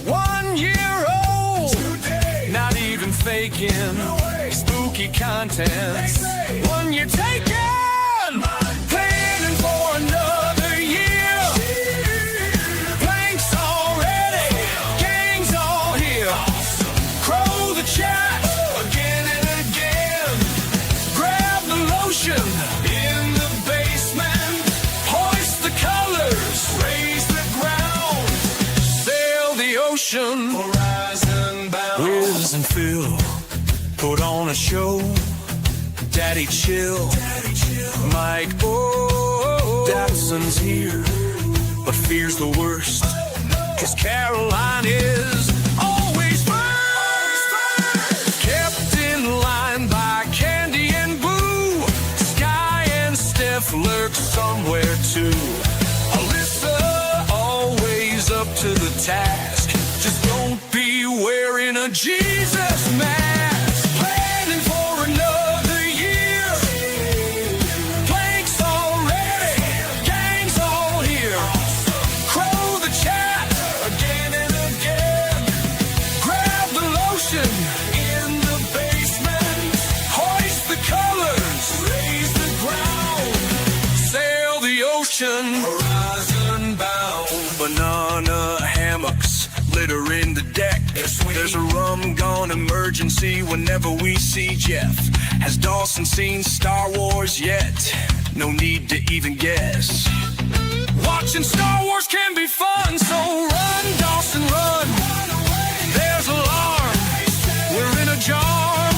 1 year old. Today. Not even faking. No way. Spooky content. When you're taken. Planning for another year. Blanks already. Gang's all here. Crow the chat again and again. Grab the lotion in the basement. Hoist the colors. Raise the ground. Sail the ocean. Horizon bound. Liz and Phil put on a show. Daddy chill. Mike, oh, Daxon's here, but fears the worst, 'cause Caroline is always first. Kept in line by Candy and Boo. Sky and Steph lurk somewhere too. Alyssa always up to the task. Just don't be wearing a Jesus mask. Planning for another year. Planks already. Gang's all here. Crow the chat again and again. Grab the lotion in the basement. Hoist the colors. Raise the ground. Sail the ocean. Horizon bound. Banana hammocks littering the deck. There's a rum gone emergency whenever we see Jeff. Has Dawson seen Star Wars yet? No need to even guess. Watching Star Wars can be fun, so run, Dawson, run. There's alarm. We're in a jar.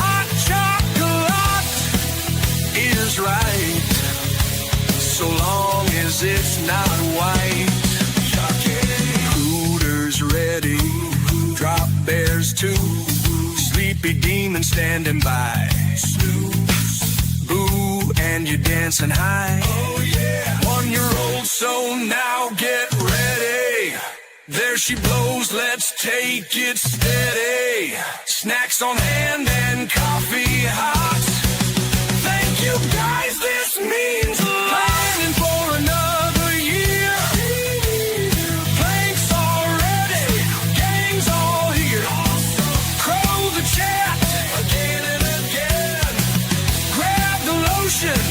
Hot chocolate is right, so long as it's not white. Hooters ready. Drop bears too. Sleepy demon standing by. Snooze, boo, and you're dancing high. Oh yeah. 1 year old, so now get ready. There she blows, let's take it steady. Snacks on hand and coffee hot. Thank you guys, this means a lot. Planning for another year. Planks already. Gang's all here. Crow the chat again and again. Grab the lotion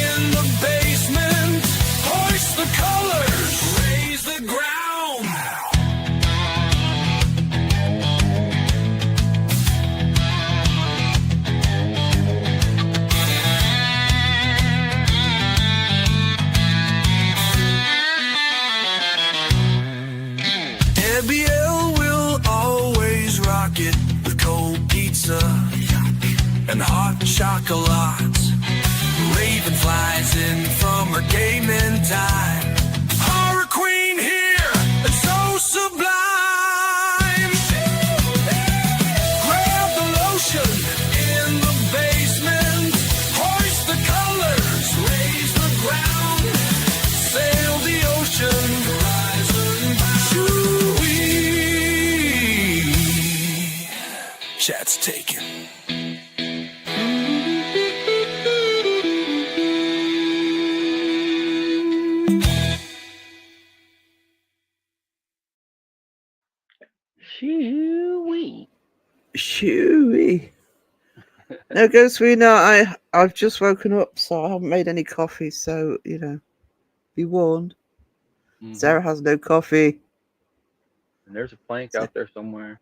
in the basement. Hoist the colors. Raise the ground. Debbie L will always rock it with cold pizza and hot chocolate. Raven flies in from her gaming time. Horror Queen here, and so sublime. Grab the lotion in the basement. Hoist the colors, raise the ground. Sail the ocean, horizon bound. Chat's taken. Shoo-wee. Shooey. No, Ghostwina, I've just woken up, so I haven't made any coffee, so, you know, be warned. Mhm. Sarah has no coffee. And there's a plank out there somewhere.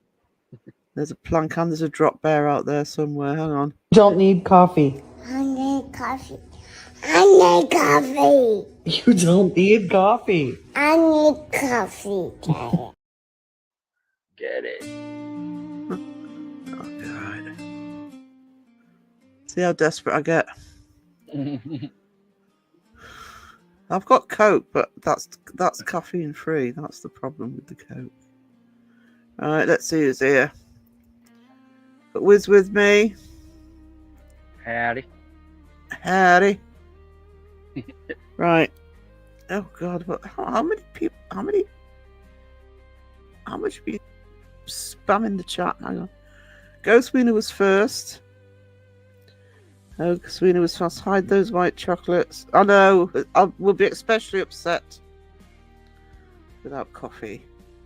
There's a plank and there's a drop bear out there somewhere. Hang on. Don't need coffee. I need coffee. I need coffee. You don't need coffee. I need coffee. Daddy. Get it. Oh, God. See how desperate I get. I've got Coke, but that's caffeine free. That's the problem with the Coke. All right, let's see who's here. Got Wiz with me. Howdy. Howdy. Right. Oh God, what? How many people? How much are you spamming the chat? Hang on. Ghostwina was first. Oh, Ghostwina was fast. Hide those white chocolates. I know. We'll be especially upset without coffee.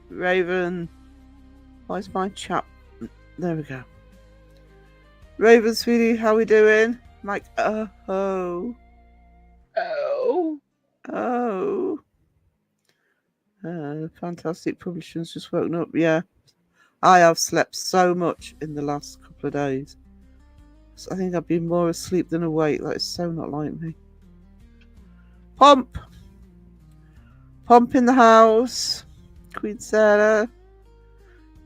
Raven, why's my chat? There we go. Raven, sweetie, how we doing? Mike, oh. Fantastic Publishing's just woken up. Yeah, I have slept so much in the last couple of days. So I think I've been more asleep than awake. That is so not like me. Pomp in the house. Queen Sarah.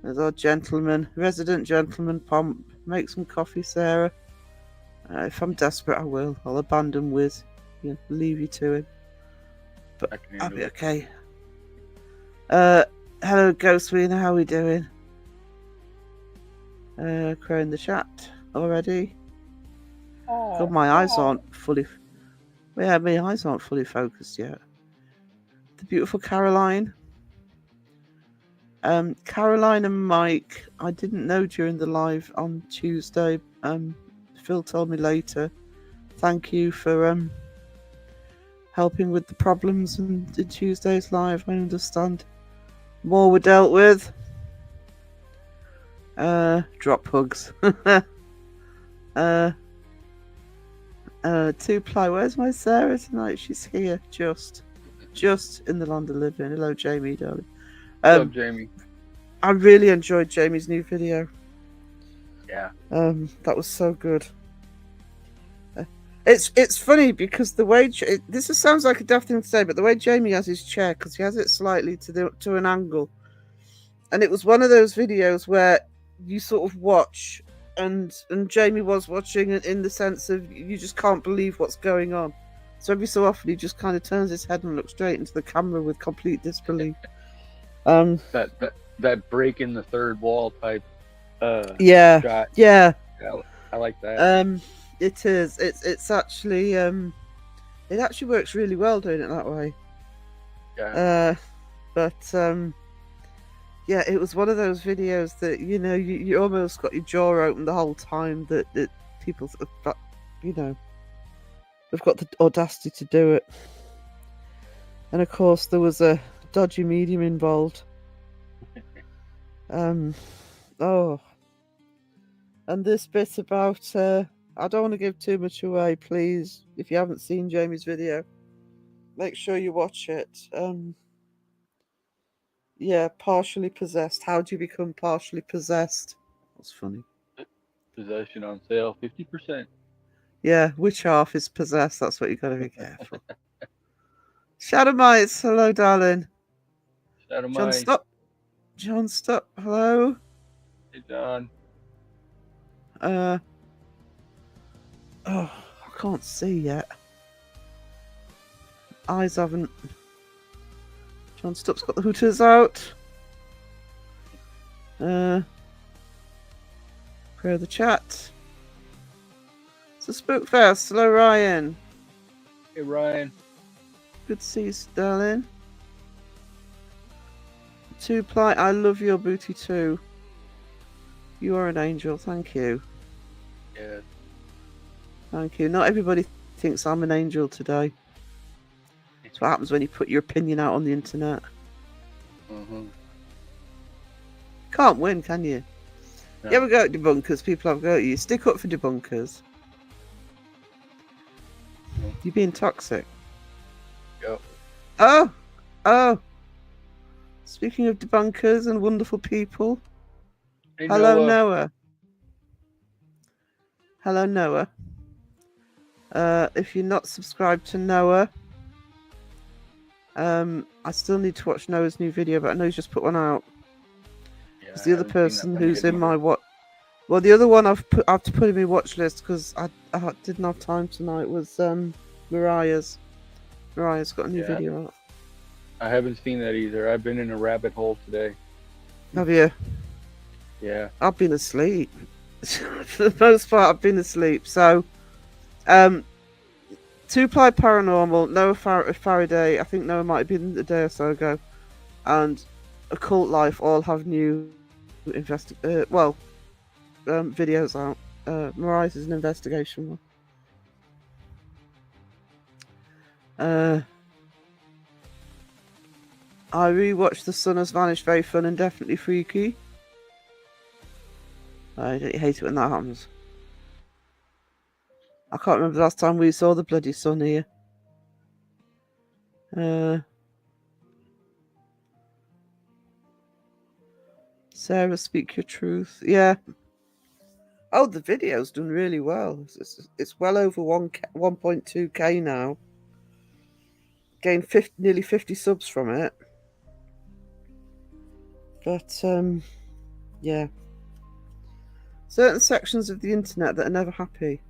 There's our gentleman, resident gentleman Pomp. Make some coffee, Sarah. If I'm desperate, I will. I'll abandon Wiz. Leave you to him. But I can I'll handle be it. okay. Hello, Ghostwiener. How are we doing? Crow in the chat already. God, my eyes aren't fully. Yeah, my eyes aren't fully focused yet. The beautiful Caroline. Caroline and Mike, I didn't know during the live on Tuesday. Phil told me later. Thank you for helping with the problems in Tuesday's live. I understand. More were dealt with. Drop hugs. 2ply. Where's my Sarah tonight? She's here, just in the land of living. Hello, Jamie, darling. What's up, Jamie? I really enjoyed Jamie's new video. Yeah. That was so good. It's funny because the way this sounds like a daft thing to say, but the way Jamie has his chair, because he has it slightly to an angle, and it was one of those videos where you sort of watch, and Jamie was watching in the sense of you just can't believe what's going on. So every so often he just kind of turns his head and looks straight into the camera with complete disbelief. That breaking the third wall type. Yeah. Shot. Yeah. I like that. It is. It's actually it actually works really well doing it that way. Yeah. Yeah, it was one of those videos that you almost got your jaw open the whole time that people have got the audacity to do it. And of course there was a dodgy medium involved. And this bit about I don't want to give too much away, please. If you haven't seen Jamie's video, make sure you watch it. Yeah, partially possessed. How do you become partially possessed? That's funny. Possession on sale, 50%. Yeah, which half is possessed? That's what you got to be careful. Shadow Mites, hello, darling. Shadow John, Mike. stop. John, stop. Hello. Hey, John. I can't see yet. Eyes haven't. John Stupp's got the hooters out. Prayer the chat. It's a spook fest. Hello, Ryan. Hey, Ryan. Good to see you, darling. 2ply, I love your booty too. You are an angel. Thank you. Yeah. Thank you. Not everybody thinks I'm an angel today. That's what happens when you put your opinion out on the internet. Mm-hmm. Can't win, can you? No. You ever go at debunkers? People have a go at you. Stick up for debunkers. No. You're being toxic. Yep. Oh. Speaking of debunkers and wonderful people. Hey, Hello, Noah. Noah. Hello, Noah. If you're not subscribed to Noah, I still need to watch Noah's new video, but I know he's just put one out. Yeah, It's I the other haven't seen that person one who's yet in my either. what? Well, the other one I have to put in my watch list because I didn't have time tonight. Was Mariah's. Mariah's got a new Yeah. video out. I haven't seen that either. I've been in a rabbit hole today. Have you? Yeah. I've been asleep. For the most part, I've been asleep. So, 2ply Paranormal, Noah Faraday. I think Noah might have been a day or so ago, and Occult Life all have new videos out. Mariah's is an investigation one. I rewatched The Sun Has Vanished. Very fun and definitely freaky. I hate it when that happens. I can't remember the last time we saw the bloody sun here. Sarah, speak your truth. Yeah. Oh, the video's done really well. It's well over 1.2k now. Gained nearly 50 subs from it. But, yeah. Certain sections of the internet that are never happy.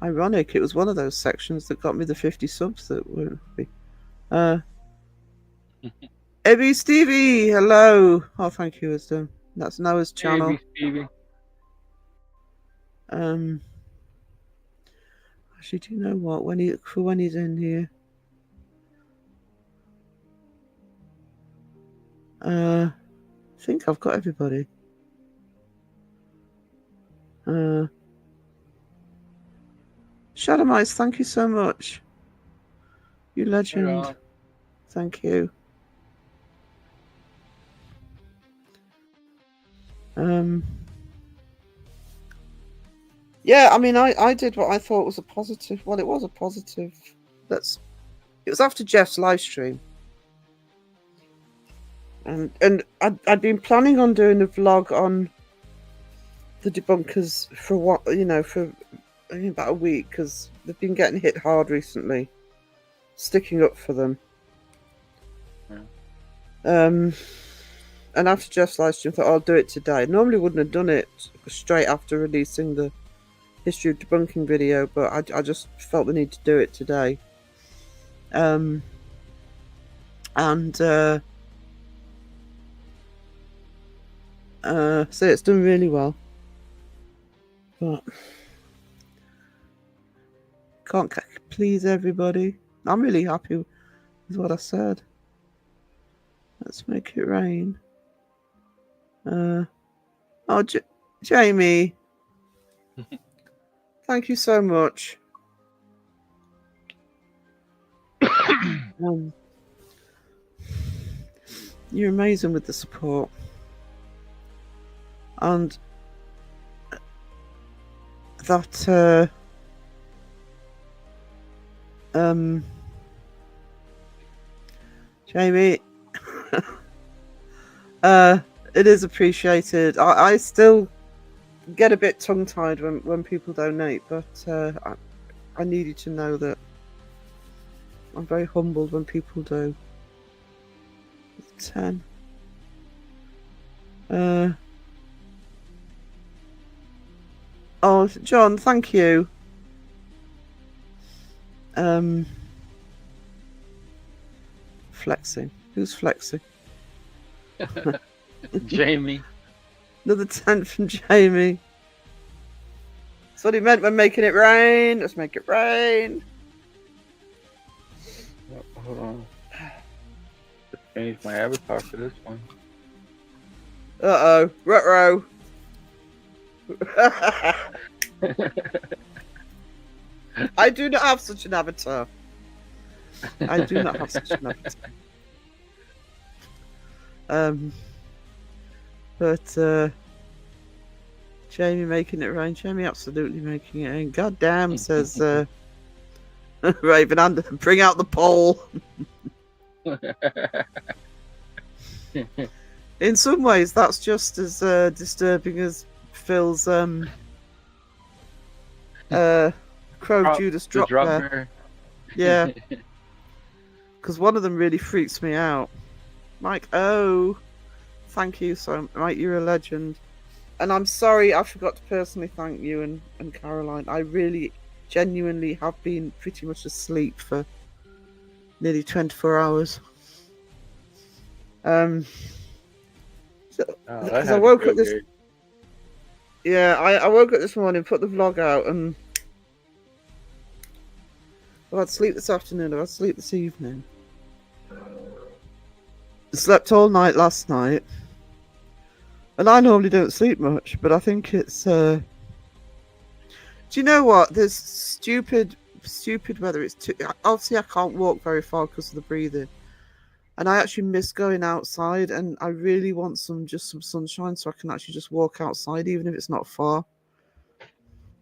Ironic, it was one of those sections that got me the 50 subs that weren't happy. Abby Stevie, hello. Oh, thank you, Wisdom. That's Noah's channel. Maybe, Stevie. Actually, do you know what? When he's in here, I think I've got everybody. Shadow Mice, thank you so much. You legend. Thank you. Yeah, I mean, I did what I thought was a positive. Well, it was a positive. It was after Jeff's live stream, and I'd been planning on doing a vlog on the debunkers for I think about a week, because they've been getting hit hard recently. Sticking up for them. Yeah. And after Jeff's live stream, I thought I'll do it today. Normally wouldn't have done it straight after releasing the history of debunking video, but I just felt the need to do it today. So it's done really well, but can't please everybody. I'm really happy with what I said. Let's make it rain. Oh, Jamie, thank you so much. You're amazing with the support, and that Jamie, it is appreciated. I still get a bit tongue-tied when people donate, but I need you to know that I'm very humbled when people do. 10. Oh, John, thank you. Flexing. Who's flexing? Jamie. Another 10 from Jamie. That's what he meant when making it rain. Let's make it rain. Oh, hold on. Just change my avatar for this one. Uh-oh. Ruh-roh. I do not have such an avatar. I do not have such an avatar. But Jamie making it rain. Jamie absolutely making it rain. God damn, says Raven Under. Bring out the pole. In some ways, that's just as disturbing as Phil's Crow Judas drop there. Yeah. Because one of them really freaks me out. Mike, thank you so much. Mike, you're a legend. And I'm sorry I forgot to personally thank you and Caroline. I really, genuinely have been pretty much asleep for nearly 24 hours. Because I woke up this... Yeah, I woke up this morning, put the vlog out, and I've had sleep this afternoon, I've had sleep this evening. Slept all night last night. And I normally don't sleep much, but I think it's... Do you know what? This stupid stupid weather. It's too obviously I can't walk very far because of the breathing, and I actually miss going outside. And I really want some sunshine so I can actually just walk outside, even if it's not far.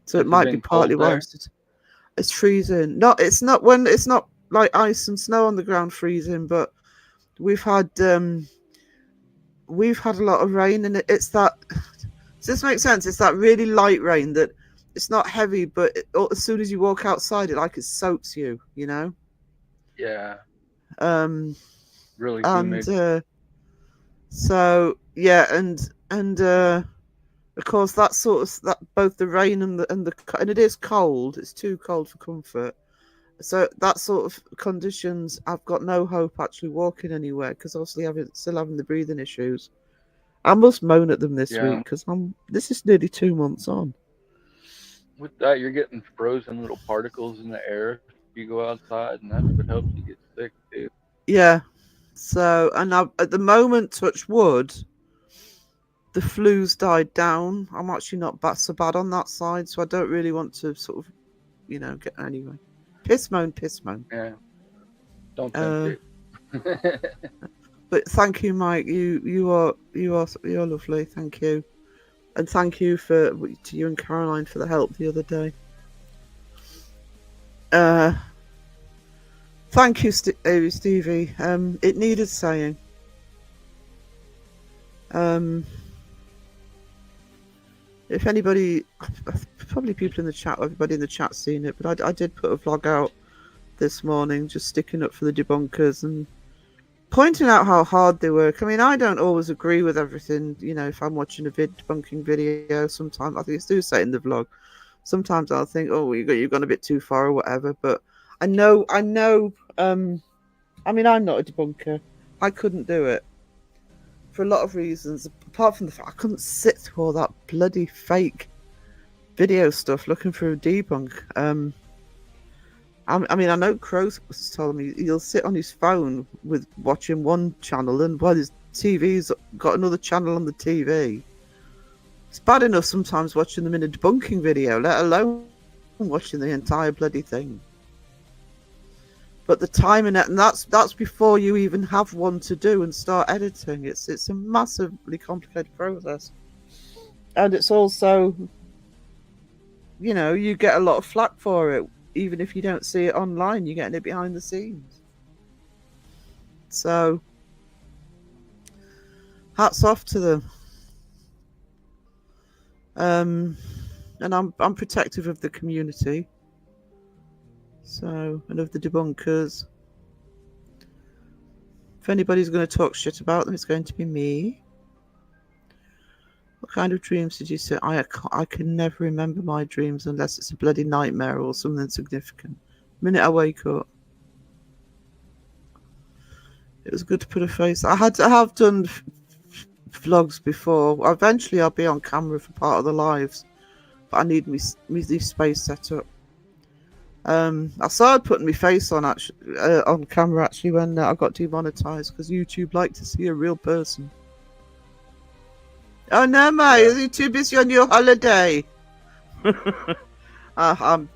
So Has it it might be been partly cold why there? it's freezing. No, it's not when it's not like ice and snow on the ground freezing, but we've had a lot of rain, and it's that. Does this make sense? It's that really light rain that it's not heavy, but as soon as you walk outside, it soaks you, you know. Yeah, Um, really and humid. so yeah, and of course that sort of that both the rain and it is cold. It's too cold for comfort. So that sort of conditions, I've got no hope actually walking anywhere because obviously still having the breathing issues. I must moan at them this Yeah. week because this is nearly 2 months on. With that, you're getting frozen little particles in the air if you go outside, and that's what helps you get sick too. Yeah. So, and at the moment, touch wood, the flu's died down. I'm actually not so bad on that side, so I don't really want to sort of, get anyway. Piss moan. Yeah. Don't tempt it. But thank you, Mike. You're lovely. Thank you, and thank you to you and Caroline for the help the other day. Thank you, Stevie. It needed saying. If anybody, probably people in the chat, everybody in the chat's seen it, but I did put a vlog out this morning, just sticking up for the debunkers and pointing out how hard they work. I mean, I don't always agree with everything. If I'm watching a debunking video, sometimes I think it's do say in the vlog. Sometimes I'll think, oh, you've gone a bit too far or whatever. But I know. I mean, I'm not a debunker. I couldn't do it for a lot of reasons. Apart from the fact I couldn't sit through all that bloody fake video stuff looking for a debunk. I mean, I know Crow was telling me he'll sit on his phone with watching one channel, and while his TV's got another channel on the TV. It's bad enough sometimes watching them in a debunking video, let alone watching the entire bloody thing. But the time and that's before you even have one to do and start editing. It's a massively complicated process, and it's also, you get a lot of flack for it. Even if you don't see it online, you're getting it behind the scenes. So, hats off to them. And I'm protective of the community. So, and of the debunkers. If anybody's going to talk shit about them, it's going to be me. What kind of dreams did you say? I can never remember my dreams unless it's a bloody nightmare or something significant. The minute I wake up. It was good to put a face. I have done vlogs before. Eventually I'll be on camera for part of the lives. But I need me space set up. I started putting my face on camera actually when I got demonetized because YouTube liked to see a real person. Oh no, mate! Yeah. Are you too busy on your holiday? I'm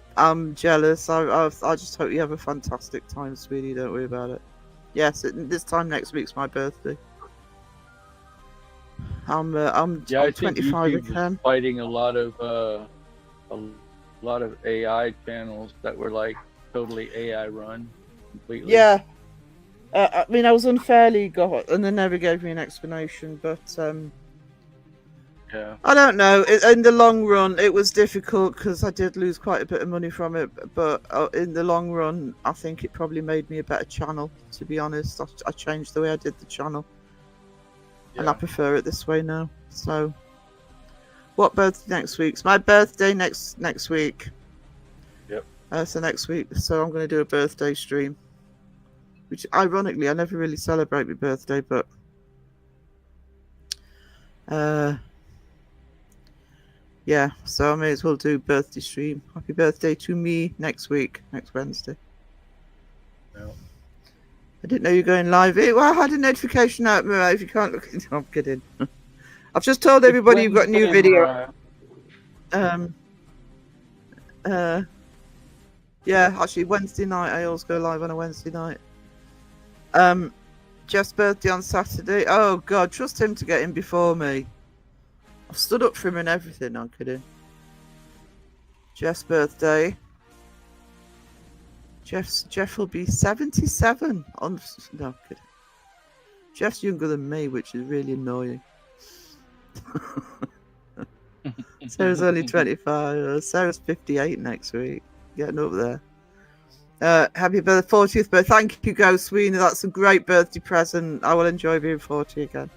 jealous. I just hope you have a fantastic time, sweetie. Don't worry about it. Yes, this time next week's my birthday. I'm Yeah, I think 25 YouTube again. was fighting a lot of AI channels that were like totally AI run completely. Yeah. I mean, I was unfairly got, and they never gave me an explanation, but Yeah. I don't know. In the long run, it was difficult because I did lose quite a bit of money from it. But in the long run, I think it probably made me a better channel. To be honest, I changed the way I did the channel, and I prefer it this way now. So, what birthday next week? It's my birthday next week. Yep. So next week, so I'm going to do a birthday stream. Which, ironically, I never really celebrate my birthday, but yeah, so I may as well do birthday stream. Happy birthday to me next week, next Wednesday. Yeah. I didn't know you were going live. Well, I had a notification out. If you can't look, no, I'm kidding. I've just told everybody you've got a new Wednesday, video. Yeah, actually, Wednesday night. I always go live on a Wednesday night. Jeff's birthday on Saturday. Oh God, trust him to get in before me. I've stood up for him and everything. I'm kidding. Jeff's birthday. Jeff will be 77 on. No, I'm kidding. Jeff's younger than me, which is really annoying. Sarah's only 25. Sarah's 58 next week. Getting up there. Happy birthday, 40th birthday. Thank you, Ghost Sweeney. That's a great birthday present. I will enjoy being 40 again.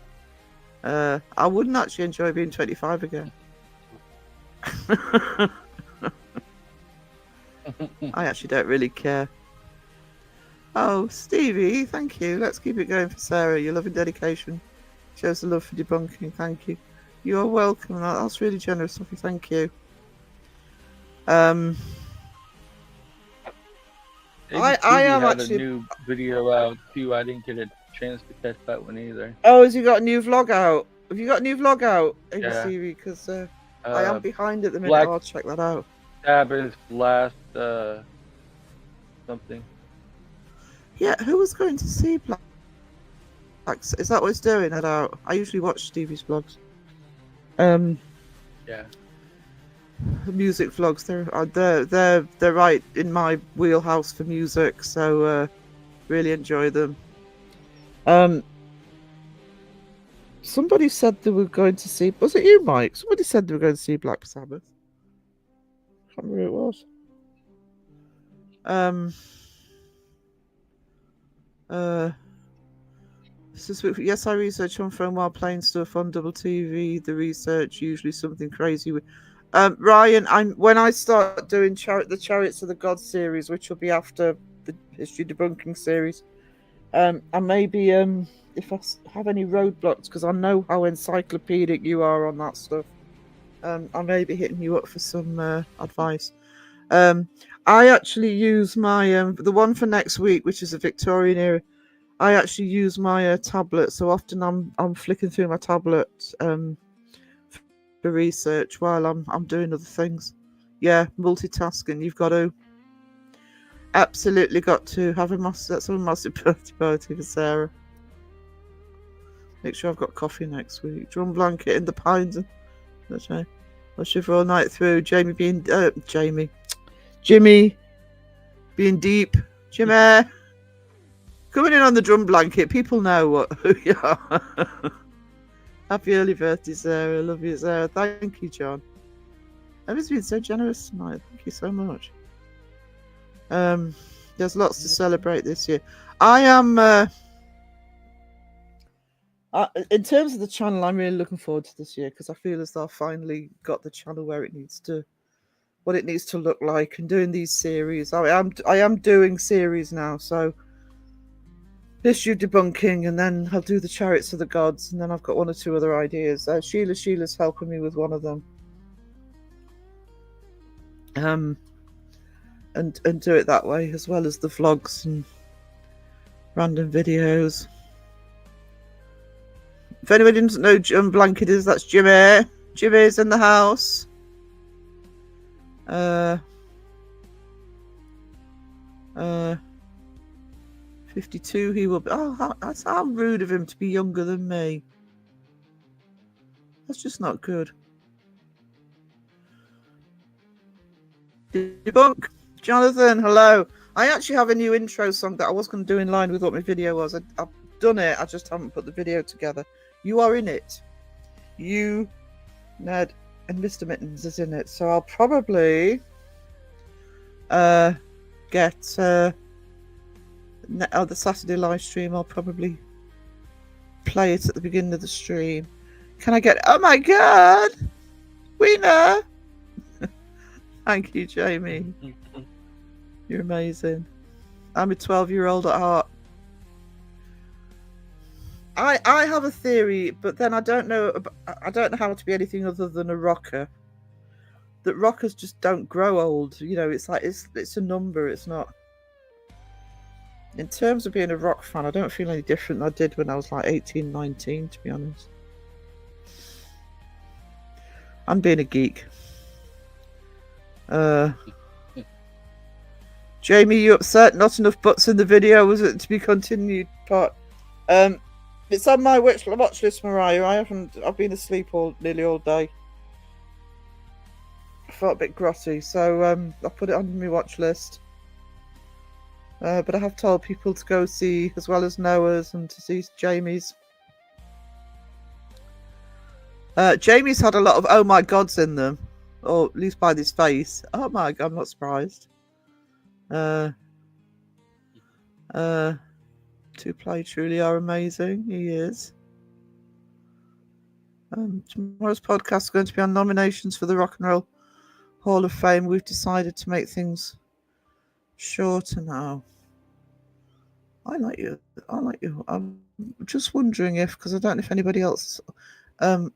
I wouldn't actually enjoy being 25 again. I actually don't really care. Oh, Stevie, thank you. Let's keep it going for Sarah. Your love and dedication shows the love for debunking. Thank you. You are welcome. That's really generous of you. Thank you. I am had actually a new video out too. I didn't get a chance to catch that one either. Oh, has he got a new vlog out? Have you got a new vlog out, Yeah. Stevie? Because I am behind at the minute. Black- I'll check that out. Sabbath's last something. Yeah, who was going to see Black? Is that what it's doing? Head out. I usually watch Stevie's vlogs. Yeah. Music vlogs. They're right in my wheelhouse for music. So really enjoy them. Somebody said they were going to see. Was it you, Mike? Somebody said they were going to see Black Sabbath. I can't remember who it was. Yes, I research on phone while playing stuff on double TV. The research usually something crazy. Ryan, when I start doing the Chariots of the Gods series, which will be after the history debunking series, I maybe if I have any roadblocks, because I know how encyclopedic you are on that stuff, I may be hitting you up for some advice. I actually use my the one for next week, which is a Victorian era. I actually use my tablet, so often I'm flicking through my tablet for research while I'm doing other things. Yeah, multitasking. You've got to absolutely got to have a massive birthday party for Sarah. Make sure I've got coffee next week. Drum blanket in the pines and I'll shiver all night through. Jimmy being deep. Jimmy. Coming in on the drum blanket, people know who you are. Happy early birthday, Sarah. Love you, Sarah. Thank you, John. Everyone's been so generous tonight. Thank you so much. There's lots to celebrate this year. I am, in terms of the channel, I'm really looking forward to this year because I feel as though I've finally got the channel where it needs to, what it needs to look like, and doing these series. I am doing series now, so. Issue debunking, and then I'll do the Chariots of the Gods, and then I've got one or two other ideas. Sheila's helping me with one of them. And do it that way, as well as the vlogs and random videos. If anybody doesn't know Jim Blanket is, that's Jimmy. Jimmy's in the house. 52 he will be. Oh, that's how rude of him to be younger than me. That's just not good. Debunk. Jonathan, hello. I actually have a new intro song that I was going to do in line with what my video was. I've done it, I just haven't put the video together. You are in it. You, Ned, and Mr. Mittens is in it. So I'll probably get... the Saturday live stream, I'll probably play it at the beginning of the stream. Can I get... Oh my god! Weena! Thank you, Jamie. You're amazing. I'm a 12-year-old at heart. I have a theory, but then I don't know how to be anything other than a rocker. That rockers just don't grow old. You know, it's like it's a number, it's not... In terms of being a rock fan, I don't feel any different than I did when I was like 18, 19, to be honest. I'm being a geek. Jamie, you upset? Not enough butts in the video. Was it to be continued? Part. It's on my watch list, Mariah. I've been asleep nearly all day. I felt a bit grotty, so I put it on my watch list. But I have told people to go see, as well as Noah's, and to see Jamie's. Jamie's had a lot of oh my gods in them, or at least by his face. Oh my god, I'm not surprised. To play truly are amazing. He is. Tomorrow's podcast is going to be on nominations for the Rock and Roll Hall of Fame. We've decided to make things shorter now. I like you. I'm just wondering if, because I don't know if anybody else. Can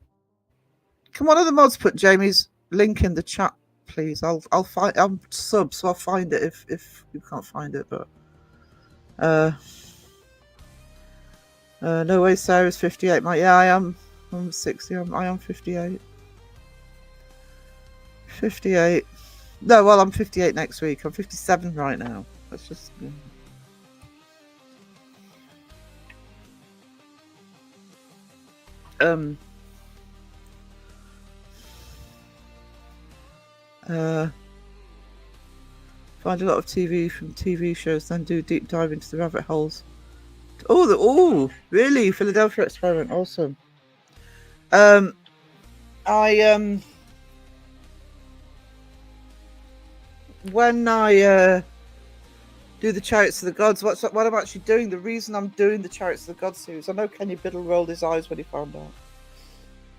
one of the mods put Jamie's link in the chat, please? I'll find. I'm sub, so I'll find it if you can't find it. But no way, Sarah's 58. I am. I'm 60. I am 58. 58. No, well, I'm 58 next week. I'm 57 right now. That's just. Find a lot of TV from TV shows, then do deep dive into the rabbit holes. Oh, really? Philadelphia Experiment, awesome. When I do the Chariots of the Gods, what I'm actually doing, the reason I'm doing the Chariots of the Gods series, I know Kenny Biddle rolled his eyes when he found out,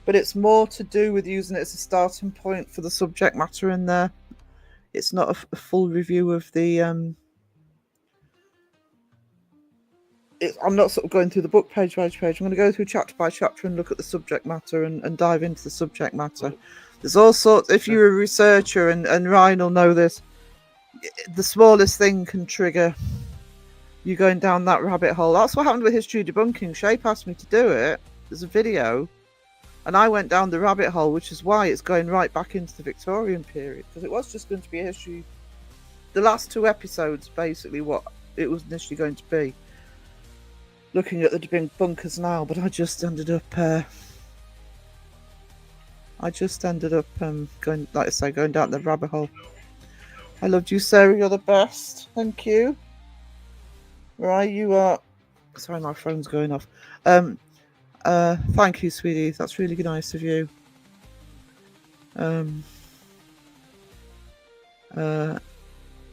but it's more to do with using it as a starting point for the subject matter in there. It's not a full review of the I'm not sort of going through the book page by page. I'm going to go through chapter by chapter and look at the subject matter and dive into the subject matter. There's all sorts. If you're a researcher, and Ryan will know this, the smallest thing can trigger you going down that rabbit hole. That's what happened with history debunking. Shape asked me to do it. There's a video, and I went down the rabbit hole, which is why it's going right back into the Victorian period, because it was just going to be a history. The last 2 episodes, basically, what it was initially going to be. Looking at the debunkers now, but I just ended up going, like I say, going down the rabbit hole. I loved you, Sarah. You're the best. Thank you. Right, you are. Sorry, my phone's going off. Thank you, sweetie. That's really nice of you.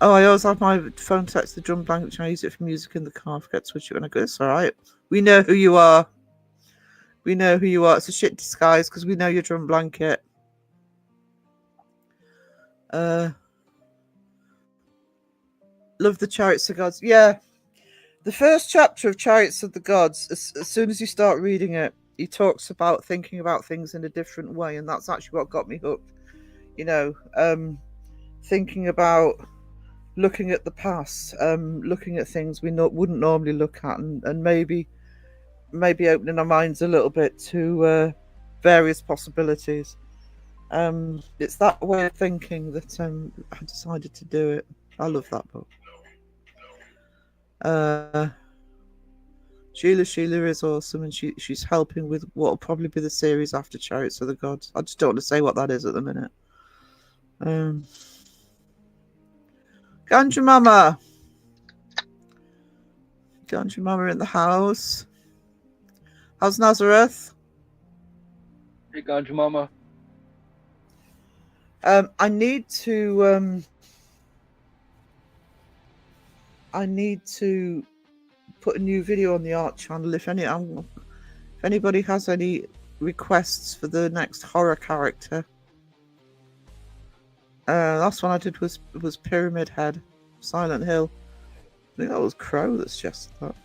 Oh, I always have my phone set to the drum blanket, which I use it for music in the car. I forget to switch it when I go. It's all right. We know who you are. It's a shit disguise because we know your drum blanket. Love the Chariots of the Gods. Yeah. The first chapter of Chariots of the Gods, as soon as you start reading it, he talks about thinking about things in a different way. And that's actually what got me hooked. Thinking about looking at the past, looking at things we wouldn't normally look at, and maybe opening our minds a little bit to various possibilities. It's that way of thinking that I decided to do it. I love that book. Sheila is awesome, and she's helping with what will probably be the series after Chariots of the Gods. I just don't want to say what that is at the minute. Ganja Mama in the house. How's Nazareth? Hey, Ganja Mama. I need to put a new video on the art channel. If anybody has any requests for the next horror character. Last one I did was Pyramid Head, Silent Hill. I think that was Crow that suggested that.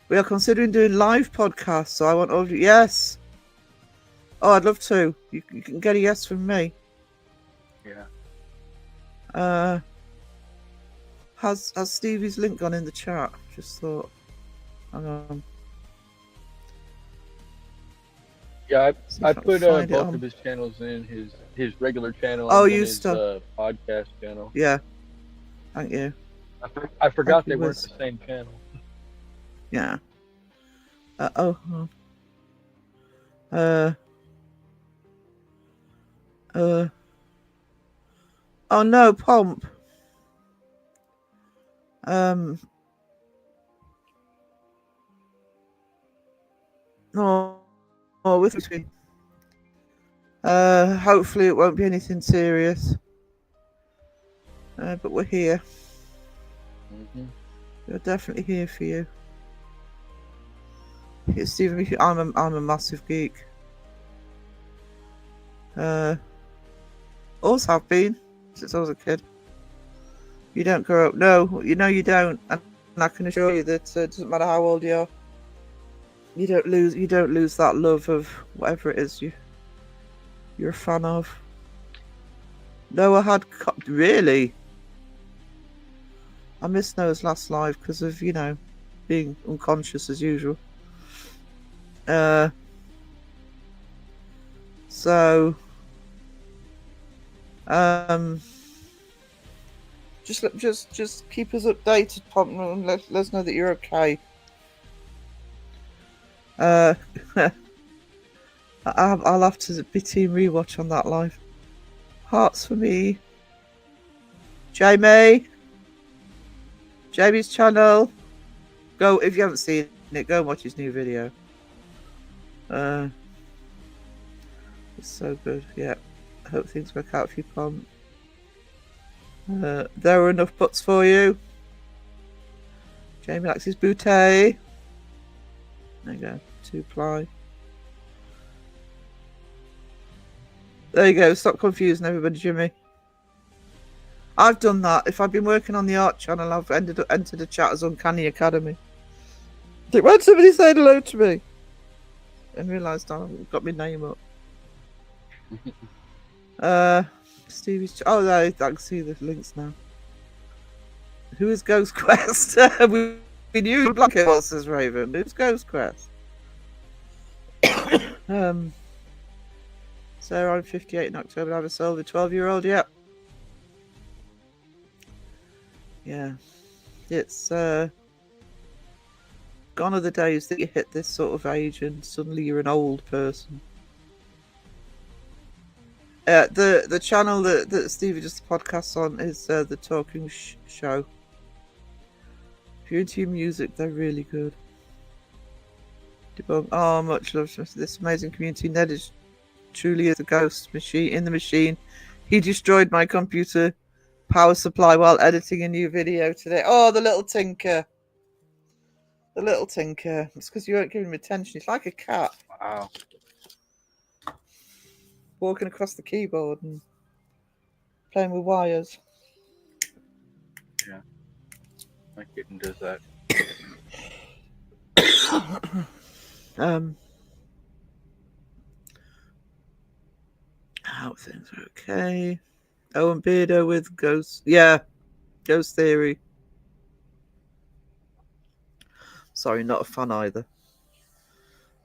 We are considering doing live podcasts, so I want all of you. Yes. Oh, I'd love to. You can get a yes from me. Yeah. Has Stevie's link gone in the chat? Just thought. Hang on. Yeah, See I if I can put find it both on. of his channels in his regular channel Oh, and then you his stuff. podcast channel. Yeah. Thank you. I forgot Thank they you, weren't Wiz. the same channel. Yeah. Oh. Uh. Oh no, Pomp. No. Oh, with me. Hopefully it won't be anything serious. But we're here. Hmm. We're definitely here for you. Yeah, Stephen, I'm a massive geek. Always have been since I was a kid. You don't grow up. No, you know you don't. And I can assure you that it doesn't matter how old you are. You don't lose that love of whatever it is you're a fan of. Noah had really. I missed Noah's last live because of being unconscious as usual. So just keep us updated, Pomp, and let us know that you're okay. I'll have to be team rewatch on that live. Hearts for me. Jamie's channel. Go if you haven't seen it. Go and watch his new video. It's so good. Yeah. I hope things work out for you, Pomp. There are enough butts for you. Jamie likes his bouquet. There you go. 2-ply. There you go. Stop confusing everybody, Jimmy. I've done that. If I've been working on the art channel, I've entered a chat as Uncanny Academy. When somebody said hello to me, and realised I've got my name up. Stevie's. Oh, there, I can see the links now. Who is Ghost Quest? we knew Blanket was, says Raven. Who's Ghost Quest? Sarah, I'm 58 in October. I have a Silver 12-year-old. Yeah. Yeah. It's gone are the days that you hit this sort of age and suddenly you're an old person. The channel that Stevie just podcasts on is the Talking Show. If you're into your music, they're really good. Debunk. Oh, much love to this amazing community. Ned is truly a ghost machine in the machine. He destroyed my computer power supply while editing a new video today. Oh, the little tinker. The little tinker. It's because you weren't giving him attention. He's like a cat. Wow. Walking across the keyboard and playing with wires. Yeah. My kitten does that. How things are okay. Oh, and Beardo with Ghost. Yeah. Ghost Theory. Sorry, not a fan either.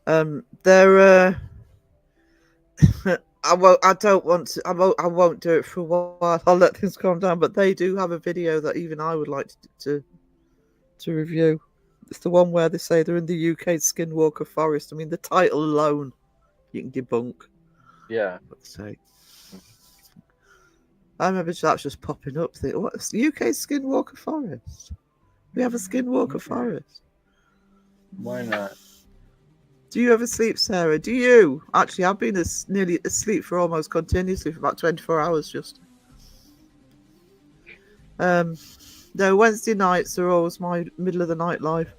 They're I won't do it for a while. I'll let things calm down. But they do have a video that even I would like to review. It's the one where they say they're in the UK Skinwalker Forest. I mean, the title alone, you can debunk. Yeah. Let's say. I remember that's just popping up. What's the UK Skinwalker Forest? We have a Skinwalker Forest. Why not? Do you ever sleep, Sarah? Do you? Actually, I've been nearly asleep for almost continuously for about 24 hours just. No, Wednesday nights are always my middle of the night live.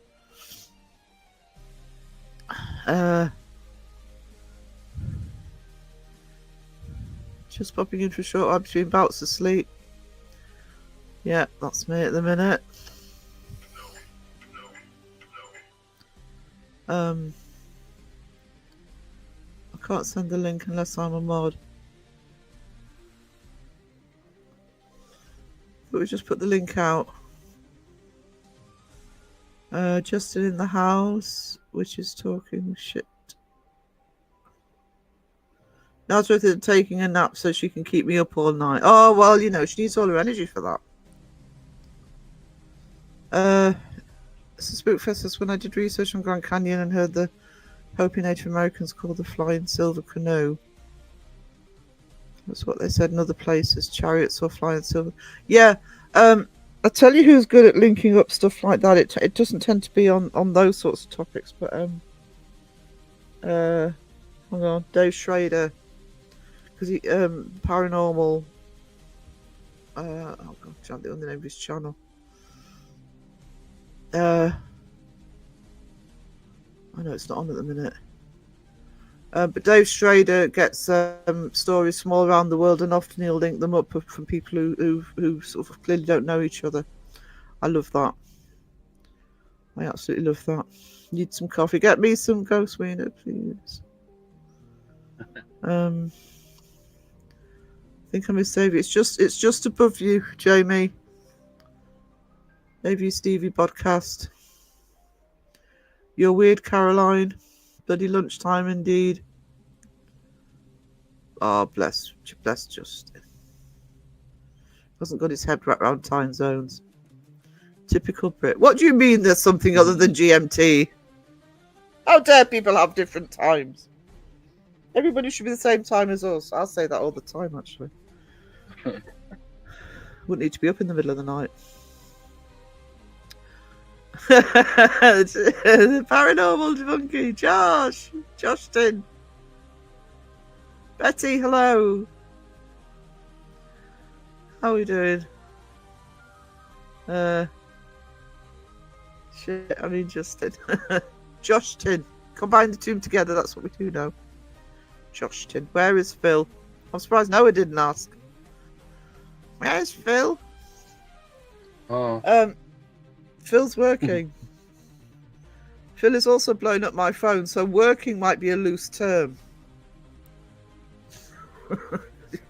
Just popping in for a short while between bouts of sleep. Yeah, that's me at the minute. I can't send the link unless I'm a mod. But we just put the link out. Justin in the house, which is talking shit. Nazareth is taking a nap so she can keep me up all night. Oh, well, you know, she needs all her energy for that. Spookfest is when I did research on Grand Canyon and heard the Hopi Native Americans call the flying silver canoe. That's what they said in other places, chariots or flying silver. Yeah, I'll tell you who's good at linking up stuff like that. It doesn't tend to be on those sorts of topics, but hang on, Dave Schrader, because he paranormal. Oh god, I can't think of the name of his channel. I know it's not on at the minute. But Dave Schrader gets stories from all around the world, and often he'll link them up from people who sort of clearly don't know each other. I love that. I absolutely love that. Need some coffee? Get me some Ghost Wiener, please. I think I missed Davey. It's just above you, Jamie. Maybe Stevie podcast. You're weird, Caroline. Bloody lunchtime indeed. Oh, bless Justin. Hasn't got his head wrapped around time zones. Typical Brit. What do you mean there's something other than GMT? How dare people have different times? Everybody should be the same time as us. I'll say that all the time, actually. Wouldn't need to be up in the middle of the night. The paranormal debunky, Justin, Betty, hello. How are we doing? Shit, I mean Justin. Justin. Combine the two together, that's what we do know. Justin. Where is Phil? I'm surprised Noah didn't ask. Where's Phil? Oh. Phil's working. Phil is also blowing up my phone, so working might be a loose term.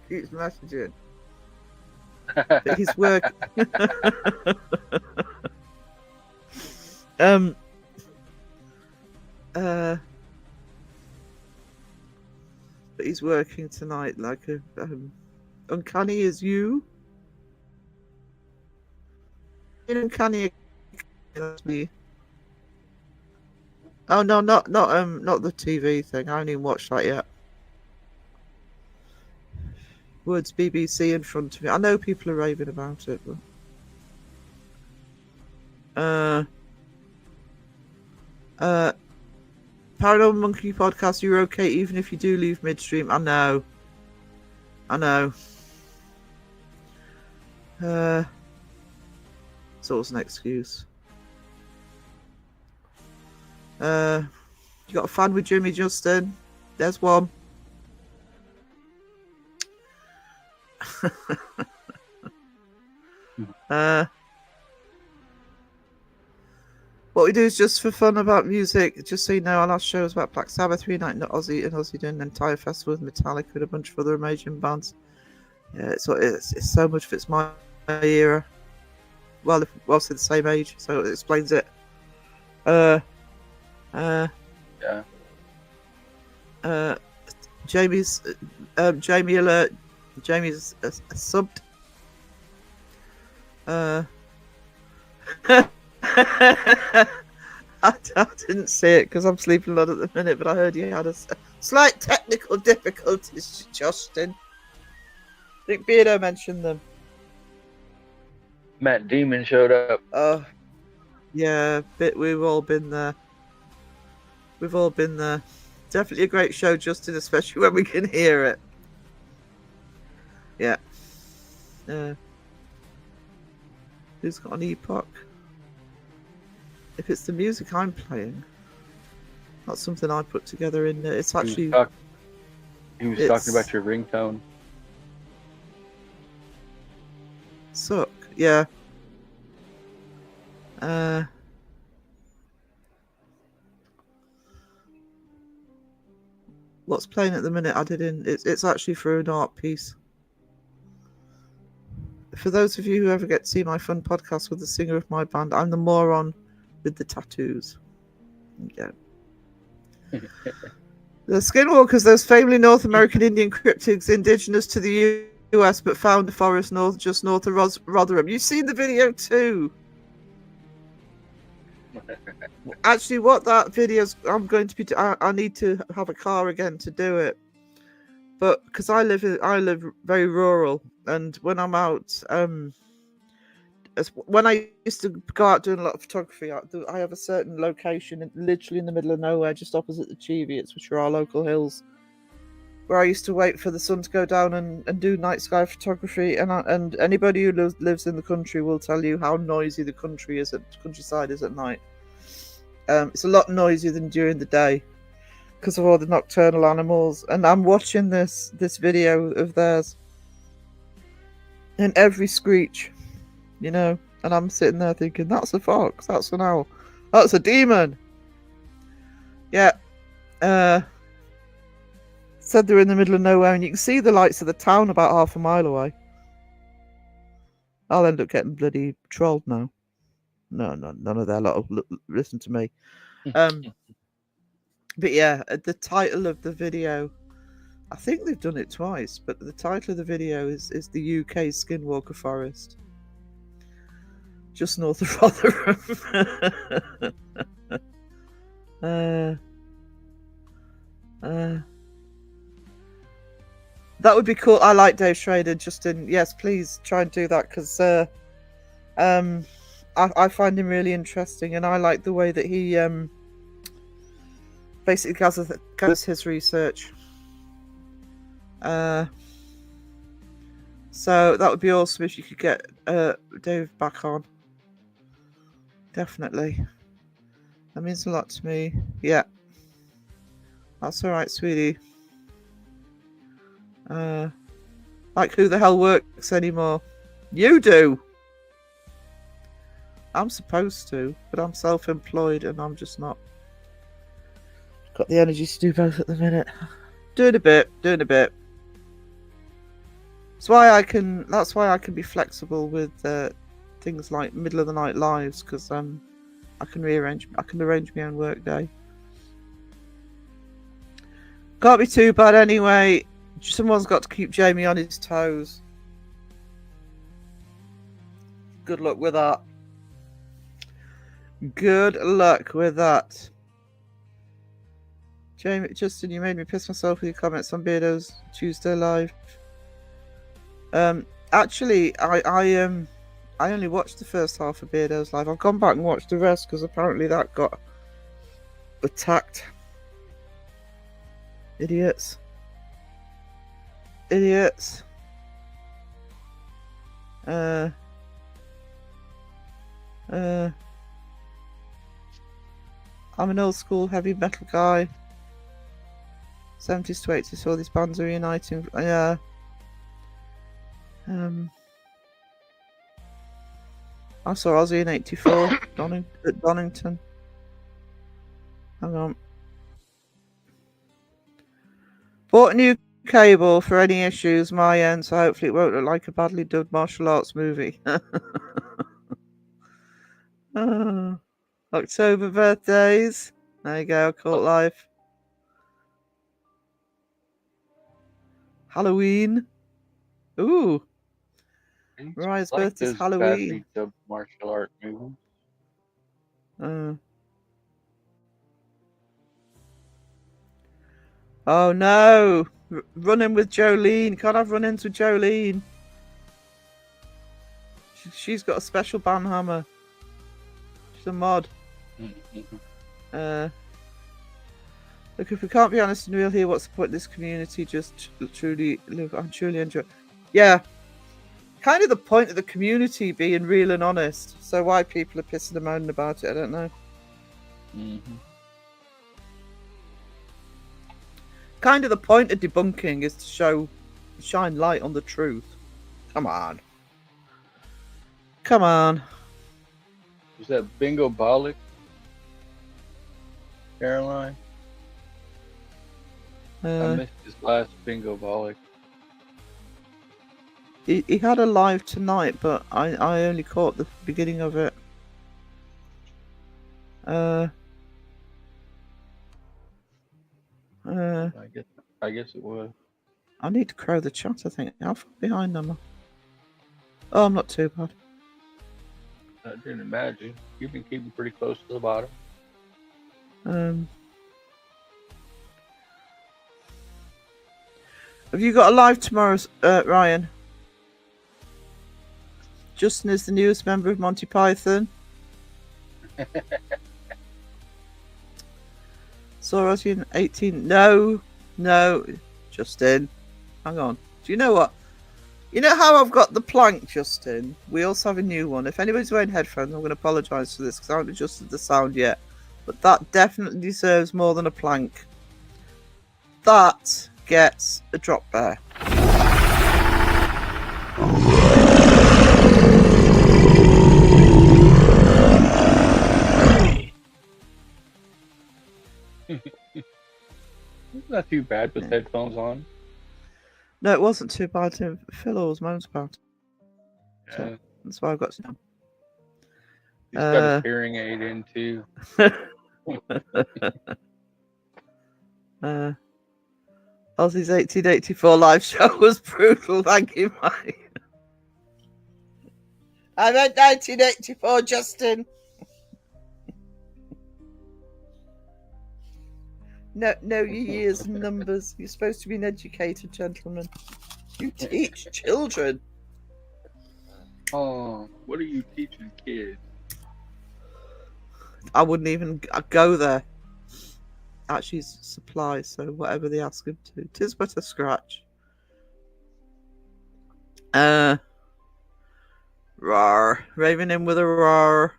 He's messaging. But he's working. But he's working tonight like a uncanny as you. Uncanny. That's me. Oh no, not the TV thing. I haven't even watched that yet. Words BBC in front of me. I know people are raving about it, but Paranormal Monkey podcast, you're okay even if you do leave midstream. I know. It's always an excuse. You got a fan with Jimmy, Justin? There's one. What we do is just for fun about music. Just so you know, our last show was about Black Sabbath, Reuniting Ozzy, and Ozzy doing an entire festival with Metallica and a bunch of other amazing bands. Yeah, it's so much of it's my era. Well, we're also the same age, so it explains it. Yeah. Jamie's Jamie alert. Jamie's subbed. I didn't see it because I'm sleeping a lot at the minute, but I heard you had a slight technical difficulties, Justin. I think Beardo mentioned them. Matt Damon showed up. Oh, yeah, we've all been there. Definitely a great show, Justin, especially when we can hear it. Yeah. Who's got an epoch? If it's the music I'm playing, not something I put together in there. It's actually... He was talking about your ringtone. Suck, yeah. What's playing at the minute? It's actually for an art piece. For those of you who ever get to see my fun podcast with the singer of my band, I'm the moron with the tattoos. Yeah. The skinwalkers, those famously North American Indian cryptids indigenous to the US but found in the forest just north of Rotherham. You've seen the video too. Actually, what that video's, I'm going to be. I need to have a car again to do it, but because I live very rural, and when I'm out, when I used to go out doing a lot of photography, I have a certain location, literally in the middle of nowhere, just opposite the Cheviots, which are our local hills, where I used to wait for the sun to go down and do night sky photography. And anybody who lives in the country will tell you how noisy the countryside is at night. It's a lot noisier than during the day because of all the nocturnal animals. And I'm watching this video of theirs, and every screech, you know, and I'm sitting there thinking, that's a fox, that's an owl, that's a demon. Yeah. Said they're in the middle of nowhere, and you can see the lights of the town about half a mile away. I'll end up getting bloody trolled now. No, none of their lot will listen to me. But yeah, the title of the video, I think they've done it twice, but the title of the video is the UK Skinwalker Forest, just north of Rotherham. That would be cool. I like Dave Schrader. Justin, yes, please try and do that, because I find him really interesting, and I like the way that he basically gathers his research. So that would be awesome if you could get Dave back on. Definitely. That means a lot to me. Yeah. That's all right, sweetie. Like, who the hell works anymore? You do. I'm supposed to, but I'm self-employed and I'm just not got the energy to do both at the minute. Doing a bit. That's why I can be flexible with things like middle of the night lives, because I can arrange my own work day. Can't be too bad anyway. Someone's got to keep Jamie on his toes. Good luck with that. Good luck with that. Justin, you made me piss myself with your comments on Beardo's Tuesday live. Actually, I only watched the first half of Beardo's live. I've gone back and watched the rest because apparently that got attacked. Idiots. I'm an old school heavy metal guy. 70s to 80s, all these bands are reuniting. Yeah. I saw Ozzy in '84 at Donington. Hang on. Bought a new cable for any issues my end, so hopefully it won't look like a badly dubbed martial arts movie. October birthdays. There you go, Cult Life. Halloween. Ooh. Mariah's birthday's Halloween. The martial art movie. Oh no! Running with Jolene. Can't have run-ins with Jolene. She's got a special banhammer. She's a mod. Look, if we can't be honest and real here, what's the point of this community? Just truly enjoy. Yeah. Kind of the point of the community being real and honest. So why people are pissing and moaning about it, I don't know. Kind of the point of debunking is to shine light on the truth. Come on. Was that Bingo Bollock? Caroline? I missed his last Bingo Bollock. He had a live tonight, but I only caught the beginning of it. I guess it was. I need to crow the chat, I think. How far behind am I? Oh, I'm not too bad. I didn't imagine. You've been keeping pretty close to the bottom. Have you got a live tomorrow, Ryan? Justin is the newest member of Monty Python. Sorosian 18. No, Justin. Hang on. Do you know what? You know how I've got the plank, Justin? We also have a new one. If anybody's wearing headphones, I'm going to apologise for this because I haven't adjusted the sound yet. But that definitely deserves more than a plank. That gets a drop bear. It's not too bad with headphones on. No, it wasn't too bad. Phil always moans about it. Yeah. So that's why I've got to know. He's got his hearing aid in too. Ozzy's 1884 live show was brutal. Thank you, Mike. I meant 1984, Justin. No, your years and numbers. You're supposed to be an educated gentleman. You teach children. Oh, what are you teaching kids? I wouldn't even go there. Actually, it's supply, so whatever they ask him to. Tis but a scratch. Rawr. Raven in with a roar.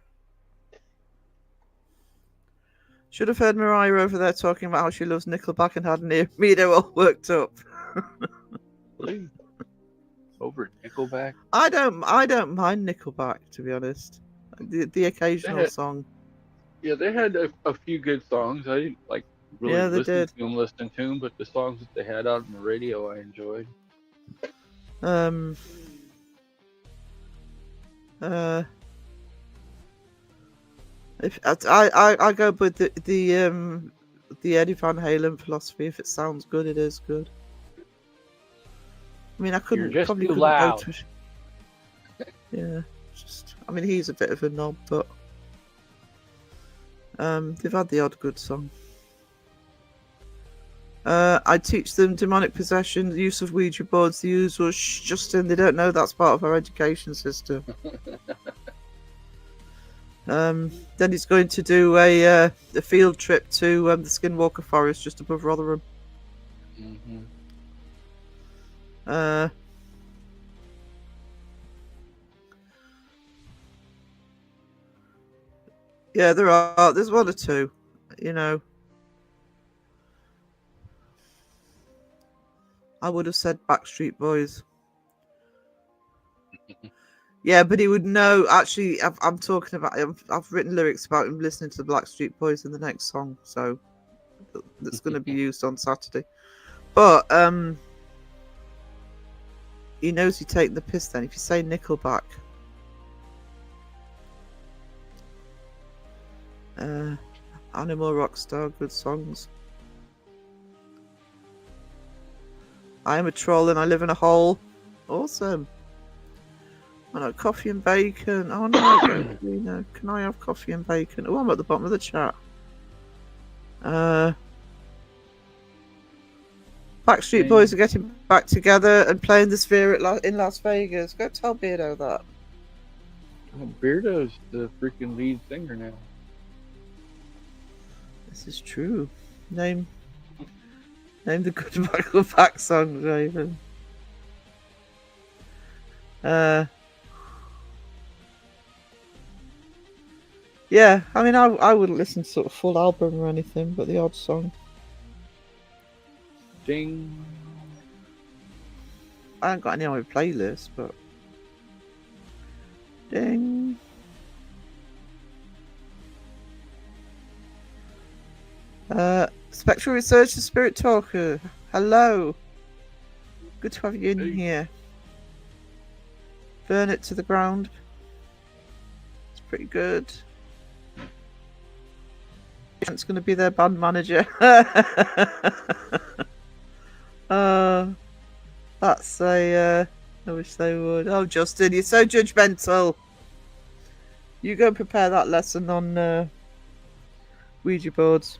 Should have heard Mariah over there talking about how she loves Nickelback and had Meadow all worked up. Really? Over at Nickelback? I don't mind Nickelback, to be honest. The occasional song. Yeah, they had a few good songs. I didn't like really listen to them, but the songs that they had out on the radio, I enjoyed. If I go with the Eddie Van Halen philosophy. If it sounds good, it is good. I mean, I couldn't You're just probably too couldn't loud. go to. Yeah, I mean, he's a bit of a knob, but they've had the odd good song. I teach them demonic possession, the use of Ouija boards, the usual. Shh, Justin, they don't know that's part of our education system. Then he's going to do a field trip to the Skinwalker Forest just above Rotherham. Mm-hmm. Yeah, there's one or two, you know. I would have said Backstreet Boys. Yeah, but he would know. Actually, I'm talking about. I've written lyrics about him listening to the Backstreet Boys in the next song, so that's going to be used on Saturday. But he knows you take the piss. Then, if you say Nickelback, Animal Rockstar, good songs. I am a troll and I live in a hole. Awesome. I know, coffee and bacon. Oh no, no. Can I have coffee and bacon? Oh, I'm at the bottom of the chat. Backstreet Boys are getting back together and playing the Sphere in Las Vegas. Go tell Beardo that. Oh, Beardo's the freaking lead singer now. This is true. Name the good Michael Pack song, Raven. Yeah, I mean, I wouldn't listen to sort of full album or anything, but the odd song. Ding. I haven't got any on my playlist, but ding. Spectral Researcher, Spirit Talker. Hello. Good to have you in here. Burn it to the ground. It's pretty good. It's going to be their band manager. That's a. I wish they would. Oh, Justin, you're so judgmental. You go and prepare that lesson on Ouija boards.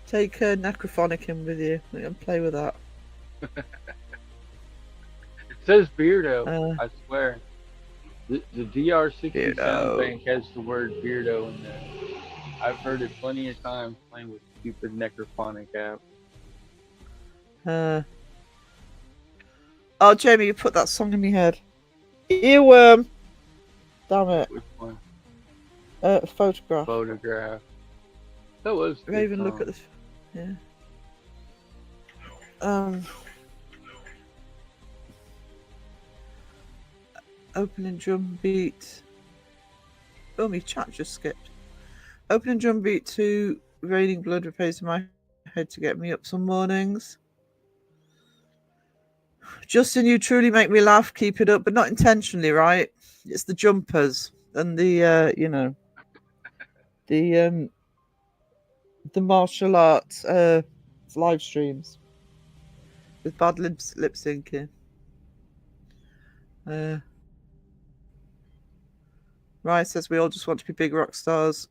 Take a Necrophonic in with you and play with that. It says Beardo. Uh, I swear. The DR60 Beardo. sound bank has the word Beardo in there. I've heard it plenty of times playing with stupid Necrophonic app. Oh, Jamie, you put that song in my head. Earworm. Damn it. Which one? Photograph. Photograph. That was. a good Raven, look song. at this. Yeah. Opening drum beat. Oh, my chat just skipped. Opening drum beat to Raining Blood replays in my head to get me up some mornings. Justin, you truly make me laugh. Keep it up, but not intentionally, right? It's the jumpers and the the martial arts live streams with bad lip syncing. Ryan says we all just want to be big rock stars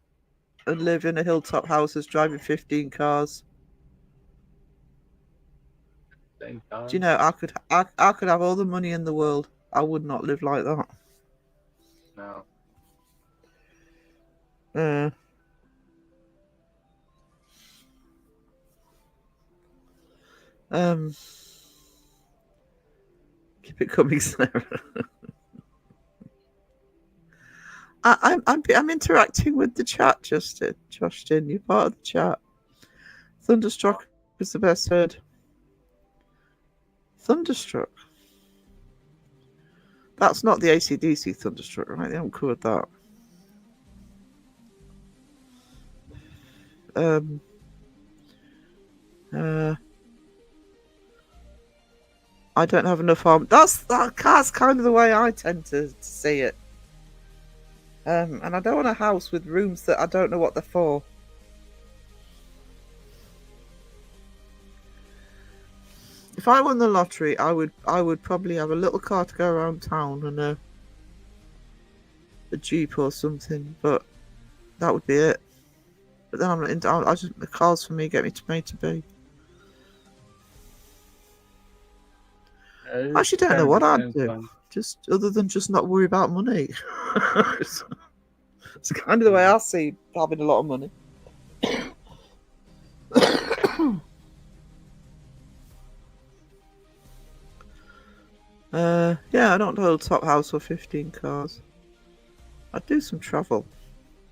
and live in a hilltop houses driving 15 cars. Same time. Do you know I could have all the money in the world. I would not live like that. No. Keep it coming, Sarah. I'm interacting with the chat, Justin. You're part of the chat. Thunderstruck was the best word. Thunderstruck. That's not the AC/DC Thunderstruck, right? They haven't covered that. I don't have enough arm. That's kind of the way I tend to see it. And I don't want a house with rooms that I don't know what they're for. If I won the lottery, I would probably have a little car to go around town and a Jeep or something, but that would be it. But then I'm not into. I just the cars for me get me to A to B. I actually don't know what I'd do. Just other than just not worry about money. It's kind of the way I see having a lot of money. Yeah, I don't know top house or 15 cars. I'd do some travel.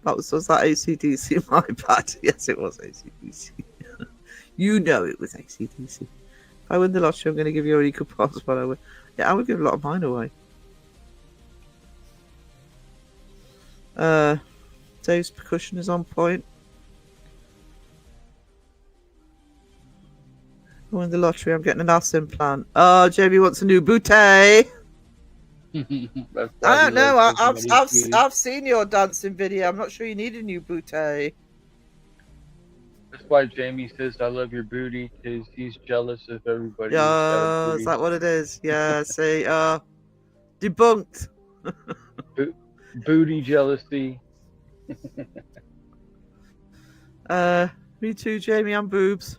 Was that AC/DC? My bad. Yes, it was AC/DC. You know it was AC/DC. If I win the lottery, I'm going to give you all your coupons. But I would, yeah, I would give a lot of mine away. Dave's percussion is on point. I win the lottery, I'm getting an ass implant. Oh, Jamie wants a new booty. I don't know. I've seen your dancing video. I'm not sure you need a new booty. That's why Jamie says I love your booty, because he's jealous of everybody. Yeah, is that what it is? Yeah, see, debunked. Booty jealousy. Me too, Jamie, and boobs.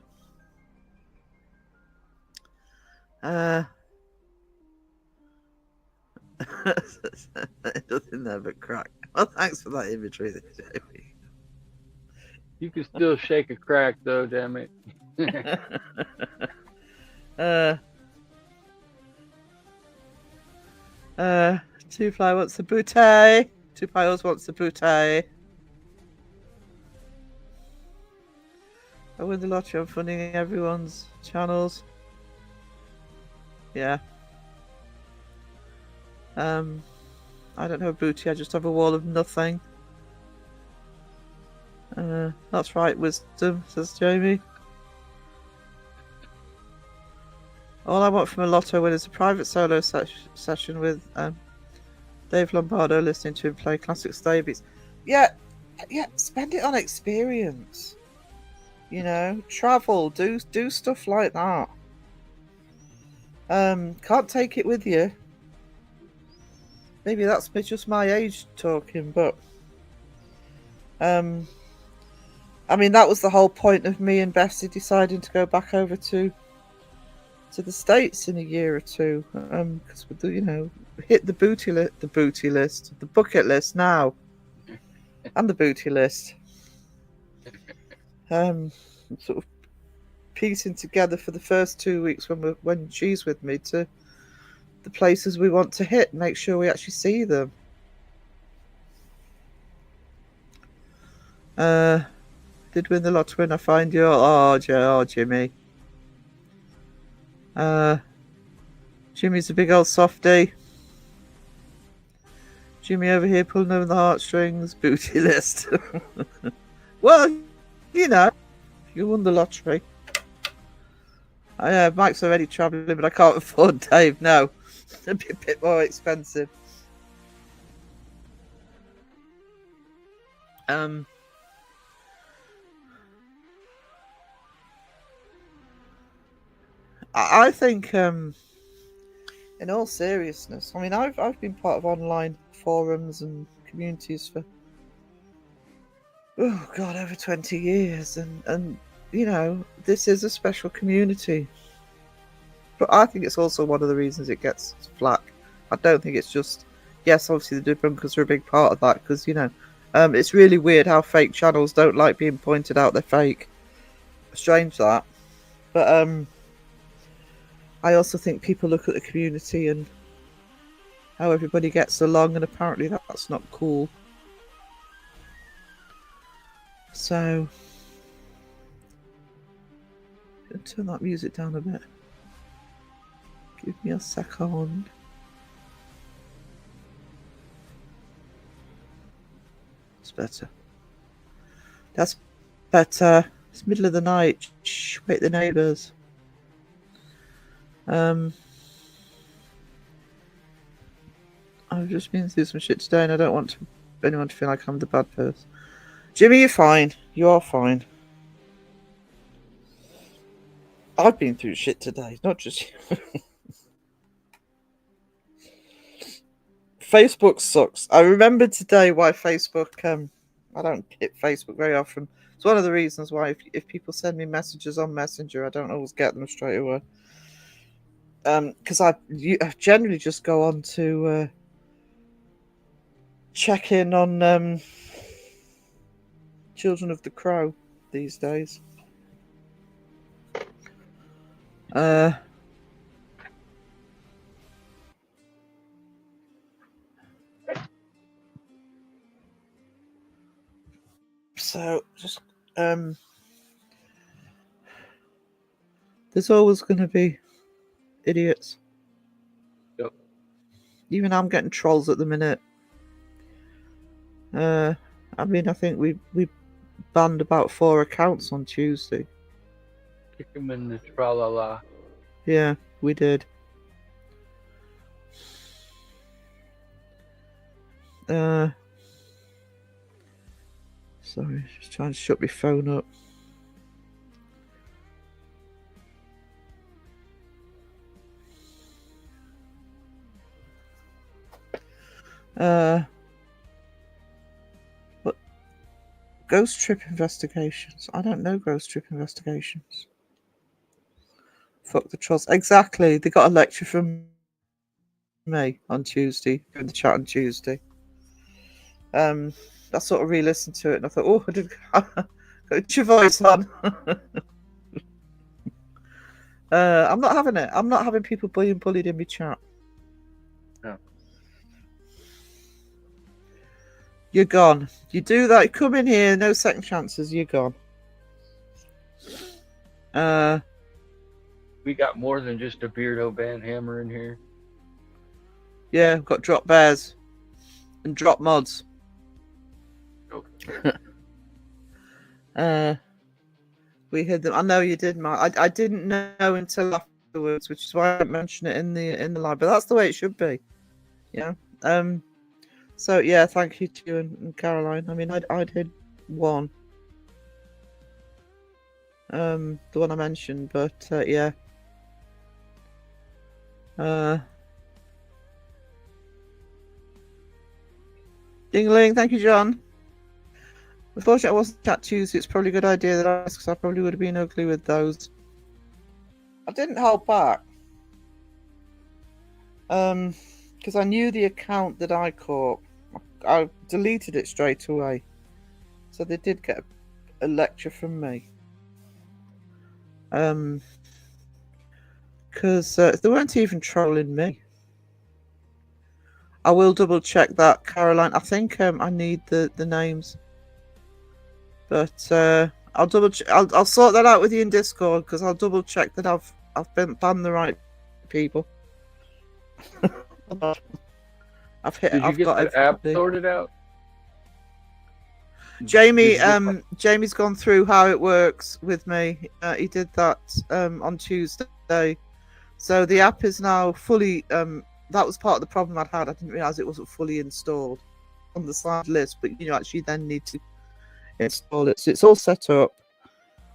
Nothing there but crack. Well, thanks for that imagery there, Jamie. You can still shake a crack, though, damn it. Two Fly wants a booty. Two Piles wants a booty. I win the lottery. I'm funding everyone's channels. Yeah. I don't have a booty. I just have a wall of nothing. That's right, wisdom, says Jamie. All I want from a lotto win is a private solo session with Dave Lombardo listening to him play classic Stabies. Yeah, spend it on experience. You know, travel, do stuff like that. Can't take it with you. Maybe that's just my age talking, but I mean that was the whole point of me and Bessie deciding to go back over to the States in a year or two, because you know, hit the bucket list now, and the booty list. Sort of piecing together for the first 2 weeks when she's with me to the places we want to hit, make sure we actually see them. Did win the lottery when I find you? Oh, Jimmy. Jimmy's a big old softy. Jimmy over here pulling over the heartstrings. Booty list. Well, you know, you won the lottery. Mike's already travelling, but I can't afford Dave. No, it'd be a bit more expensive. I think, in all seriousness, I mean, I've been part of online forums and communities for over 20 years, and you know, this is a special community. But I think it's also one of the reasons it gets flack. I don't think it's just, yes, obviously the debunkers are a big part of that, because, you know, it's really weird how fake channels don't like being pointed out they're fake. Strange that. But I also think people look at the community and how everybody gets along, and apparently that's not cool. So, turn that music down a bit. Give me a second. It's better. That's better. It's middle of the night. Shh, wake the neighbours. I've just been through some shit today, and I don't want anyone to feel like I'm the bad person. Jimmy, you're fine. You are fine. I've been through shit today, not just you. Facebook sucks. I remember today why Facebook. I don't hit Facebook very often. It's one of the reasons why if people send me messages on Messenger, I don't always get them straight away. Because I generally just go on to check in on Children of the Crow these days. So just there's always going to be idiots. Yep. Even I'm getting trolls at the minute. I mean, I think we banned about 4 accounts on Tuesday. Kick him in the tra-la-la. Yeah, we did. Sorry, just trying to shut my phone up. What? Ghost Trip Investigations. I don't know Ghost Trip Investigations. Fuck the trolls. Exactly. They got a lecture from me on Tuesday, in the chat on Tuesday. I sort of re-listened to it and I thought, oh, I did got your voice on. I'm not having it. I'm not having people being bullied in my chat. No. You're gone. You do that, come in here, no second chances, you're gone. We got more than just a Beardo Band Hammer in here. Yeah, we've got drop bears and drop mods. We hid them. I know you did, Mark. I didn't know until afterwards, which is why I didn't mention it in the live. But that's the way it should be. Yeah. So yeah, thank you to you and Caroline. I mean, I did one, the one I mentioned, but yeah. Dingling, thank you, John. Unfortunately, I wasn't chat Tuesday. It's probably a good idea that I asked, because I probably would have been ugly with those. I didn't hold back. Because I knew the account that I caught. I deleted it straight away. So they did get a lecture from me. Because they weren't even trolling me. I will double check that, Caroline. I think I need the names. But I'll double. I'll sort that out with you in Discord, because I'll double check that I've banned the right people. I've hit. Did you I've get got that app everybody. sorted out? Jamie, Did you get Jamie's gone through how it works with me. He did that on Tuesday. So the app is now fully. That was part of the problem I'd had. I didn't realize it wasn't fully installed on the side list, but you actually then need to install it. So it's all set up.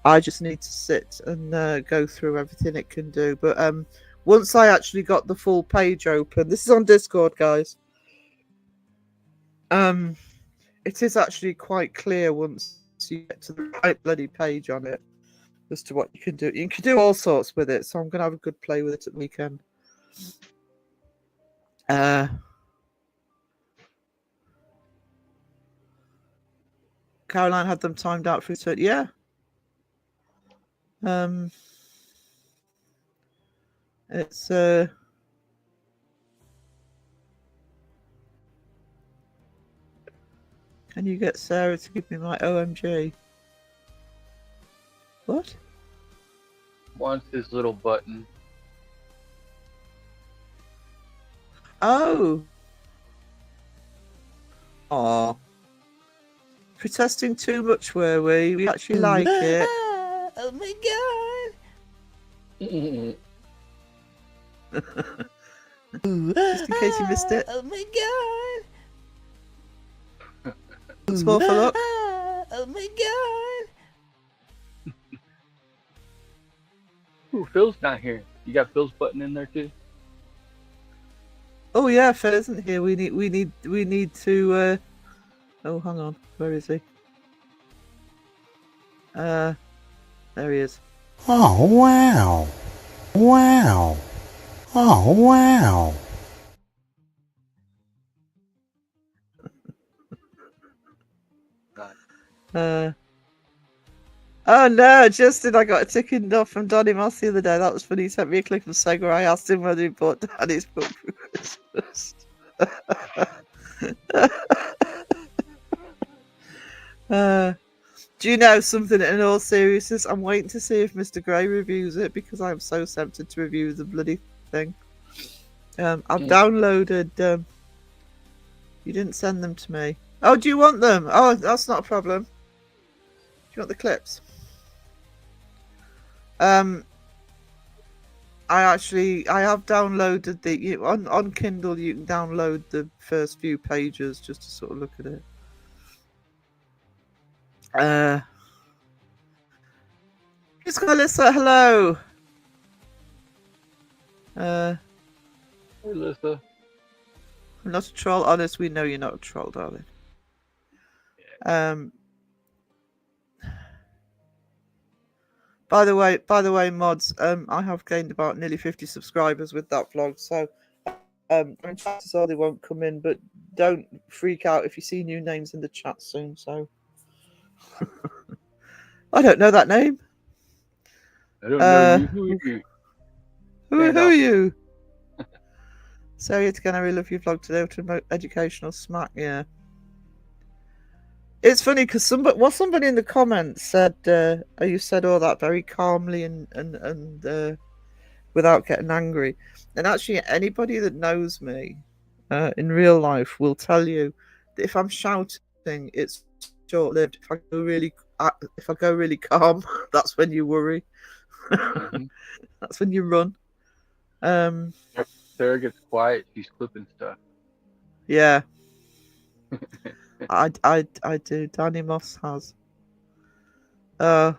I just need to sit and go through everything it can do. But once I actually got the full page open, this is on Discord, guys. It is actually quite clear once you get to the right bloody page on it as to what you can do. You can do all sorts with it, so I'm going to have a good play with it at the weekend. Caroline had them timed out for it. Yeah. It's can you get Sarah to give me my OMG? What? wants his little button? Oh. Aw. Protesting too much, were we? We actually like it. Oh my god. Just in case you missed it. Oh my god. Small for luck. Oh my god. Ooh, Phil's not here. You got Phil's button in there too? Oh yeah, Phil isn't here. We need to oh, hang on. Where is he? There he is. Oh, wow. Wow. Oh, wow. Oh no, Justin, I got a ticket off from Donny Moss the other day. That was funny. He sent me a clip of Sega. I asked him whether he bought Danny's book for Christmas. Do you know something in all seriousness? I'm waiting to see if Mr. Gray reviews it, because I'm so tempted to review the bloody thing. I've downloaded. You didn't send them to me. Oh, do you want them? Oh, that's not a problem. Do you want the clips? I have downloaded on Kindle. You can download the first few pages just to sort of look at it. Miss Melissa, hello. Hey, Alyssa. I'm not a troll. Honest, we know you're not a troll, darling. By the way, mods, I have gained about nearly 50 subscribers with that vlog, so chances are they won't come in, but don't freak out if you see new names in the chat soon. So I don't know that name. I don't know you. Who are you? Who are you? So it's gonna really love your vlog today to promote educational smack. Yeah. It's funny because somebody in the comments said, you said all that very calmly and without getting angry. And actually, anybody that knows me in real life will tell you that if I'm shouting, it's short-lived. If I go really calm, that's when you worry. Mm-hmm. That's when you run. Sarah gets quiet. She's clipping stuff. Yeah. I do. Danny Moss has.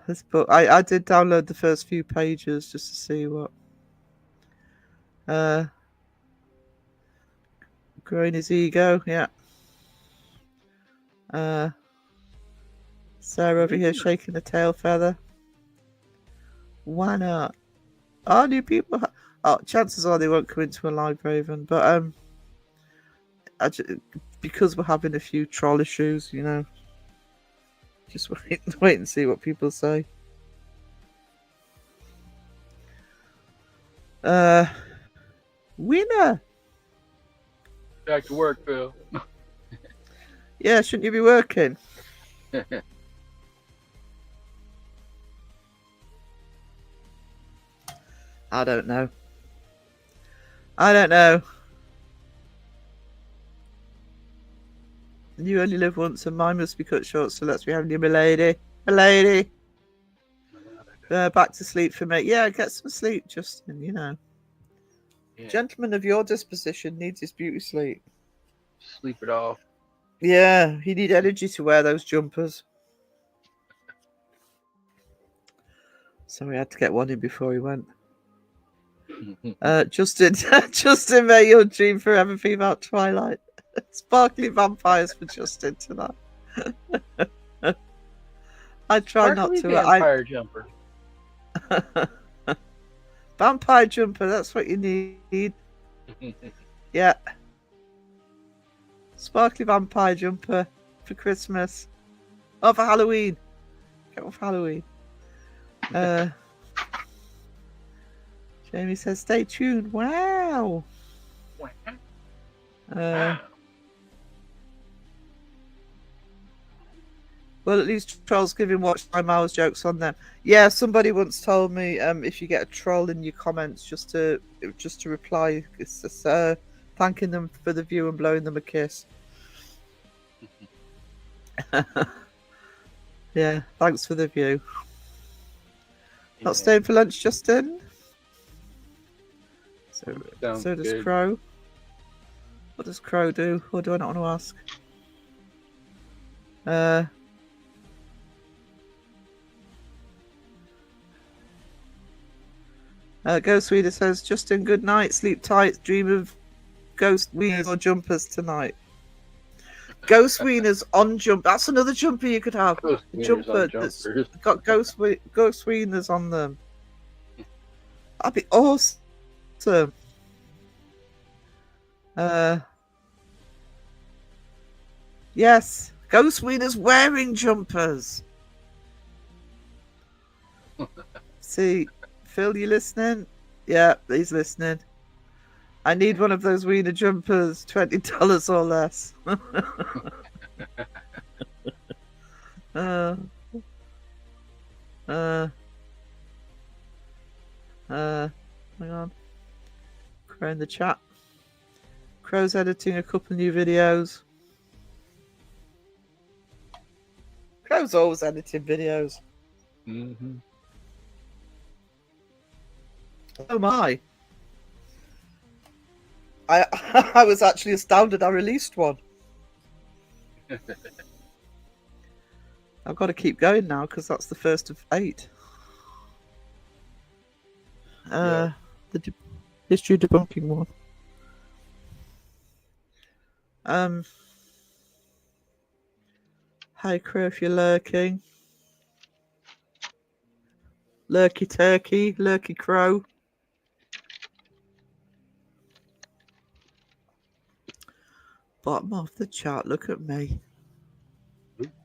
This book. I did download the first few pages just to see what. Growing his ego, yeah. Sarah over here shaking the tail feather. Why not? Oh, new people. Chances are they won't come into a live Raven, but because we're having a few troll issues, you know. Just wait and see what people say. Winner. Back to work, Phil. Yeah, shouldn't you be working? I don't know. You only live once, and mine must be cut short. So let's be having you, milady. Back to sleep for me. Yeah, get some sleep, Justin. You know, Yeah. Gentleman of your disposition needs his beauty sleep. Sleep it off. Yeah, he need energy to wear those jumpers. So we had to get one in before he went. Justin, may your dream forever be about Twilight. Sparkly vampires for Justin tonight. I try not to. Vampire jumper. Vampire jumper, that's what you need. Yeah. Sparkly vampire jumper for Christmas. Oh, for Halloween. Get one for Halloween. Jamie says, stay tuned. Wow. Well, at least trolls giving watch time hours jokes on them. Yeah, somebody once told me if you get a troll in your comments, just to reply, it's just, thanking them for the view and blowing them a kiss. Yeah, thanks for the view. Not staying for lunch, Justin? So does good. Crow. What does Crow do? Or do I not want to ask? Ghost Reader says, Justin, good night, sleep tight, dream of ghost wieners or jumpers tonight. Ghost wieners on jump. That's another jumper you could have. Ghost A wieners jumper on that's jumpers. got ghost wieners on them. That'd be awesome. Yes, Ghost wieners wearing jumpers. See, Phil, you listening? Yeah, he's listening. I need one of those wiener jumpers, $20 or less. Hang on. Crow in the chat. Crow's editing a couple new videos. Crow's always editing videos. Mm-hmm. Oh my. I was actually astounded I released one. I've got to keep going now because that's the first of 8. The history debunking one. Hi Crow, if you're lurking. Lurky turkey, lurky crow. Bottom of the chart, look at me.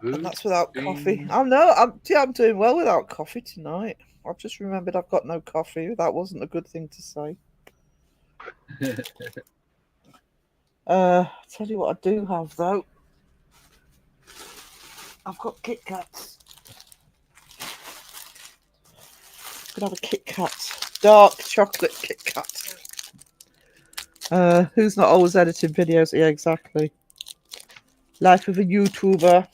And that's without coffee. Oh no, I'm doing well without coffee tonight. I've just remembered I've got no coffee. That wasn't a good thing to say. Tell you what I do have though. I've got Kit Kats. Could have a Kit Kat. Dark chocolate Kit Kat. Who's not always editing videos? Yeah, exactly. Life of a YouTuber.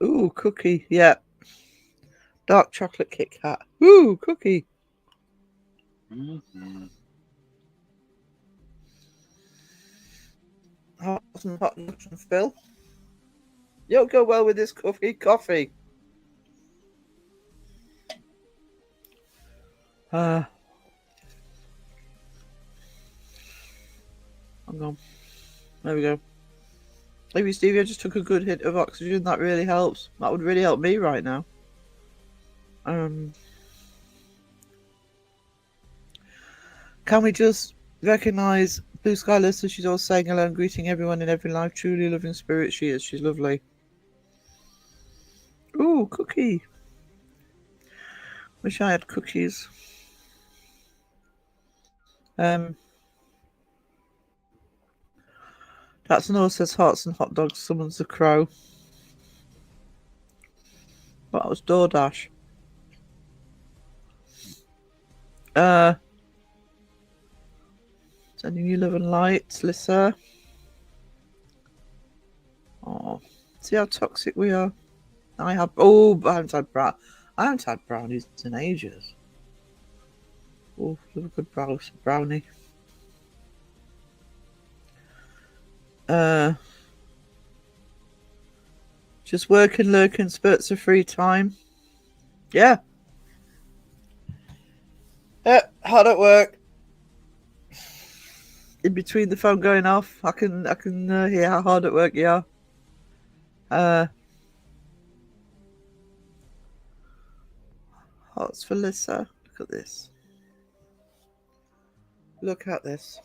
Ooh, cookie. Yeah. Dark chocolate Kit Kat. Ooh, cookie. Mm-hmm. Hot and hot nuts and Phil. You'll go well with this coffee. Hang on. There we go. Maybe Stevie, I just took a good hit of oxygen. That really helps. That would really help me right now. Can we just recognize Blue Sky Lister? She's always saying hello and greeting everyone in every life. Truly loving spirit she is. She's lovely. Ooh, cookie. Wish I had cookies. That's another says hearts and hot dogs summons the crow. Well, that was DoorDash. Sending you love and light, Lissa. Oh, see how toxic we are. I haven't had brownies in ages. Oh, love a good brownie. Just working, lurking, spurts of free time. Yeah. Hard at work. In between the phone going off, I can hear how hard at work you are. Hearts for Lissa. Look at this. Look at this.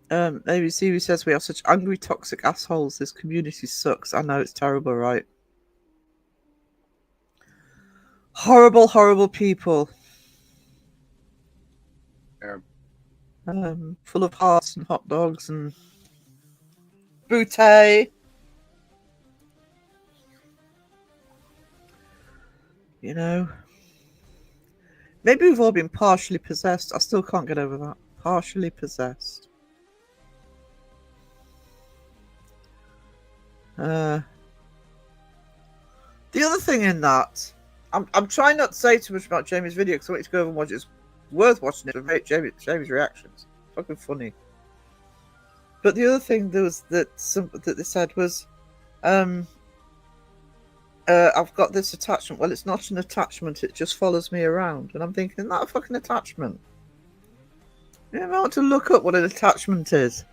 Maybe Stevie says we are such angry, toxic assholes. This community sucks. I know it's terrible, right? Horrible, horrible people. Full of hearts and hot dogs and booty. You know. Maybe we've all been partially possessed. I still can't get over that. Partially possessed. The other thing in that, I'm trying not to say too much about Jamie's video because I want you to go over and watch it. It's worth watching it for Jamie's reactions. It's fucking funny. But the other thing that they said was, I've got this attachment. Well, it's not an attachment. It just follows me around. And I'm thinking, isn't that a fucking attachment? You ever want to look up what an attachment is?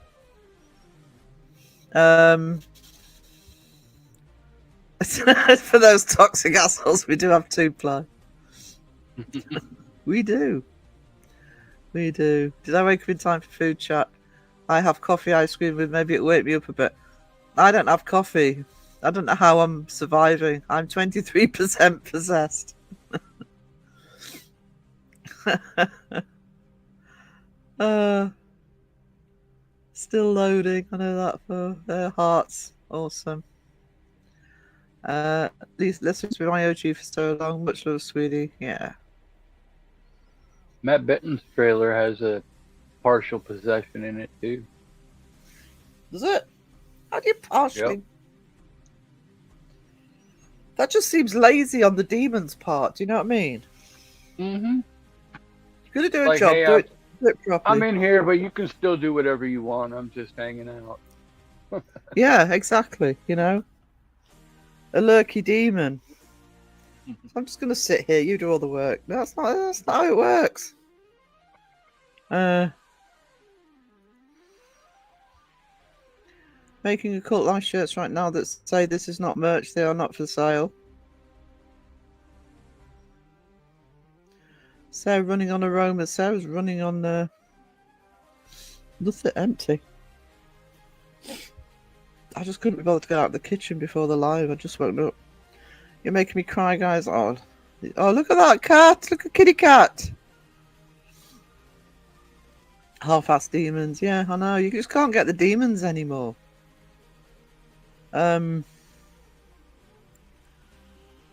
For those toxic assholes, we do have 2-ply. We do. Did I wake up in time for food chat? I have coffee, ice cream, and maybe it wake me up a bit. I don't have coffee. I don't know how I'm surviving. I'm 23% possessed. Still loading. I know that for their hearts. Awesome. These lessons with my OG for so long. Much love, sweetie. Yeah. Matt Benton's trailer has a partial possession in it too. Does it? How do you partially? Yep. That just seems lazy on the demon's part. Do you know what I mean? Mm-hmm. You're gonna do a Like, job. hey, do it properly. I'm in here, but you can still do whatever you want. I'm just hanging out. Yeah, exactly. You know, a lurky demon. I'm just gonna sit here. You do all the work. No, that's not how it works. Making a cult life shirts right now that say this is not merch. They are not for sale. Sarah running on aroma. Sarah's running on nothing empty. I just couldn't be bothered to get out of the kitchen before the live. I just woke up. You're making me cry, guys. Oh, look at that cat. Look at kitty cat. Half-assed demons. Yeah, I know. You just can't get the demons anymore.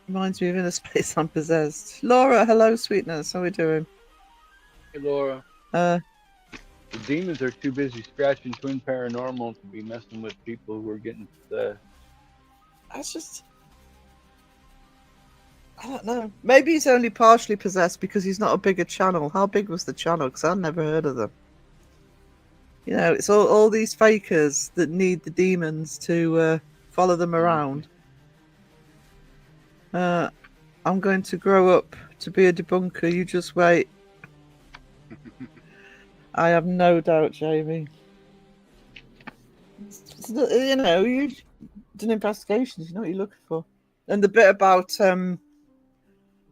Reminds me of Inner Space Unpossessed. Laura, hello, sweetness. How are we doing? Hey, Laura. The demons are too busy scratching Twin Paranormal to be messing with people who are getting possessed. That's just. I don't know. Maybe he's only partially possessed because he's not a bigger channel. How big was the channel? Because I've never heard of them. You know, it's all these fakers that need the demons to follow them around. I'm going to grow up to be a debunker. You just wait. I have no doubt, Jamie. You know, you've done investigations. You know what you're looking for. And the bit about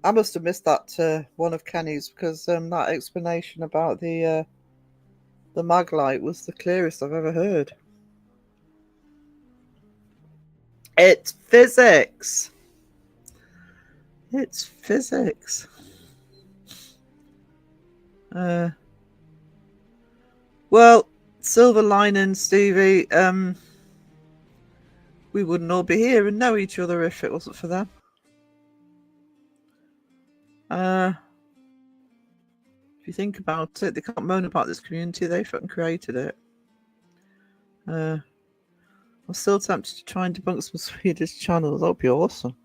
I must have missed that one of Kenny's because that explanation about the mag light was the clearest I've ever heard. It's physics. It's physics. Well, silver lining, Stevie. We wouldn't all be here and know each other if it wasn't for them. If you think about it, they can't moan about this community. They fucking created it. I'm still tempted to try and debunk some Swedish channels. That'd be awesome.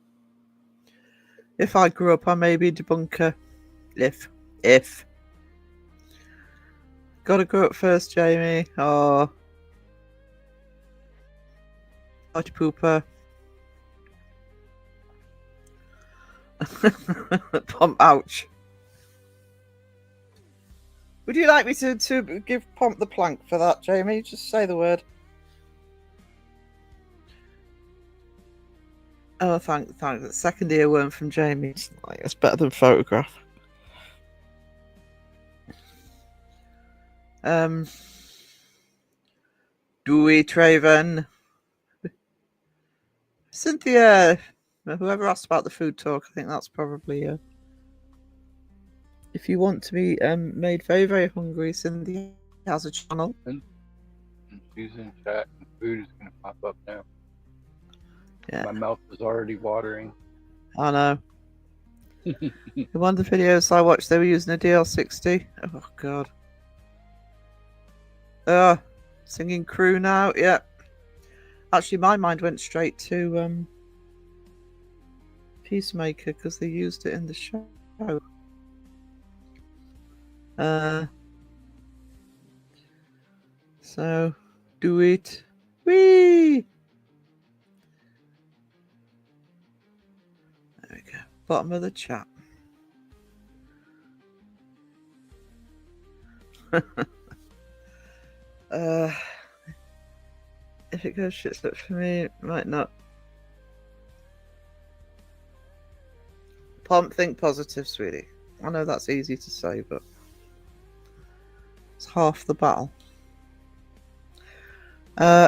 If I grew up, I may be a debunker. If. Gotta grow up first, Jamie. Oh. Party pooper. Pomp, ouch. Would you like me to give Pomp the plank for that, Jamie? Just say the word. Oh, thanks. Second earworm from Jamie. It's better than photograph. Do we, Traven? Cynthia, whoever asked about the food talk, I think that's probably if you want to be made very, very hungry, Cynthia has a channel. And she's in chat, and food is going to pop up now. Yeah. My mouth is already watering. I know. In one of the videos I watched, they were using a DL60. Oh, God. Singing crew now. Yeah. Actually, my mind went straight to Peacemaker because they used it in the show. So, do it. Whee! There we go. Bottom of the chat. If it goes shit slip for me, it might not. Pomp, think positive, sweetie. I know that's easy to say, but it's half the battle.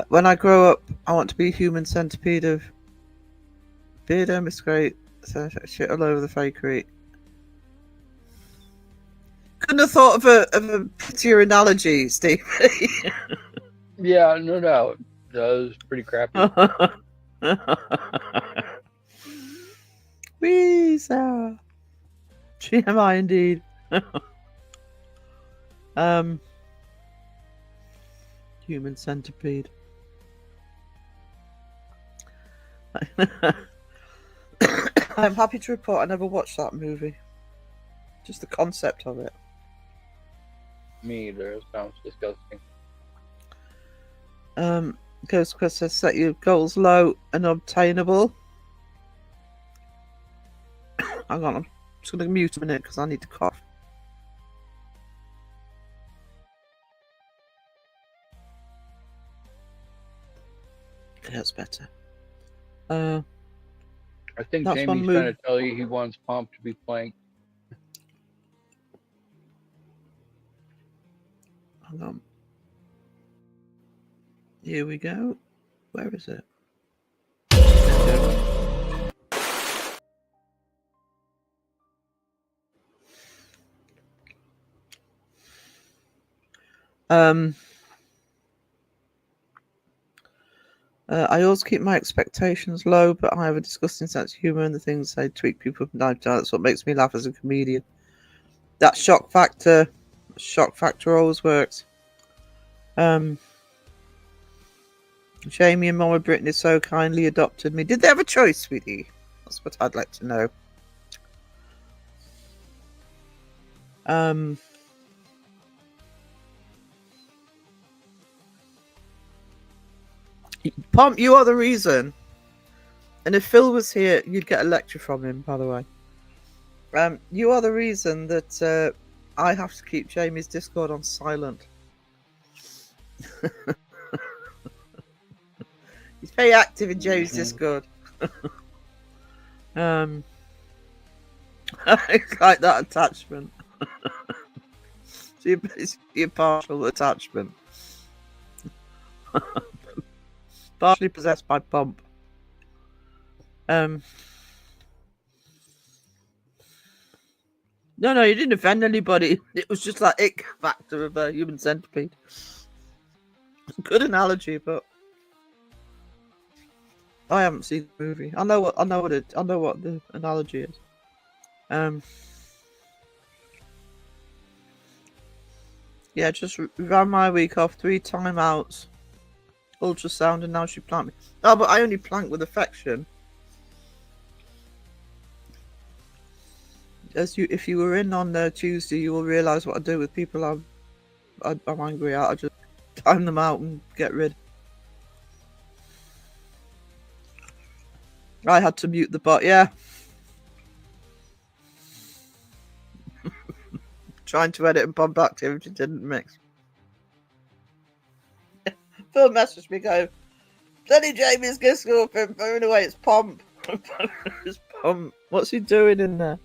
When I grow up, I want to be a human centipede of Beardo, Miss Great, so shit all over the fakery. Couldn't have thought of a prettier analogy, Steve. Yeah, no doubt. That was pretty crappy. Wee, Sarah. GMI indeed. Human centipede. I'm happy to report I never watched that movie. Just the concept of it. Me either. It sounds disgusting. Ghost Quest says set your goals low and obtainable. Hang on, I'm just going to mute a minute because I need to cough. That's better. I think That's one Jamie's move. trying to tell you he wants Pomp to be planked. Hang on. Here we go. Where is it? I always keep my expectations low, but I have a disgusting sense of humour, and the things I tweak people up and down. That's what makes me laugh as a comedian. That shock factor always works. Um, Jamie and Mama Brittany so kindly adopted me. Did they have a choice, sweetie? That's what I'd like to know. Pomp, you are the reason. And if Phil was here, you'd get a lecture from him, by the way. You are the reason that I have to keep Jamie's Discord on silent. He's very active in Jamie's Discord. I like that attachment. It's your partial attachment. Partially possessed by Pomp. No, you didn't offend anybody. It was just like ick factor of a human centipede. Good analogy, but I haven't seen the movie. I know what the analogy is. Yeah, just ran my week off, 3 timeouts, ultrasound, and now she planked me. Oh, but I only plank with affection. If you were in on Tuesday, you will realise what I do with people I'm angry at. I just time them out and get rid. I had to mute the bot, yeah. Trying to edit and pump activity didn't mix. Phil messaged me going, bloody Jamie's Discord been phone away, it's Pomp. It's Pomp. What's he doing in there?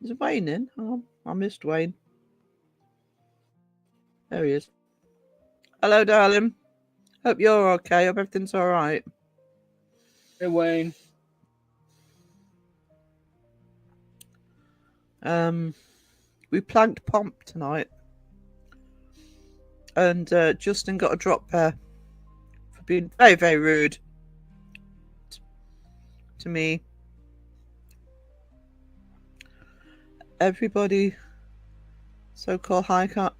Is Wayne in? Oh, I missed Wayne. There he is. Hello, darling. Hope you're okay. Hope everything's all right. Hey, Wayne. We planked Pomp tonight, and Justin got a drop there for being very, very rude to me. Everybody, so-called high con.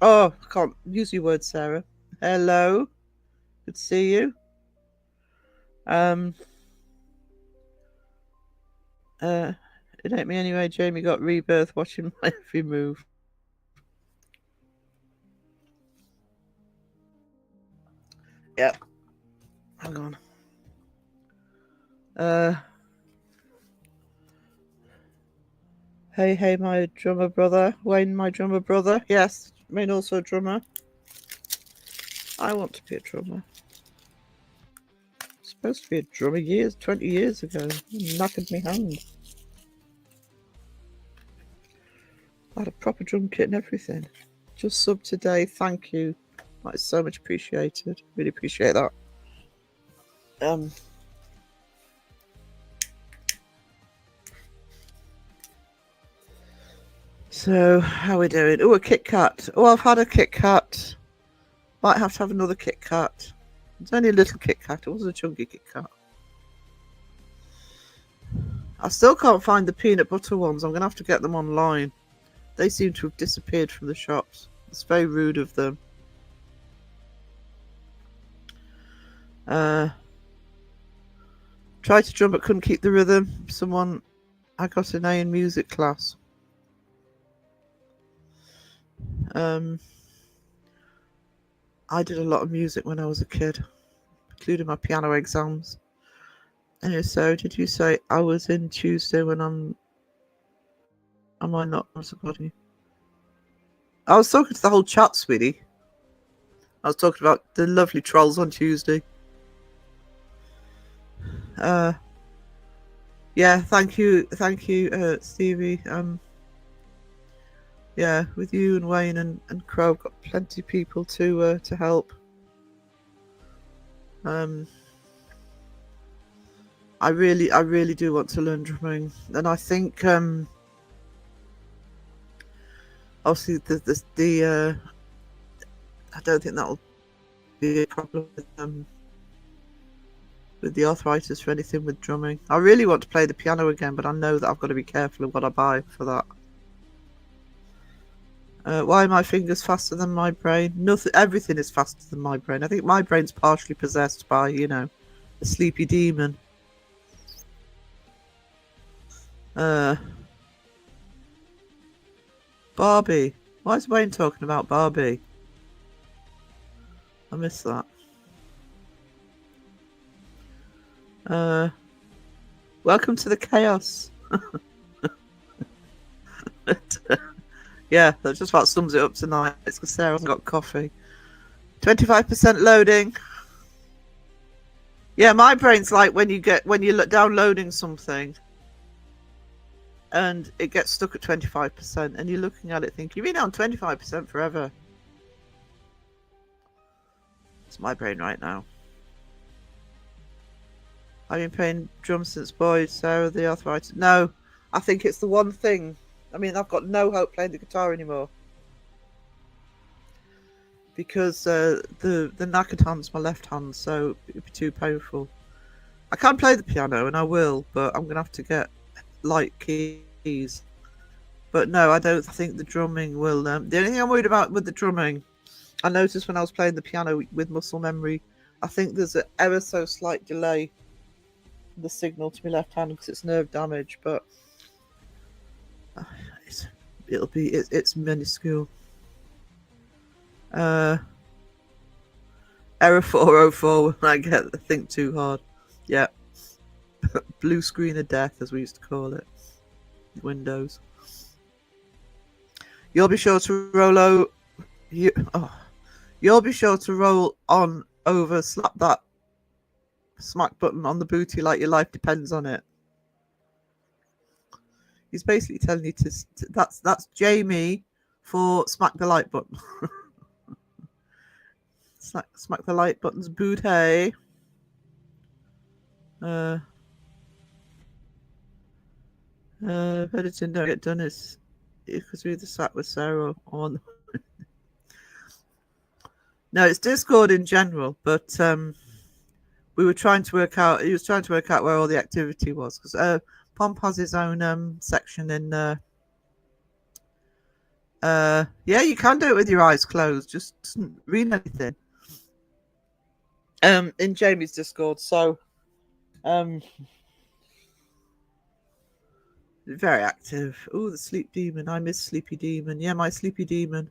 Oh, I can't use your words, Sarah. Hello, good to see you. It ain't me anyway. Jamie got rebirth watching my every move. Yep. Hang on. Hey, my drummer brother. Wayne, my drummer brother. Yes, Wayne also a drummer. I want to be a drummer. Supposed to be a drummer 20 years ago. Knackered me hand. I had a proper drum kit and everything. Just sub today, thank you. That is so much appreciated. Really appreciate that. So, how are we doing? Oh, a Kit Kat. Oh, I've had a Kit Kat. Might have to have another Kit Kat. It's only a little Kit Kat. It wasn't a chunky Kit Kat. I still can't find the peanut butter ones. I'm going to have to get them online. They seem to have disappeared from the shops. It's very rude of them. Tried to drum but couldn't keep the rhythm. I got an A in music class. I did a lot of music when I was a kid, including my piano exams. Anyway, so did you say I was in Tuesday when am I not? I was talking to the whole chat, sweetie. I was talking about the lovely trolls on Tuesday. Yeah, thank you, Stevie. Yeah, with you and Wayne and Crow, I've got plenty of people to help. I really do want to learn drumming, and I think obviously the I don't think that'll be a problem with the arthritis for anything with drumming. I really want to play the piano again, but I know that I've got to be careful of what I buy for that. Why are my fingers faster than my brain? Nothing. Everything is faster than my brain. I think my brain's partially possessed by, you know, a sleepy demon. Barbie. Why is Wayne talking about Barbie? I missed that. Welcome to the chaos. Yeah, that just about sums it up tonight. It's because Sarah hasn't got coffee. 25% loading. Yeah, my brain's like when you're downloading something and it gets stuck at 25% and you're looking at it thinking, you've been on 25% forever. It's my brain right now. I've been playing drums since boys, Sarah, the arthritis. No, I think it's the one thing. I mean, I've got no hope playing the guitar anymore. Because the knackered hand's my left hand, so it'd be too painful. I can play the piano, and I will, but I'm going to have to get light keys. But no, I don't think the drumming will... the only thing I'm worried about with the drumming, I noticed when I was playing the piano with muscle memory, I think there's an ever so slight delay in the signal to my left hand because it's nerve damage, but it's minuscule. Error 404 when I get the think too hard. Yeah. Blue screen of death, as we used to call it. Windows. You'll be sure to roll You'll be sure to roll on over, slap that smack button on the booty like your life depends on it. He's basically telling you to that's Jamie for smack the like button. Smack the like button's booty. Editing don't get done is because we either sat with Sarah on. No, it's Discord in general, but we were trying to work out. He was trying to work out where all the activity was because Pomp has his own section in. Yeah, you can do it with your eyes closed. Just doesn't read anything. In Jamie's Discord, so very active. Oh, the sleep demon. I miss Sleepy Demon. Yeah, my Sleepy Demon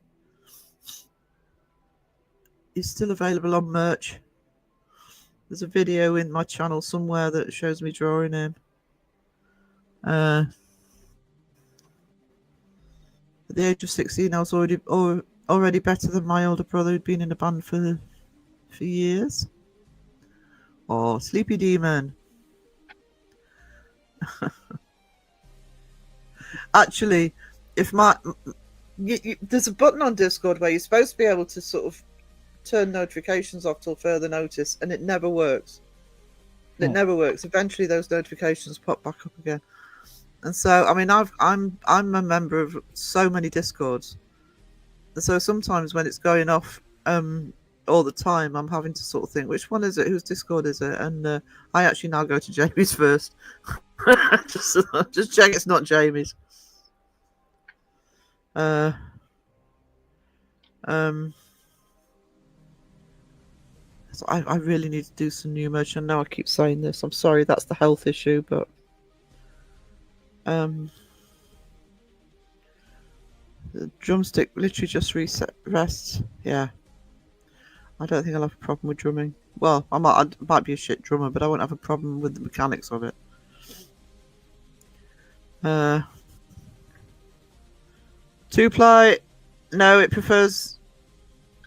is still available on merch. There's a video in my channel somewhere that shows me drawing him. At the age of 16, I was already better than my older brother who'd been in a band for years. Oh, Sleepy Demon. Actually, if there's a button on Discord where you're supposed to be able to sort of turn notifications off till further notice, and it never works. It never works. Eventually, those notifications pop back up again. And so, I mean, I'm a member of so many Discords, and so sometimes when it's going off all the time, I'm having to sort of think, which one is it? Whose Discord is it? And I actually now go to Jamie's first, just check it's not Jamie's. So I really need to do some new merch. I know I keep saying this. I'm sorry, that's the health issue, but the drumstick literally just rests. Yeah. I don't think I'll have a problem with drumming. Well, I might be a shit drummer, but I won't have a problem with the mechanics of it. Two-ply, no, it prefers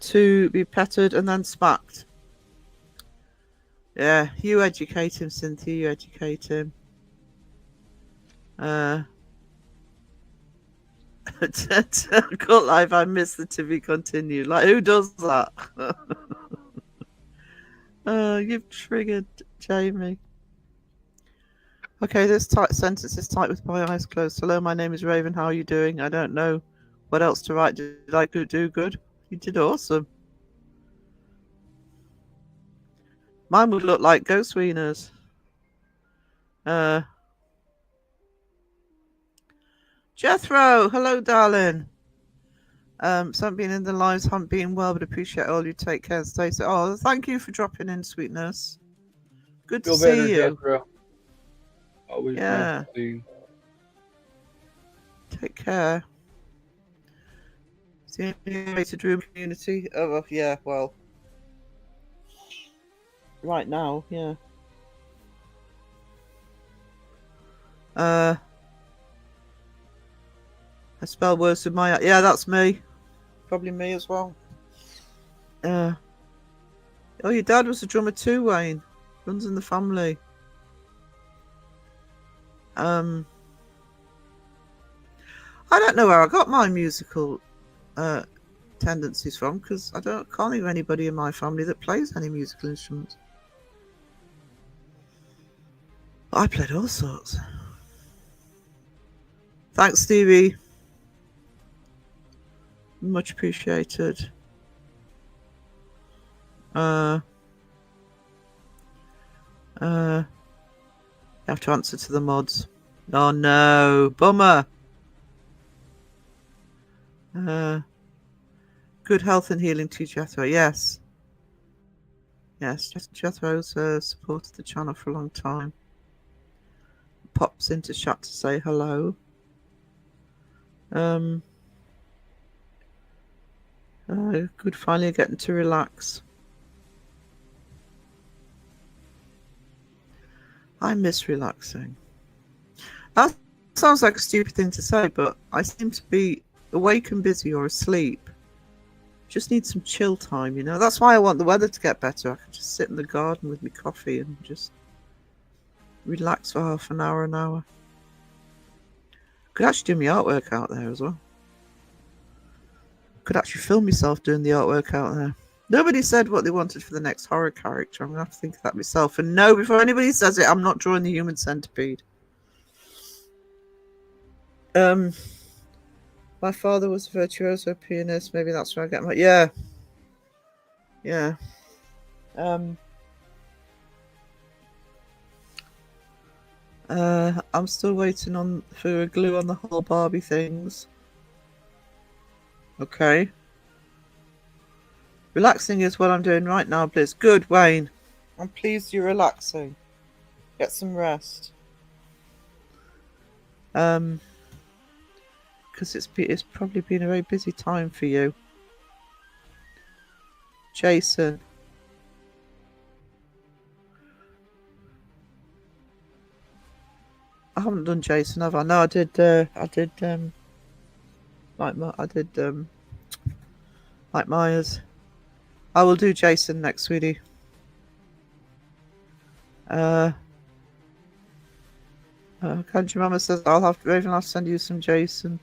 to be petted and then smacked. Yeah, you educate him, Cynthia, you educate him. Cult Life, I miss the to be continued. Like, who does that? You've triggered Jamie. Okay, this sentence is typed with my eyes closed. Hello, my name is Raven. How are you doing? I don't know what else to write. Did I do good? You did awesome. Mine would look like Ghost Wieners. Jethro, hello, darling. Some being in the lives, haven't been well, but appreciate all you take care and stay safe. Oh, thank you for dropping in, sweetness. Good to Feel better, see you. Jethro. Always Yeah. nice to see you. Take care. It's the only way to dream community. Oh, well, yeah, well. Right now, yeah. I spell worse with my... Yeah, that's me. Probably me as well. Oh, your dad was a drummer too, Wayne. Runs in the family. I don't know where I got my musical tendencies from, because I can't think of anybody in my family that plays any musical instruments. I played all sorts. Thanks, Stevie. Much appreciated. You have to answer to the mods. Oh no, bummer. Good health and healing to Jethro. Yes. Yes, Jethro's supported the channel for a long time. Pops into chat to say hello. Good, finally getting to relax. I miss relaxing. That sounds like a stupid thing to say, but I seem to be awake and busy or asleep. Just need some chill time, you know. That's why I want the weather to get better. I can just sit in the garden with my coffee and just relax for half an hour. Could actually do my artwork out there as well. Could actually film myself doing the artwork out there. Nobody said what they wanted for the next horror character. I'm going to have to think of that myself. And no, before anybody says it, I'm not drawing the human centipede. My father was a virtuoso pianist. Maybe that's where I get my... Yeah. I'm still waiting for a glue on the whole Barbie things. Okay. Relaxing is what I'm doing right now, Blizz. Good, Wayne. I'm pleased you're relaxing. Get some rest. Because it's probably been a very busy time for you. Jason. I haven't done Jason, have I? No, I did Mike Myers. I will do Jason next, sweetie. Kanji Mama says Raven, I'll send you some Jason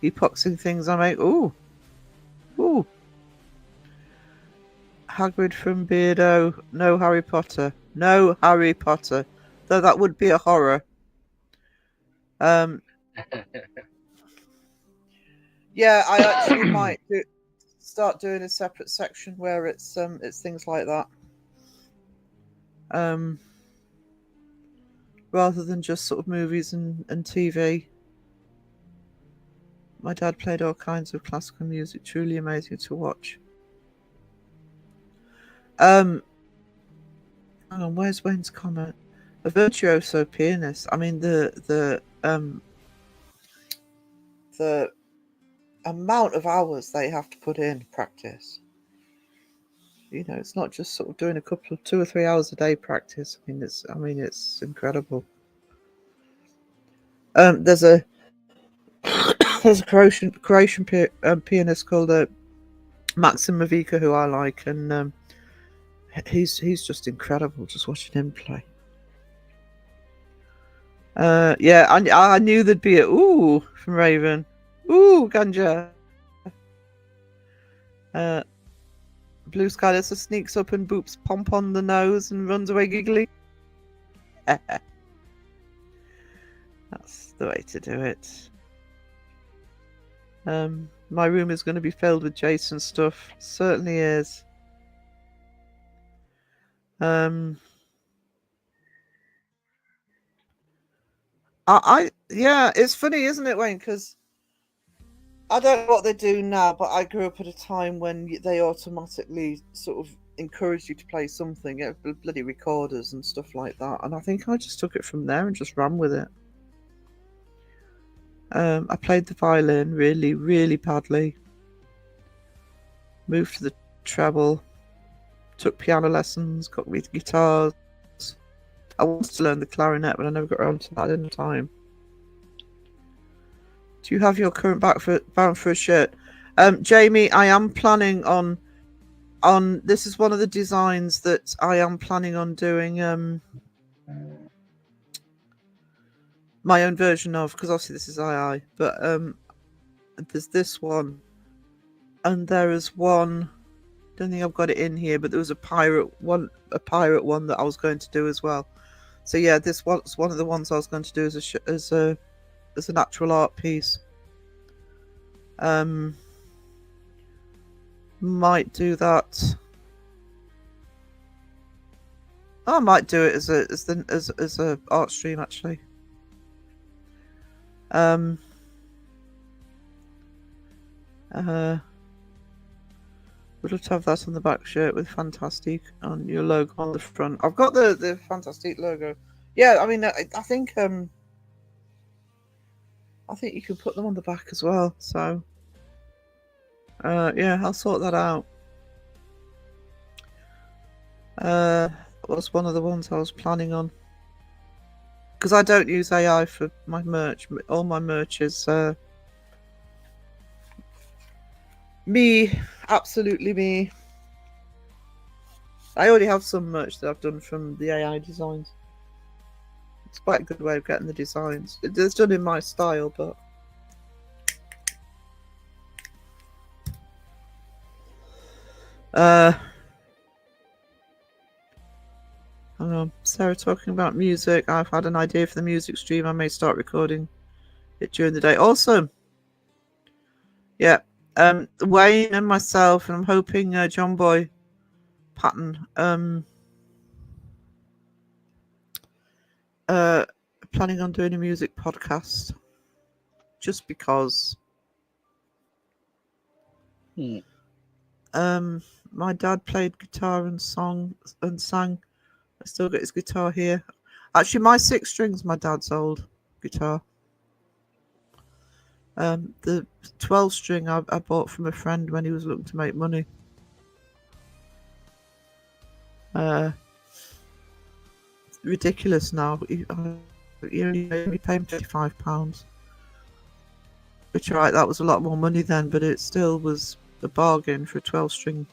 epoxing things I make. Ooh. Hagrid from Beardo. No Harry Potter. No Harry Potter. Though that would be a horror. Yeah, I actually might start doing a separate section where it's things like that. Rather than just sort of movies and TV. My dad played all kinds of classical music, truly amazing to watch. Hang on, where's Wayne's comment? A virtuoso pianist. I mean, the amount of hours they have to put in practice. You know, it's not just sort of doing a couple of 2 or 3 hours a day practice. I mean, it's incredible. There's a Croatian pianist called Maxim Mavica who I like, and he's just incredible. Just watching him play. Yeah, I knew there'd be a ooh from Raven. Ooh, Ganja. Blue Sky just sneaks up and boops Pomp on the nose and runs away giggling. That's the way to do it. My room is going to be filled with Jason stuff. Certainly is. Um, yeah, it's funny, isn't it, Wayne? Because I don't know what they do now, but I grew up at a time when they automatically sort of encouraged you to play something, bloody recorders and stuff like that. And I think I just took it from there and just ran with it. I played the violin really, really badly. Moved to the treble. Took piano lessons. Got me guitars. I wanted to learn the clarinet, but I never got around to that in time. Do you have your current bound for a shirt? Jamie, I am planning on this is one of the designs that I am planning on doing my own version of, because obviously this is II, but there's this one, and there is one. Don't think I've got it in here, but there was a pirate one that I was going to do as well. So yeah, this was one of the ones I was going to do as an actual art piece. Might do that. I might do it as a art stream actually. Would love to have that on the back shirt with Fantastic on your logo on the front. I've got the Fantastic logo. Yeah, I mean, I think you can put them on the back as well. So yeah, I'll sort that out. That was one of the ones I was planning on, because I don't use AI for my merch. All my merch is me, absolutely me. I already have some merch that I've done from the AI designs. It's quite a good way of getting the designs. It's done in my style, but hang on. Sarah talking about music. I've had an idea for the music stream. I may start recording it during the day. Awesome. Yeah. Wayne and myself, and I'm hoping John Boy Patton planning on doing a music podcast, just because my dad played guitar and sang. I still got his guitar here. Actually, my 6 strings, my dad's old guitar. The 12 string I bought from a friend when he was looking to make money. It's ridiculous now. You only pay him £55. Which, right, that was a lot more money then, but it still was a bargain for a 12 string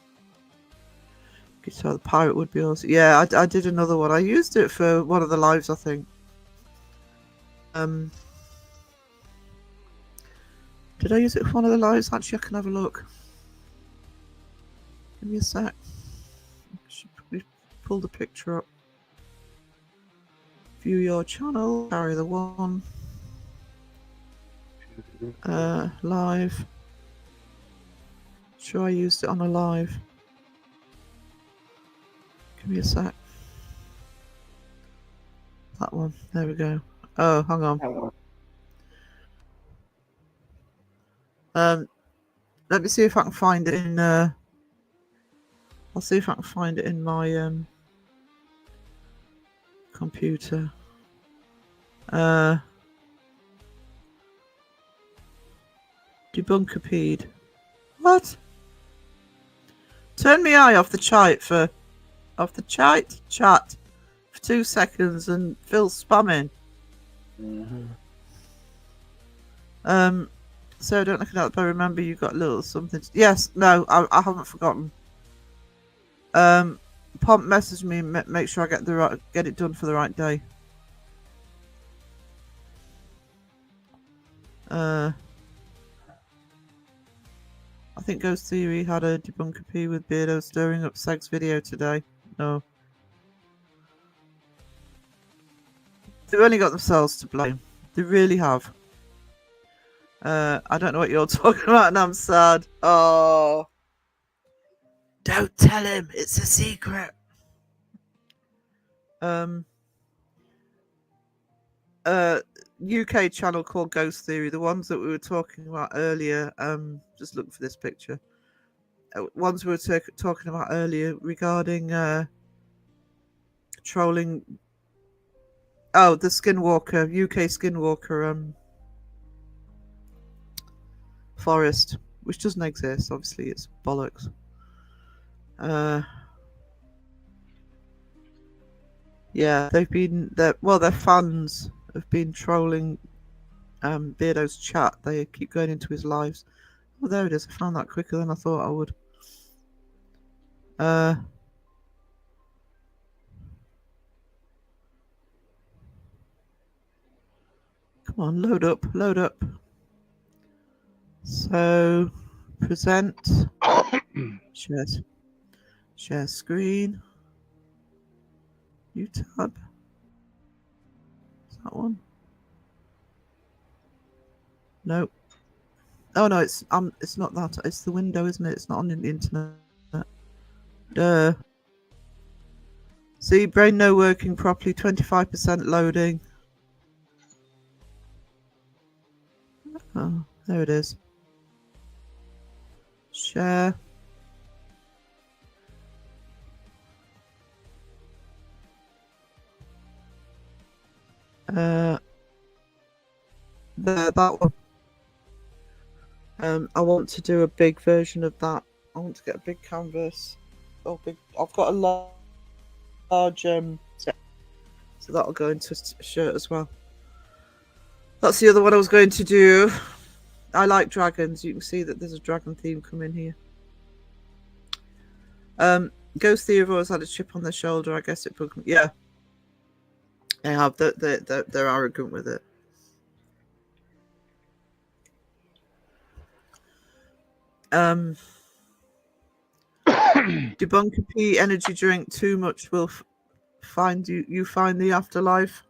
guitar. The Pirate would be awesome. Yeah, I did another one. I used it for one of the lives, I think. Did I use it for one of the lives? Actually, I can have a look. Give me a sec. I should probably pull the picture up. View your channel. Carry the one. Live. Sure, I used it on a live. Give me a sec. That one. There we go. Oh, hang on. Let me see if I can find it in. I'll see if I can find it in my computer. Debunkerpeed. What? Turn me eye off the chat for 2 seconds and Phil's spamming. So don't look it up, but remember you got a little something. Yes, no, I haven't forgotten. Pomp message me, make sure I get it done for the right day. I think Ghost Theory had a Debunkerpeed with Beardo stirring up Seg's video today. No. They've only got themselves to blame. They really have. I don't know what you're talking about, and I'm sad. Oh. Don't tell him. It's a secret. UK channel called Ghost Theory, the ones that we were talking about earlier. Just look for this picture. Ones we were talking about earlier regarding trolling. Oh, the Skinwalker, UK Skinwalker forest, which doesn't exist. Obviously, it's bollocks. Yeah, their fans have been trolling Beardo's chat. They keep going into his lives. Oh, there it is. I found that quicker than I thought I would. Come on, load up. So, present. Share screen. New tab. Is that one? No. Oh no, it's not that. It's the window, isn't it? It's not on the internet. Duh. See, brain no working properly. 25% loading. Oh, there it is. Share. That one. I want to do a big version of that. I want to get a big canvas. Oh, big! I've got a large set, so that'll go into a shirt as well. That's the other one I was going to do. I like dragons. You can see that there's a dragon theme coming here. Ghost Theory have always had a chip on their shoulder. I guess it bugged me. Yeah, they have. They're arrogant with it. Debunker P energy drink too much will find you find the afterlife.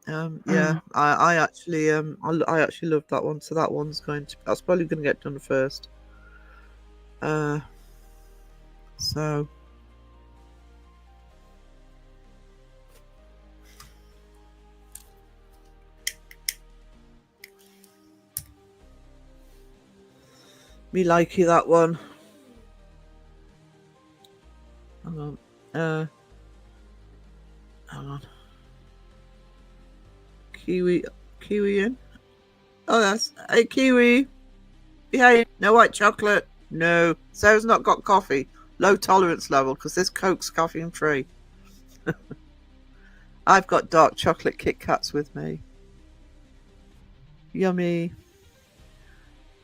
Yeah, I actually loved that one, so that one's that's probably going to get done first. So me likey that one. Hang on. Hang on. Kiwi in? Oh, that's... Hey, Kiwi! Behave! No white chocolate! No. Sarah's not got coffee. Low tolerance level, because this Coke's caffeine free. I've got dark chocolate Kit Kats with me. Yummy.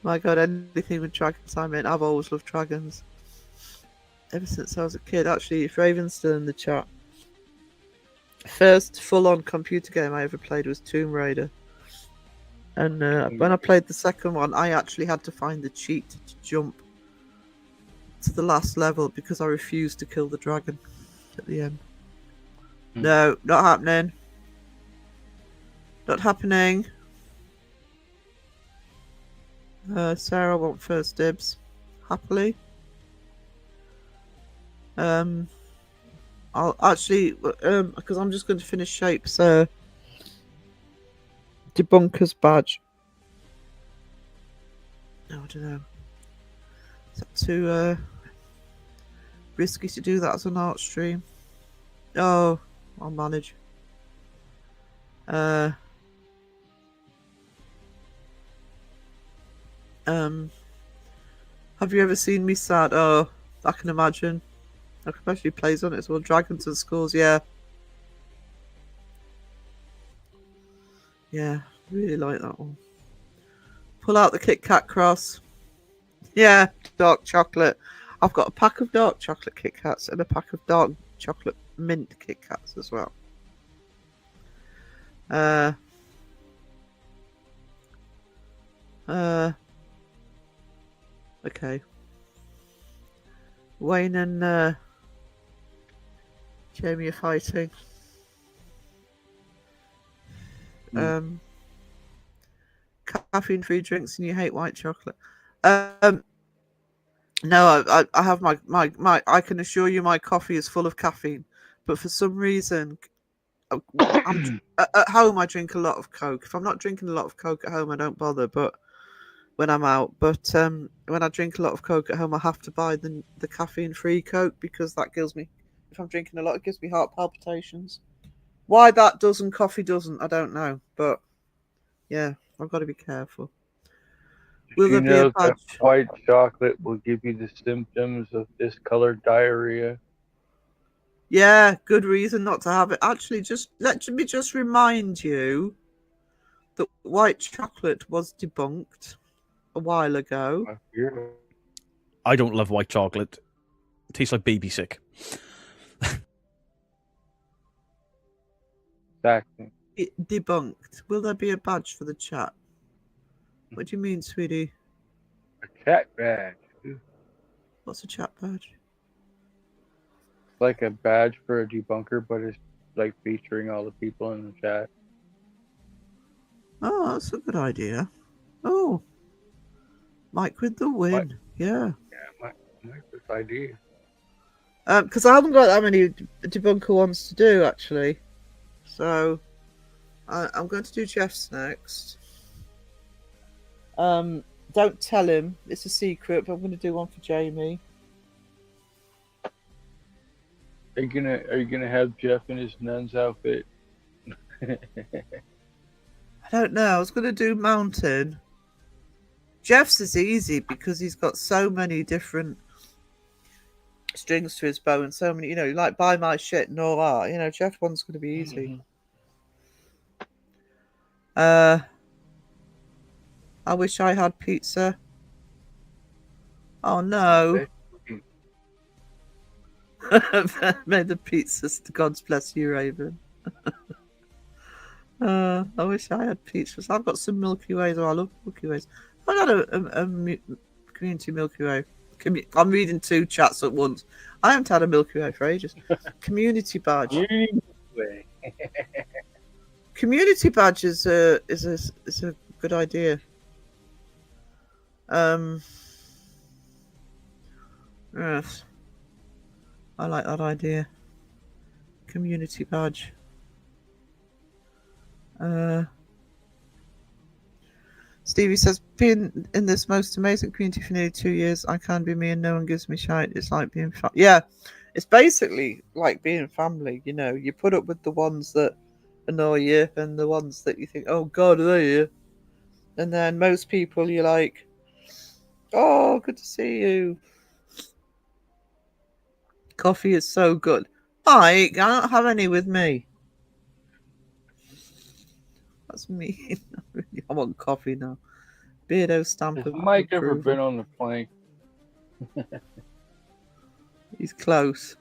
My God, anything with dragons I'm in. I've always loved dragons. Ever since I was a kid. Actually, if Raven's still in the chat. First full-on computer game I ever played was Tomb Raider. And when I played the second one, I actually had to find the cheat to jump to the last level because I refused to kill the dragon at the end. No, not happening. Not happening. Sarah, I want first dibs. Happily. I'll actually, because I'm just going to finish shapes. Debunker's badge. No, I don't know. Is that too risky to do that as an art stream? Oh, I'll manage. Have you ever seen me sad? Oh, I can imagine. I can actually plays on it as well. Dragons and Skulls, yeah. Yeah, really like that one. Pull out the Kit Kat cross. Yeah, dark chocolate. I've got a pack of dark chocolate Kit Kats and a pack of dark chocolate mint Kit Kats as well. Okay. Wayne and Jamie are fighting. Caffeine-free drinks and you hate white chocolate. No, I have my I can assure you my coffee is full of caffeine. but for some reason, at home I drink a lot of Coke. If I'm not drinking a lot of Coke at home, I don't bother. But when I'm out, when I drink a lot of Coke at home, I have to buy the caffeine-free Coke because that gives me. If I'm drinking a lot, it gives me heart palpitations. Why that does and coffee doesn't, I don't know. But yeah, I've got to be careful. Will there You be a know that badge? white chocolate will give you the symptoms of discolored diarrhea. Yeah, good reason not to have it. Actually, let me just remind you that white chocolate was debunked a while ago. I fear I don't love white chocolate. It tastes like baby sick. exactly. Debunked. Will there be a badge for the chat? What do you mean, sweetie? A chat badge. It's What's a chat badge? like a badge for a debunker, but it's like featuring all the people in the chat. Oh, that's a good idea. Oh, Mike with the win. What? Yeah. Yeah, my this idea. Because I haven't got that many debunker ones to do, actually. So I'm going to do Jeff's next. Don't tell him. It's a secret, but I'm going to do one for Jamie. Are you gonna have Jeff in his nun's outfit? I don't know. I was going to do mountain. Jeff's is easy because he's got so many different strings to his bow and so many, like buy my shit, no art. Jeff one's going to be easy. I wish I had pizza. Oh no. May the pizzas, God's bless you, Raven. I wish I had pizzas. I've got some Milky Ways. Oh, I love Milky Ways. I got a community Milky Way. I'm reading two chats at once. I haven't had a Milky Way for ages. Community badge. Community badge is a good idea. Yes. I like that idea. Community badge. Stevie says, being in this most amazing community for nearly 2 years, I can be me and no one gives me shite. It's like being yeah, it's basically like being family. You put up with the ones that annoy you and the ones that you think, oh God, are they here? And then most people you're like, oh, good to see you. Coffee is so good. Mike, I don't have any with me. That's mean. I want coffee now. Beardo stamp Has of Mike ever approval. been on the plank? He's close.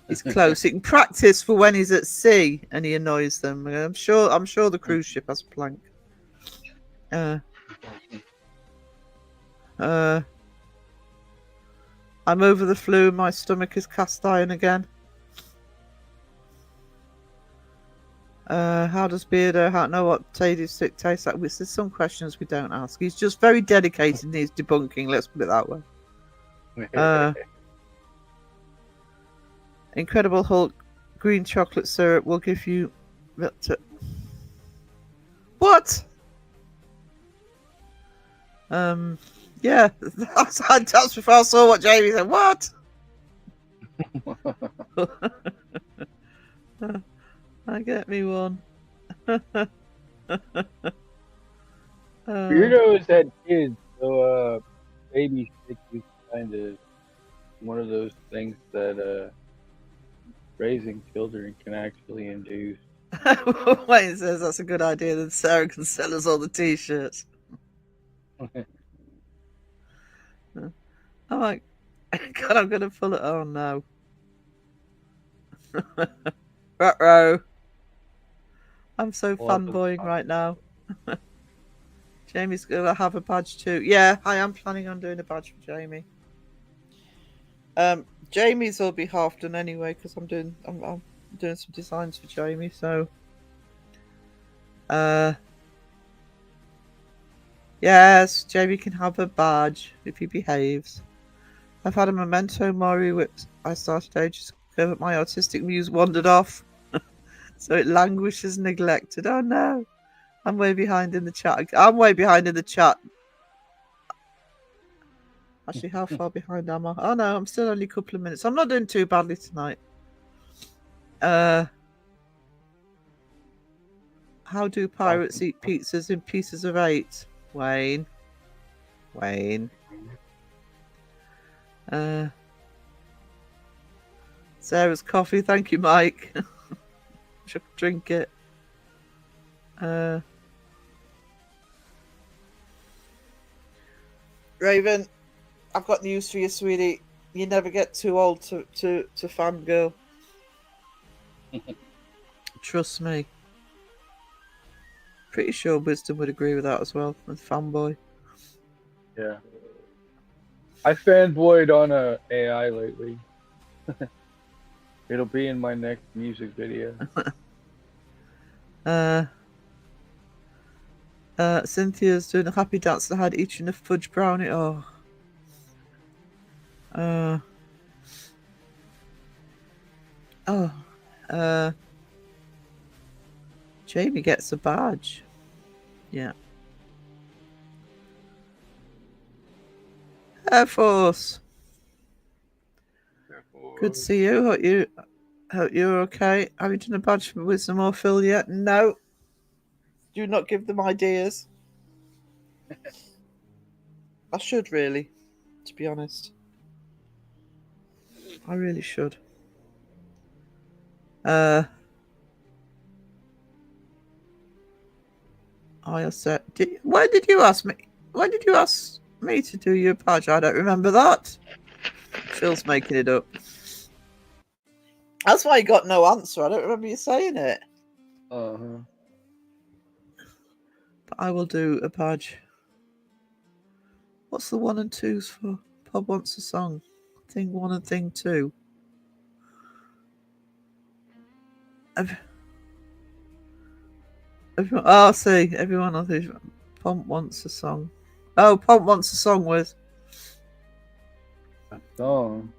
He's close. He can practice for when he's at sea and he annoys them. I'm sure the cruise ship has a plank. I'm over the flu and my stomach is cast iron again. How does Beardo know what Sadie's stick tastes like? There's some questions we don't ask. He's just very dedicated in his debunking, let's put it that way. Incredible Hulk green chocolate syrup will give you... What? Yeah, that's before I saw what Jamie said. What? I get me one. Weirdos had kids, so baby stick is kind of one of those things that raising children can actually induce. Wayne says that's a good idea. Then Sarah can sell us all the t-shirts. I'm like, God, I'm gonna pull it. Oh no. Ruh-roh. I'm so fanboying right now. Jamie's gonna have a badge too. Yeah, I am planning on doing a badge for Jamie. Jamie's will be half done anyway because I'm doing some designs for Jamie. So, yes, Jamie can have a badge if he behaves. I've had a memento mori which I started ages My autistic muse wandered off. So it languishes neglected. Oh no. I'm way behind in the chat. I'm way behind in the chat. Actually, how far behind am I? Oh no, I'm still only a couple of minutes. I'm not doing too badly tonight. How do pirates eat pizzas in pieces of 8? Wayne. Sarah's coffee. Thank you, Mike. Should drink it. Raven, I've got news for you, sweetie. You never get too old to fangirl. Trust me. Pretty sure Wisdom would agree with that as well, with fanboy. Yeah. I fanboyed on a AI lately. It'll be in my next music video. Cynthia's doing a happy dance that had eaten a fudge brownie. Oh. Jamie gets a badge. Yeah. Air Force. Good to see you. Hope you're okay. Have you done a badge for Wisdom or Phil yet? No. Do not give them ideas. I should really, to be honest. I really should. I said, why did you ask me? Why did you ask me to do your badge? I don't remember that. Phil's making it up. That's why you got no answer. I don't remember you saying it. Uh-huh. But I will do a badge. What's the 1 and 2s for? Pub wants a song. Thing 1 and thing 2. Everyone, oh, see, everyone on this. Pomp wants a song. Oh, Pomp wants a song with. A song.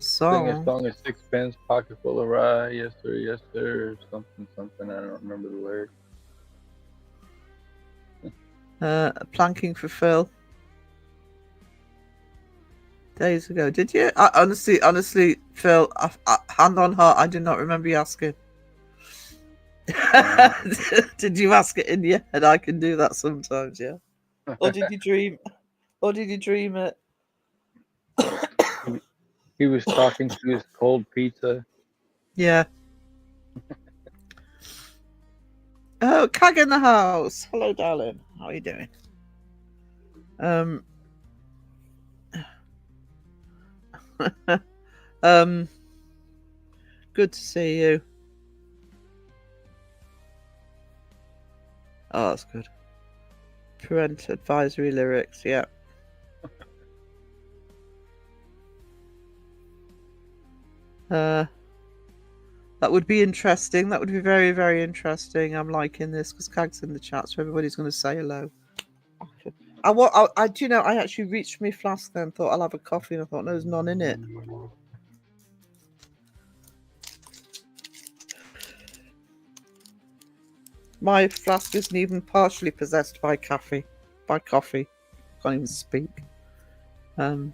Song. Sing a song of sixpence, pocket full of rye, yes sir, or something. I don't remember the lyrics. Planking for Phil. Days ago, did you? Honestly, Phil, hand on heart, I do not remember you asking. Did you ask it in your head? I can do that sometimes, yeah. Or did you dream? Or did you dream it? He was talking to his cold pizza. Yeah. Oh, Cag in the house. Hello, darling. How are you doing? Good to see you. Oh, that's good. Parental advisory lyrics, yeah. That would be interesting. That would be very, very interesting. I'm liking this because Cag's in the chat, so everybody's going to say hello. Do you know, I actually reached for my flask then, thought I'll have a coffee, and I thought, no, there's none in it. My flask isn't even partially possessed by coffee. Can't even speak. And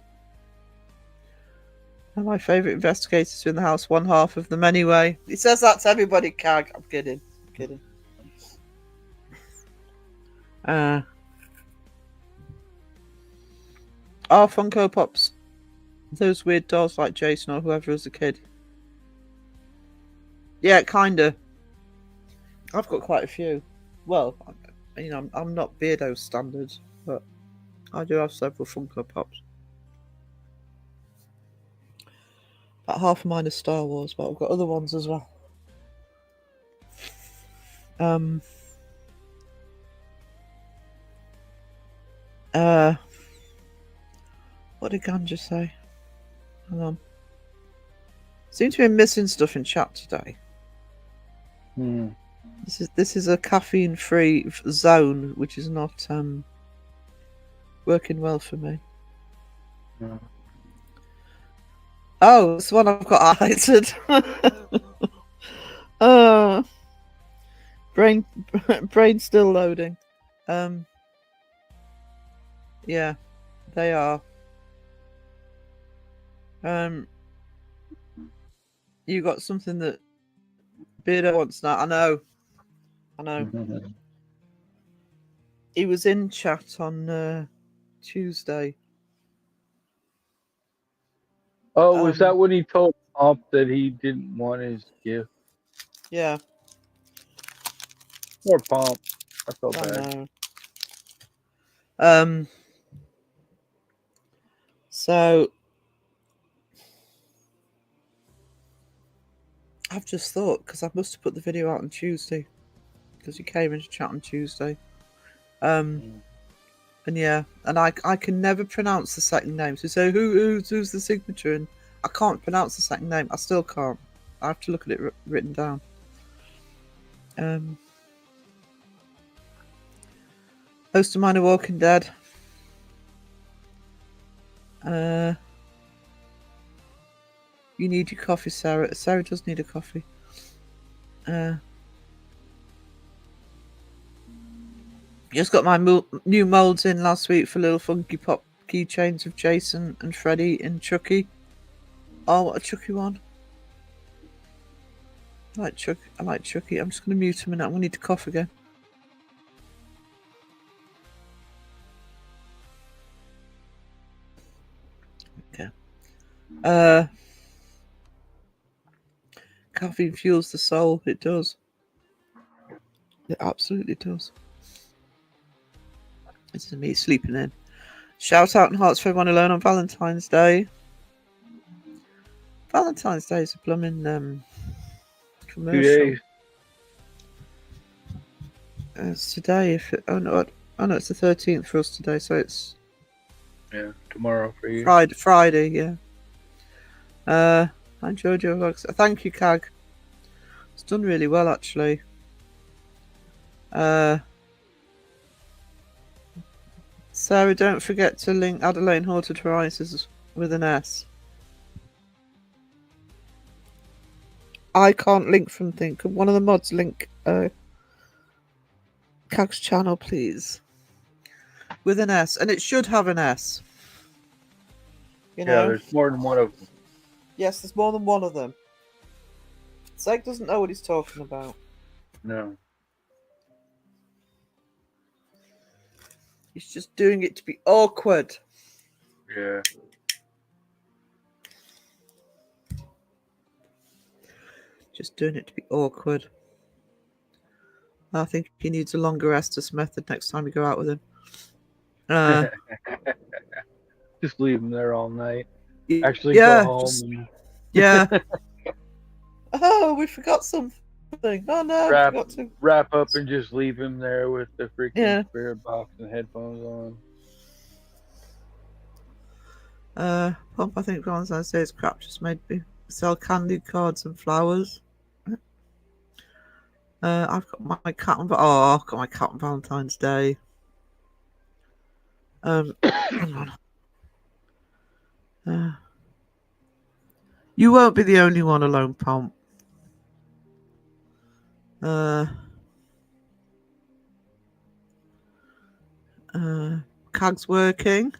my favourite investigators are in the house, one half of them anyway. He says that to everybody, Cag. I'm kidding. Funko Pops. Those weird dolls like Jason or whoever as a kid. Yeah, kinda. I've got quite a few. Well, you know, I'm not Beardo standards, but I do have several Funko Pops. About half of mine are Star Wars, but I've got other ones as well. What did Ganja say? Hang on. Seems to be missing stuff in chat today. This is a caffeine-free zone, which is not working well for me. Oh, it's the one I've got highlighted. Brain, brain still loading. Yeah, they are. You got something that Beardo wants now. I know. He was in chat on Tuesday. Oh, was that when he told Pomp that he didn't want his gift? Yeah, Poor Pomp. I felt I bad. know. So I've just thought, because I must have put the video out on Tuesday, because he came into chat on Tuesday. And yeah, and I can never pronounce the second name. So who's the signature? And I can't pronounce the second name. I still can't. I have to look at it written down. Most of mine are Walking Dead. You need your coffee, Sarah. Sarah does need a coffee. Just got my new molds in last week for little funky pop keychains of Jason and Freddy and Chucky. Oh, what a Chucky one! I like Chucky. I'm just going to mute him and I'm going to need to cough again. Okay. Caffeine fuels the soul. It does. It absolutely does. This is me sleeping in. Shout out and hearts for everyone alone on Valentine's Day. Valentine's Day is a blooming 2 commercial. days. It's today. Oh no, it's the 13th for us today, so it's Tomorrow for you. Friday. Yeah. Hi Jojo Vlogs. Thank you, Cag. It's done really well actually. Sarah, don't forget to link Adelaide Haunted Horizons with an S. I can't link from thing. Can one of the mods link Cag's channel, please? With an S. And it should have an S. You know? Yeah, there's more than one of them. Yes, there's more than one of them. Zeg doesn't know what he's talking about. No. He's just doing it to be awkward. Yeah. Just doing it to be awkward. I think he needs a longer Estes method next time you go out with him. Just leave them there all night. Yeah, Actually, go home. just- Yeah. Oh, we forgot something. Oh no, I forgot to. Wrap up and just leave him there with the freaking Yeah. spirit box and headphones on. Pump, I think Valentine's Day is crap. Just made me sell candy cards and flowers. I've got my cat on. I've got my cat on Valentine's Day. Hang on. You won't be the only one alone, Pump. Cag's working.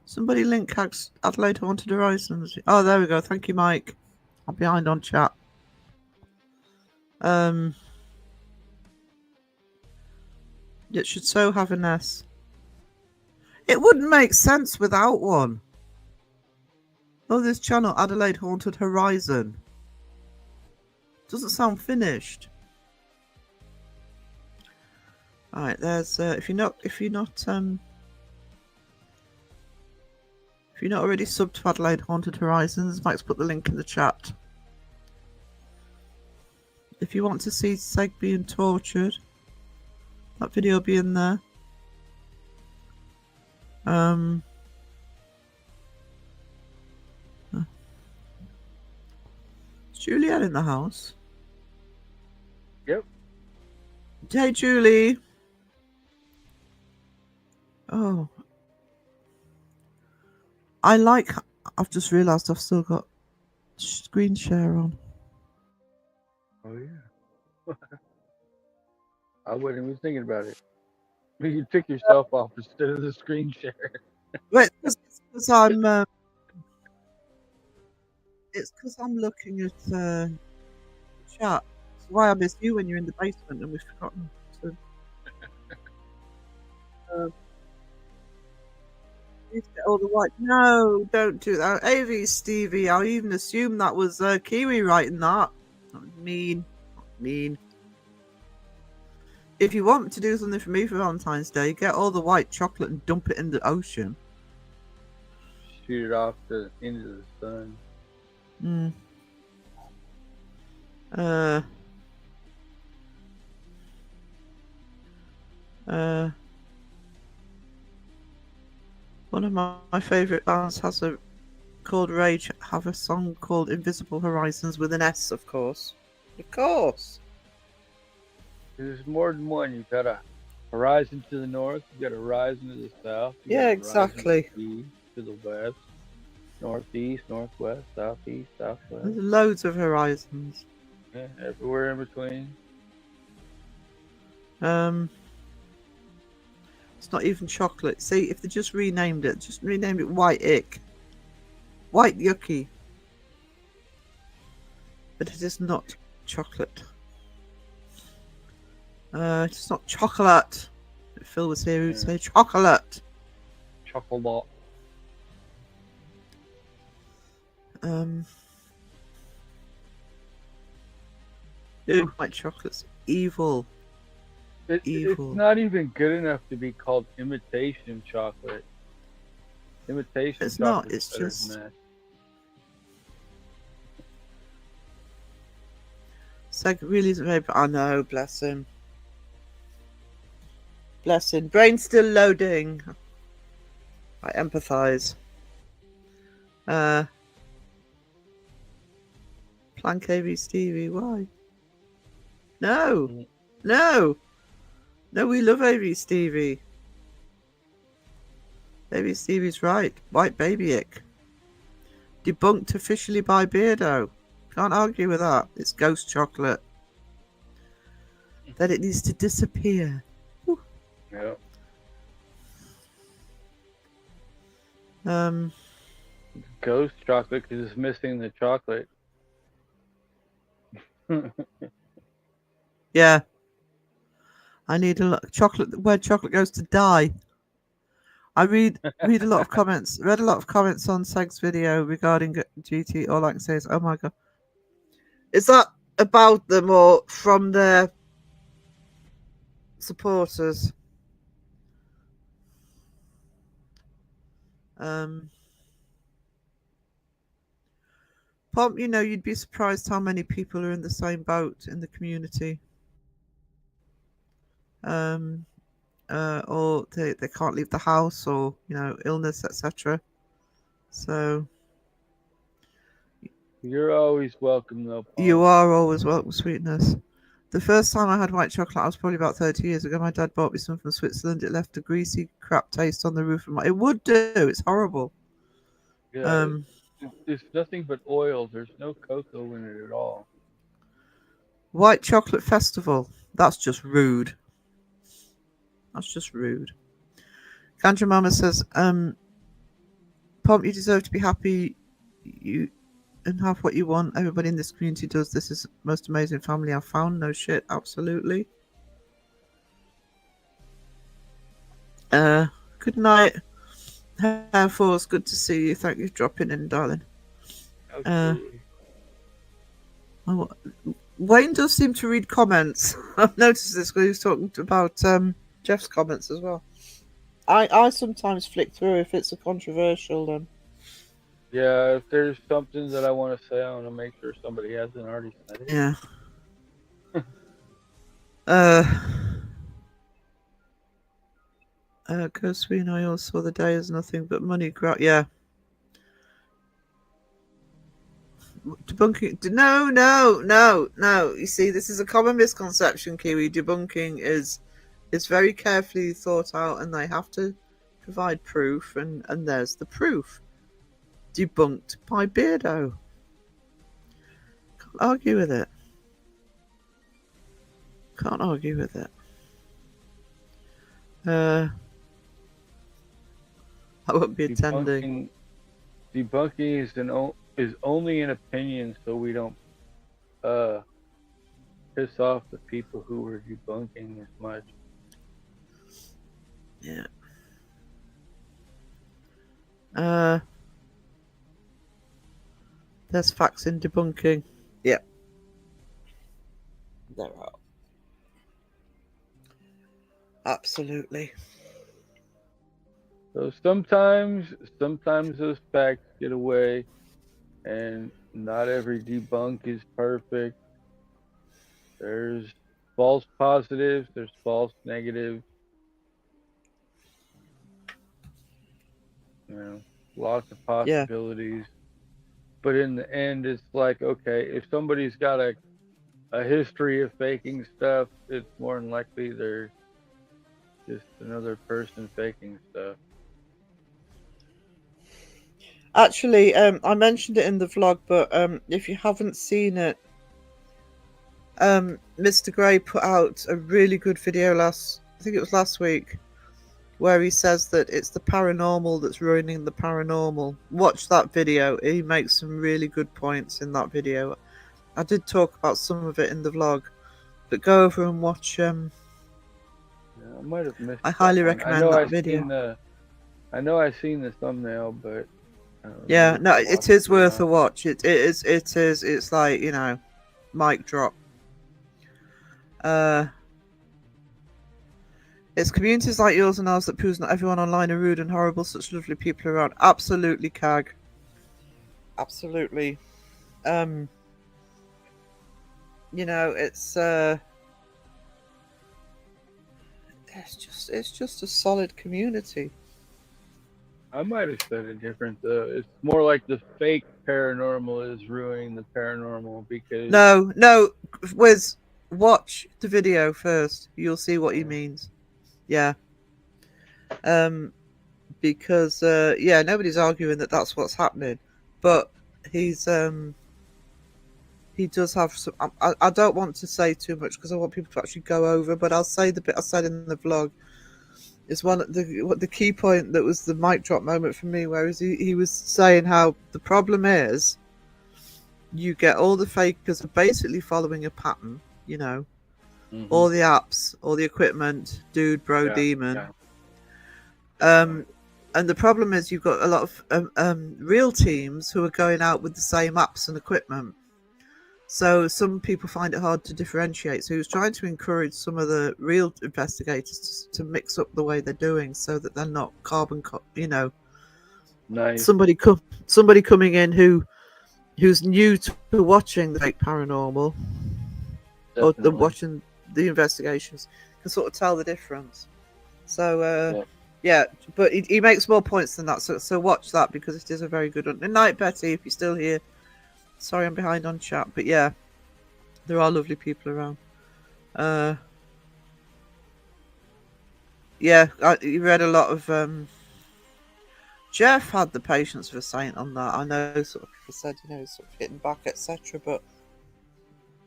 Somebody link Cag's Adelaide Haunted Horizons. Oh, there we go. Thank you, Mike. I'm behind on chat. It should so have an S. It wouldn't make sense without one. Oh, this channel, Adelaide Haunted Horizon. Doesn't sound finished. Alright, there's if you're not already subbed to Adelaide Haunted Horizons, Mike's put the link in the chat. If you want to see Seg being tortured, that video will be in there. Is Juliet in the house? Yep. Hey, Julie. Oh. I like. I've just realised I've still got screen share on. Oh yeah. I wasn't even thinking about it. You could pick yourself off instead of the screen share. Wait, it's because I'm. It's because I'm looking at chat. That's why I miss you when you're in the basement and we've forgotten to. Need to get all the white. No, don't do that. AV Stevie. I even assume that was Kiwi writing that. Mean. If you want to do something for me for Valentine's Day, get all the white chocolate and dump it in the ocean. Shoot it off into the sun. One of my favourite bands has a called Rage have a song called Invisible Horizons with an S, of course. Of course. There's more than one. You've got a horizon to the north. You've got a horizon to the south. Yeah, got a exactly. horizon to the east, to the west, northeast, northwest, southeast, southwest. There's loads of horizons. Yeah, everywhere in between. It's not even chocolate. See, if they just renamed it White Ick. White Yucky. But it is not chocolate. It's not chocolate. If Phil was here, he would say chocolate. Chocolate. White chocolate's evil. Evil. It's not even good enough to be called imitation chocolate. Imitation It's not, chocolate. it's just- Seg really isn't very. I know, bless him. Bless him. Brain still loading. I empathise. Plank AV Stevie, why? No. No. No, we love AV Stevie. AV Stevie's right. White baby ick. Debunked officially by Beardo. Can't argue with that. It's ghost chocolate. That it needs to disappear. Yep. Ghost chocolate because it's missing the chocolate. Yeah. I need a lot chocolate where chocolate goes to die. I read a lot of comments. Read a lot of comments on Seg's video regarding GT. All I can say is, oh my god. Is that about them or from their supporters? Pomp, you know, you'd be surprised how many people are in the same boat in the community. Or they can't leave the house, or you know, illness, etc. So You're always welcome, though, Paul. you are always welcome, sweetness. The first time I had white chocolate, I was probably about 30 years ago. My dad bought me some from Switzerland. It left a greasy crap taste on the roof of my. It would do. It's horrible. Yeah, it's nothing but oil. There's no cocoa in it at all. White chocolate festival. That's just rude. That's just rude. Ganja Mama says, Pomp, you deserve to be happy you and have what you want. Everybody in this community does. This is the most amazing family I've found. No shit, absolutely. Good night. Air Force, good to see you. Thank you for dropping in, darling. Okay. Wayne does seem to read comments. I've noticed this because he was talking about Jeff's comments as well. I sometimes flick through if it's a controversial then. Yeah, if there's something that I want to say, I want to make sure somebody hasn't already said it. Yeah. Cosween, I also saw the day as nothing but money grab. Yeah. Debunking. No. You see, this is a common misconception, Kiwi. Debunking is very carefully thought out, and they have to provide proof, and there's the proof. debunked by Beardo. Can't argue with it. Can't argue with it. I won't be attending. Debunking is only an opinion, so we don't piss off the people who were debunking as much. Yeah. There's facts in debunking. Yeah. There are. Absolutely. So sometimes those facts get away, and not every debunk is perfect. There's false positives, there's false negatives. You know, lots of possibilities. But in the end, it's like, okay, if somebody's got a history of faking stuff, it's more than likely they're just another person faking stuff. Actually, I mentioned it in the vlog, but if you haven't seen it, Mr. Gray put out a really good video I think it was last week, where he says that it's the paranormal that's ruining the paranormal. Watch that video. He makes some really good points in that video. I did talk about some of it in the vlog, but go over and watch. Yeah, I might have missed. I highly that one. recommend that video. I know I've seen the thumbnail, but Yeah, no, it is worth a watch. It is. It's like, you know, mic drop. It's communities like yours and ours that proves not everyone online are rude and horrible. Such lovely people around. Absolutely, Cag. Absolutely. You know, it's just a solid community. I might have said it different though. It's more like the fake paranormal is ruining the paranormal because No, Wiz, watch the video first. You'll see what he means. Yeah. Because yeah, nobody's arguing that that's what's happening, but he does have some. I don't want to say too much because I want people to actually go over, but I'll say the bit I said in the vlog. Is one of the key point that was the mic drop moment for me, whereas he was saying how the problem is you get all the fakers are basically following a pattern, you know, all the apps, all the equipment, dude, bro, demon. And the problem is you've got a lot of real teams who are going out with the same apps and equipment. So some people find it hard to differentiate. So he was trying to encourage some of the real investigators to mix up the way they're doing, so that they're not you know, nice. Somebody coming in who's new to watching the fake paranormal. Definitely. Or watching the investigations can sort of tell the difference. So yeah, but he makes more points than that. So watch that because it is a very good one. Good night, Betty, if you're still here. Sorry I'm behind on chat, but yeah, there are lovely people around. Yeah, you read a lot of. Jeff had the patience of a saint on that. I know sort of people said, you know, sort of hitting back, etc. But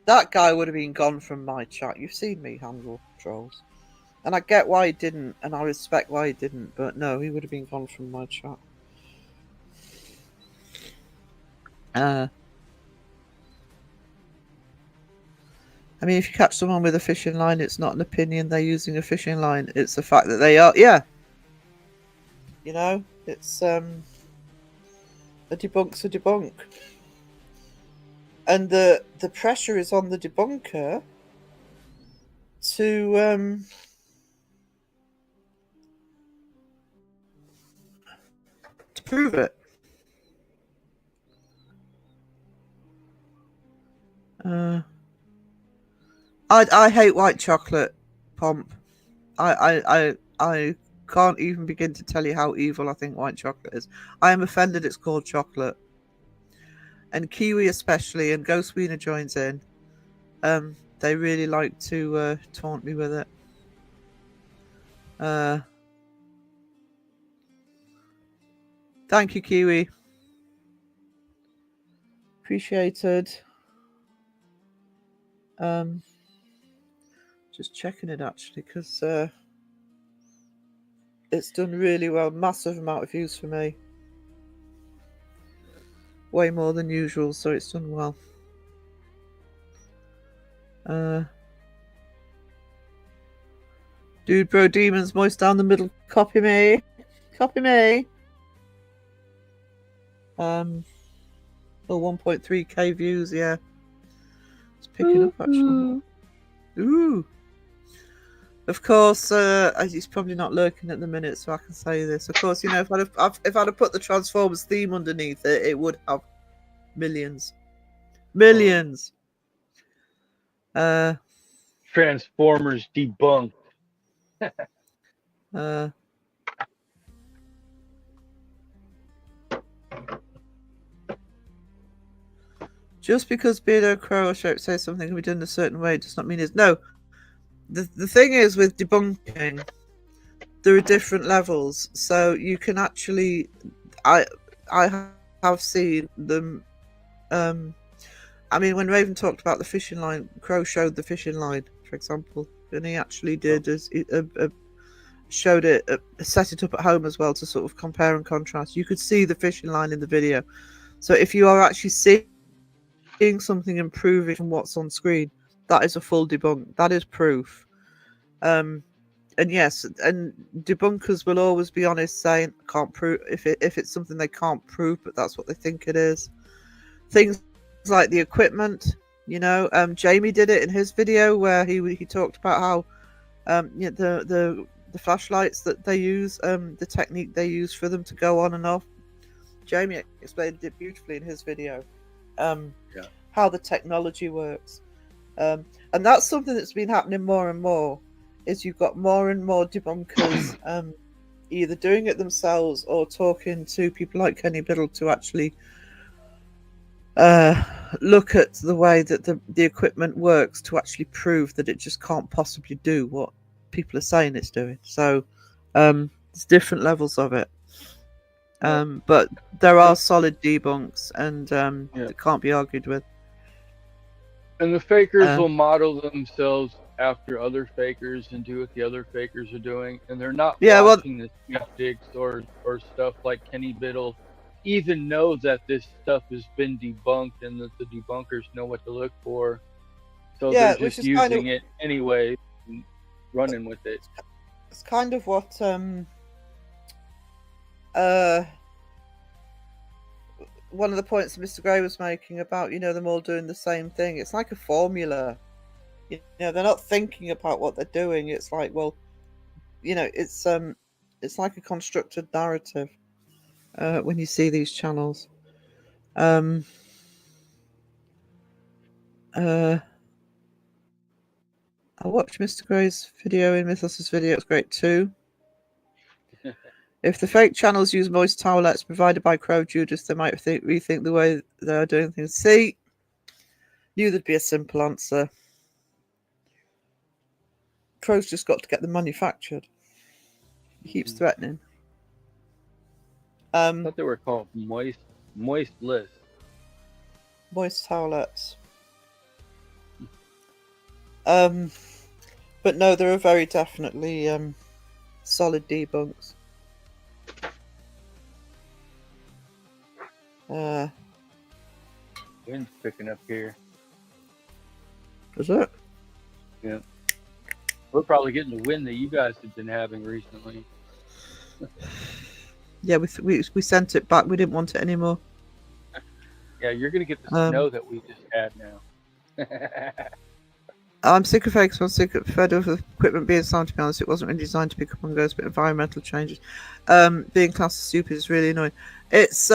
that guy would have been gone from my chat. You've seen me handle trolls, and I get why he didn't, and I respect why he didn't. But no, he would have been gone from my chat. I mean, if you catch someone with a fishing line, it's not an opinion they're using a fishing line. It's the fact that they are, yeah. You know, it's a debunk's a debunk. And the pressure is on the debunker to prove it. I hate white chocolate, Pomp. I can't even begin to tell you how evil I think white chocolate is. I am offended it's called chocolate. And Kiwi especially, and Ghost Wiener joins in. They really like to taunt me with it. Thank you, Kiwi. appreciated. Just checking it actually, because it's done really well. Massive amount of views for me. Way more than usual, so it's done well. Dude, bro, demons, moist down the middle. Copy me. Copy me. Oh, 1.3k views, yeah. It's picking up actually. Ooh. Of course, he's probably not lurking at the minute, so I can say this. Of course, you know, if I'd have put the Transformers theme underneath it, it would have millions. Millions. Transformers debunked. Just because Beardo, Crow, or Shape say something can be done a certain way does not mean it's no. The thing is with debunking, there are different levels, so you can actually, I have seen them. I mean, when Raven talked about the fishing line, Crow showed the fishing line, for example, and he actually did showed it, set it up at home as well to sort of compare and contrast. You could see the fishing line in the video, so if you are actually seeing something improving from what's on screen, that is a full debunk. That is proof. And yes, and debunkers will always be honest, saying can't prove if it's something they can't prove, but that's what they think it is. Things like the equipment, you know, Jamie did it in his video where he talked about how the flashlights that they use, the technique they use for them to go on and off. Jamie explained it beautifully in his video. How the technology works. And that's something that's been happening more and more, is you've got more and more debunkers either doing it themselves or talking to people like Kenny Biddle to actually look at the way that the equipment works to actually prove that it just can't possibly do what people are saying it's doing. So there's different levels of it. But there are solid debunks, and it can't be argued with. And the fakers will model themselves after other fakers and do what the other fakers are doing, and they're not watching the skeptics or stuff like Kenny Biddle even know that this stuff has been debunked and that the debunkers know what to look for. So they're just using it anyway and running with it. It's kind of what one of the points Mr. Gray was making about, you know, them all doing the same thing. It's like a formula. You know, they're not thinking about what they're doing. It's like, well, you know, it's like a constructed narrative when you see these channels. I watched Mr. Gray's video in Mythos's video. It's great too. If the fake channels use moist towelettes provided by Crow Judas, they might rethink the way they are doing things. See, knew there'd be a simple answer. Crow's just got to get them manufactured. He keeps threatening. I thought they were called moistless. Moist towelettes. But no, there are very definitely solid debunks. Wind's picking up here. Is it? Yeah. We're probably getting the wind that you guys have been having recently. Yeah, we sent it back. We didn't want it anymore. Yeah, you're gonna get the snow that we just had now. I'm sick of fakes. I'm sick of fed of equipment being sound. To be honest, it wasn't really designed to pick up on ghosts, but environmental changes. Being classed as stupid is really annoying. It's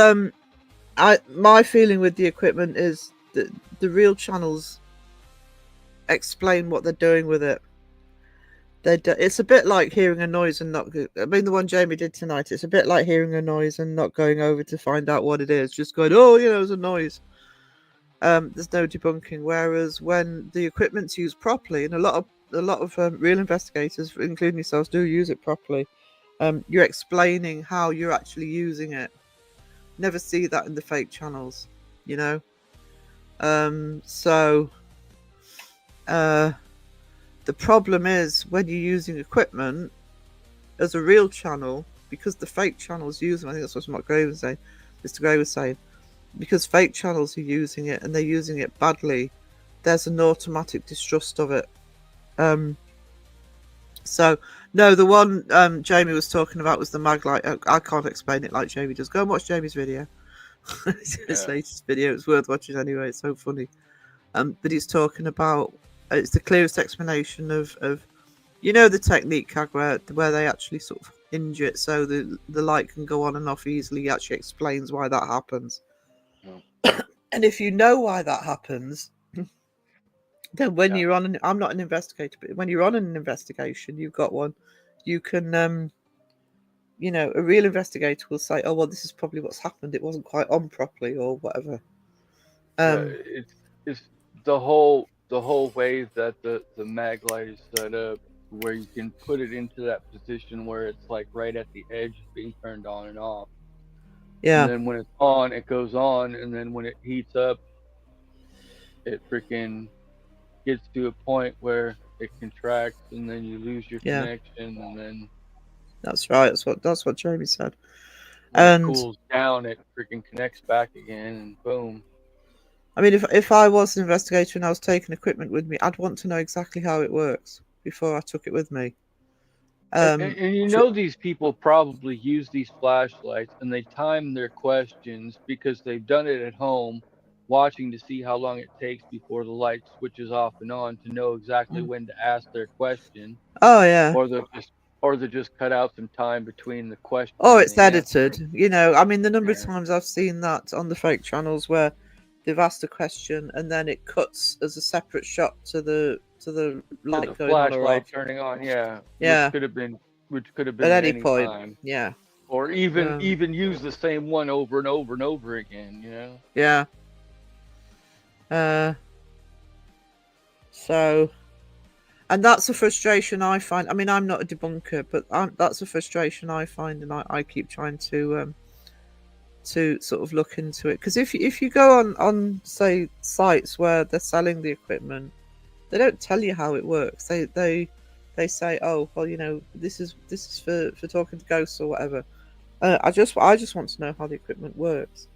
my feeling with the equipment is that the real channels explain what they're doing with it. It's a bit like hearing a noise and not. I mean, the one Jamie did tonight. It's a bit like hearing a noise and not going over to find out what it is. Just going, oh, you know, there's a noise. There's no debunking. Whereas when the equipment's used properly, and a lot of real investigators, including yourselves, do use it properly. You're explaining how you're actually using it. Never see that in the fake channels, you know. So the problem is when you're using equipment as a real channel, because the fake channels use them. I think that's what Mr. Gray was saying, because fake channels are using it and they're using it badly, there's an automatic distrust of it. So no, the one Jamie was talking about was the Maglite. I can't explain it like Jamie does. Go and watch Jamie's video. His latest video. It's worth watching anyway. It's so funny. But he's talking about, it's the clearest explanation of the technique, Cag, where they actually sort of hinge it so the light can go on and off easily. He actually explains why that happens. And if you know why that happens, then when you're on I'm not an investigator, but when you're on an investigation, you've got one, you can a real investigator will say, oh well, this is probably what's happened, it wasn't quite on properly or whatever. It's the whole way that the Maglite is set up, where you can put it into that position where it's like right at the edge of being turned on and off. Yeah. And then when it's on, it goes on, and then when it heats up, it freaking gets to a point where it contracts, and then you lose your connection, and then that's right. That's what Jeremy said. When and it cools down, it freaking connects back again, and boom. I mean, if I was an investigator and I was taking equipment with me, I'd want to know exactly how it works before I took it with me. And these people probably use these flashlights and they time their questions because they've done it at home, watching to see how long it takes before the light switches off and on to know exactly when to ask their question. Oh yeah. Or they just cut out some time between the questions. Oh, it's edited. I mean, the number of times I've seen that on the fake channels where they've asked a question and then it cuts as a separate shot to the light going on or off. Turning on, yeah. Which could have been at any point. Time. Yeah. Or even use the same one over and over and over again, Yeah. So, and that's a frustration I find. I mean, I'm not a debunker, but that's a frustration I find, and I keep trying to sort of look into it, because if you go on say sites where they're selling the equipment, they don't tell you how it works. They say, oh well, this is for talking to ghosts or whatever. I just want to know how the equipment works.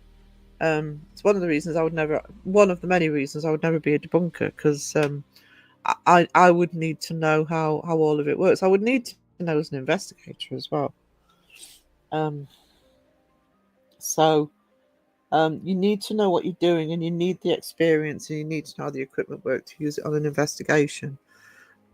It's one of the many reasons I would never be a debunker, because I would need to know how all of it works. I would need to know as an investigator as well. So you need to know what you're doing, and you need the experience, and you need to know how the equipment works to use it on an investigation.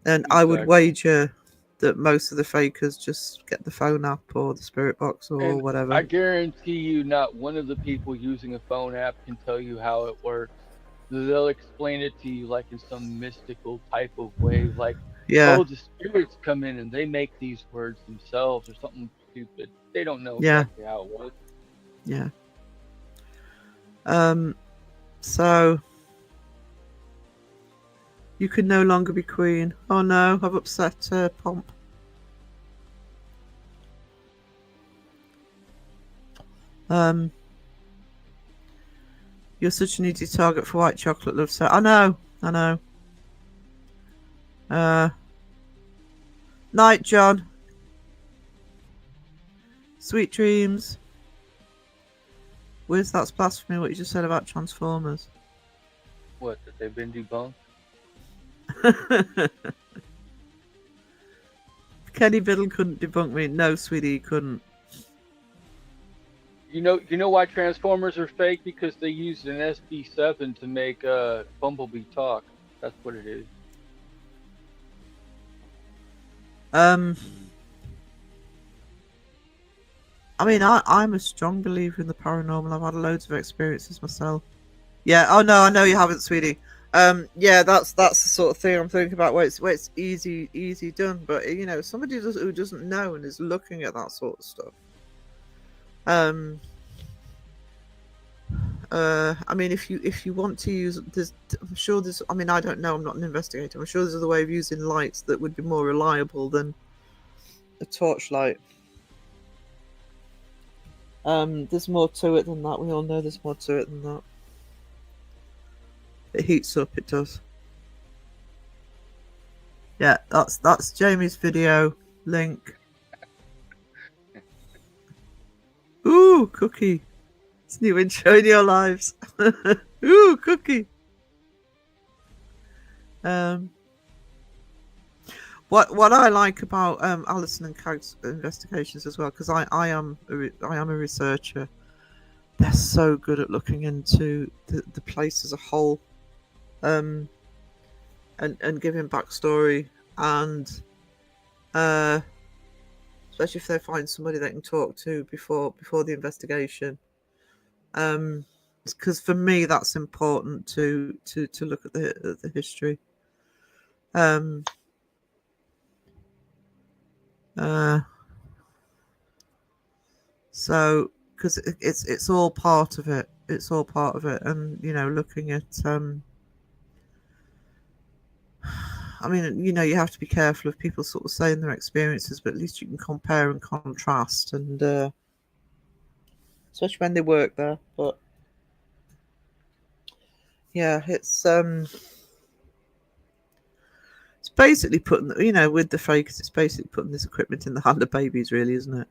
And exactly. I would wager that most of the fakers just get the phone app or the spirit box or whatever. I guarantee you not one of the people using a phone app can tell you how it works. They'll explain it to you like in some mystical type of way, like, oh, the spirits come in and they make these words themselves or something stupid. They don't know exactly how it works. Yeah. So you can no longer be queen. Oh no, I've upset Pomp. You're such an easy target for white chocolate, love. So I know. Night, John. Sweet dreams. Wiz, that's blasphemy what you just said about Transformers. What, that they've been debunked? Kenny Biddle couldn't debunk me. No, sweetie, he couldn't. You know why Transformers are fake? Because they used an SB7 to make Bumblebee talk. That's what it is. I mean, I'm a strong believer in the paranormal. I've had loads of experiences myself. Yeah. Oh no, I know you haven't, sweetie. Yeah, that's the sort of thing I'm thinking about, where it's easy done. But somebody who doesn't know and is looking at that sort of stuff. I mean, if you want to use, I'm sure there's. I mean, I don't know. I'm not an investigator. I'm sure there's a way of using lights that would be more reliable than a torchlight. There's more to it than that. We all know there's more to it than that. It heats up. It does. Yeah, that's Jamie's video link. Ooh, Cookie. It's new intro in your lives. Ooh, Cookie. What I like about Alison and Cag's investigations as well, because I am a researcher. They're so good at looking into the place as a whole, and giving backstory, and especially if they find somebody they can talk to before the investigation. Because for me that's important to look at the history. So because it's all part of it. It's all part of it, and looking at I mean, you have to be careful of people sort of saying their experiences, but at least you can compare and contrast, and especially when they work there. But yeah, it's basically putting, with the fakers, it's basically putting this equipment in the hand of babies, really, isn't it?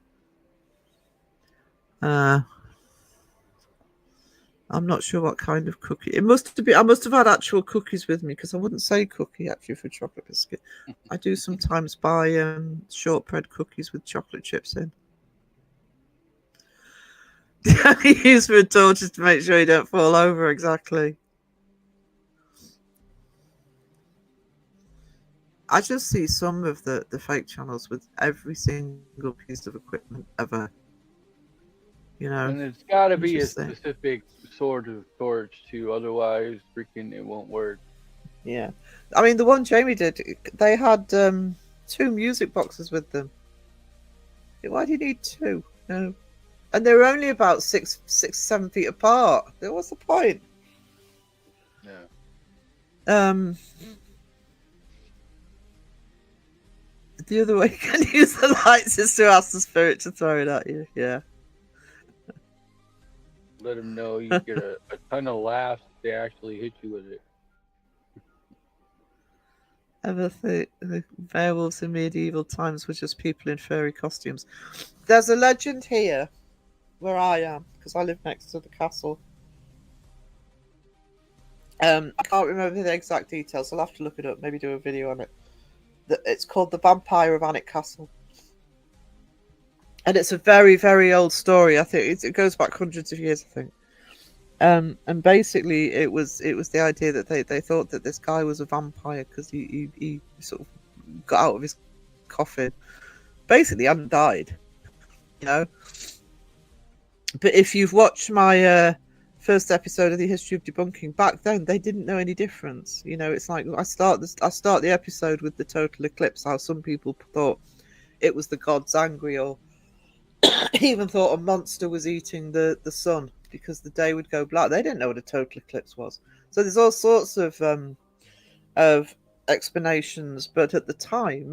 I'm not sure what kind of cookie. It must have been. I must have had actual cookies with me, because I wouldn't say cookie actually for chocolate biscuit. I do sometimes buy shortbread cookies with chocolate chips in. Use for torches to make sure you don't fall over. Exactly. I just see some of the fake channels with every single piece of equipment ever. And it's got to be a specific sort of torch too, otherwise freaking it won't work. Yeah, I mean the one Jamie did, they had 2 music boxes with them. Why do you need 2? No, and they were only about 7 feet apart. What's the point? Yeah. The other way you can use the lights is to ask the spirit to throw it at you. Yeah. Let them know you get a ton of laughs if they actually hit you with it. Ever think the werewolves in medieval times were just people in furry costumes? There's a legend here where I am, because I live next to the castle. I can't remember the exact details. I'll have to look it up, maybe do a video on it. It's called The Vampire of Alnwick Castle. And it's a very, very old story. I think it goes back hundreds of years, I think. And basically, it was the idea that they thought that this guy was a vampire because he sort of got out of his coffin. Basically, hadn't died, But if you've watched my first episode of the History of Debunking, back then they didn't know any difference. It's like I start the episode with the total eclipse. How some people thought it was the gods angry, or even thought a monster was eating the sun because the day would go black. They didn't know what a total eclipse was. So there's all sorts of explanations, but at the time,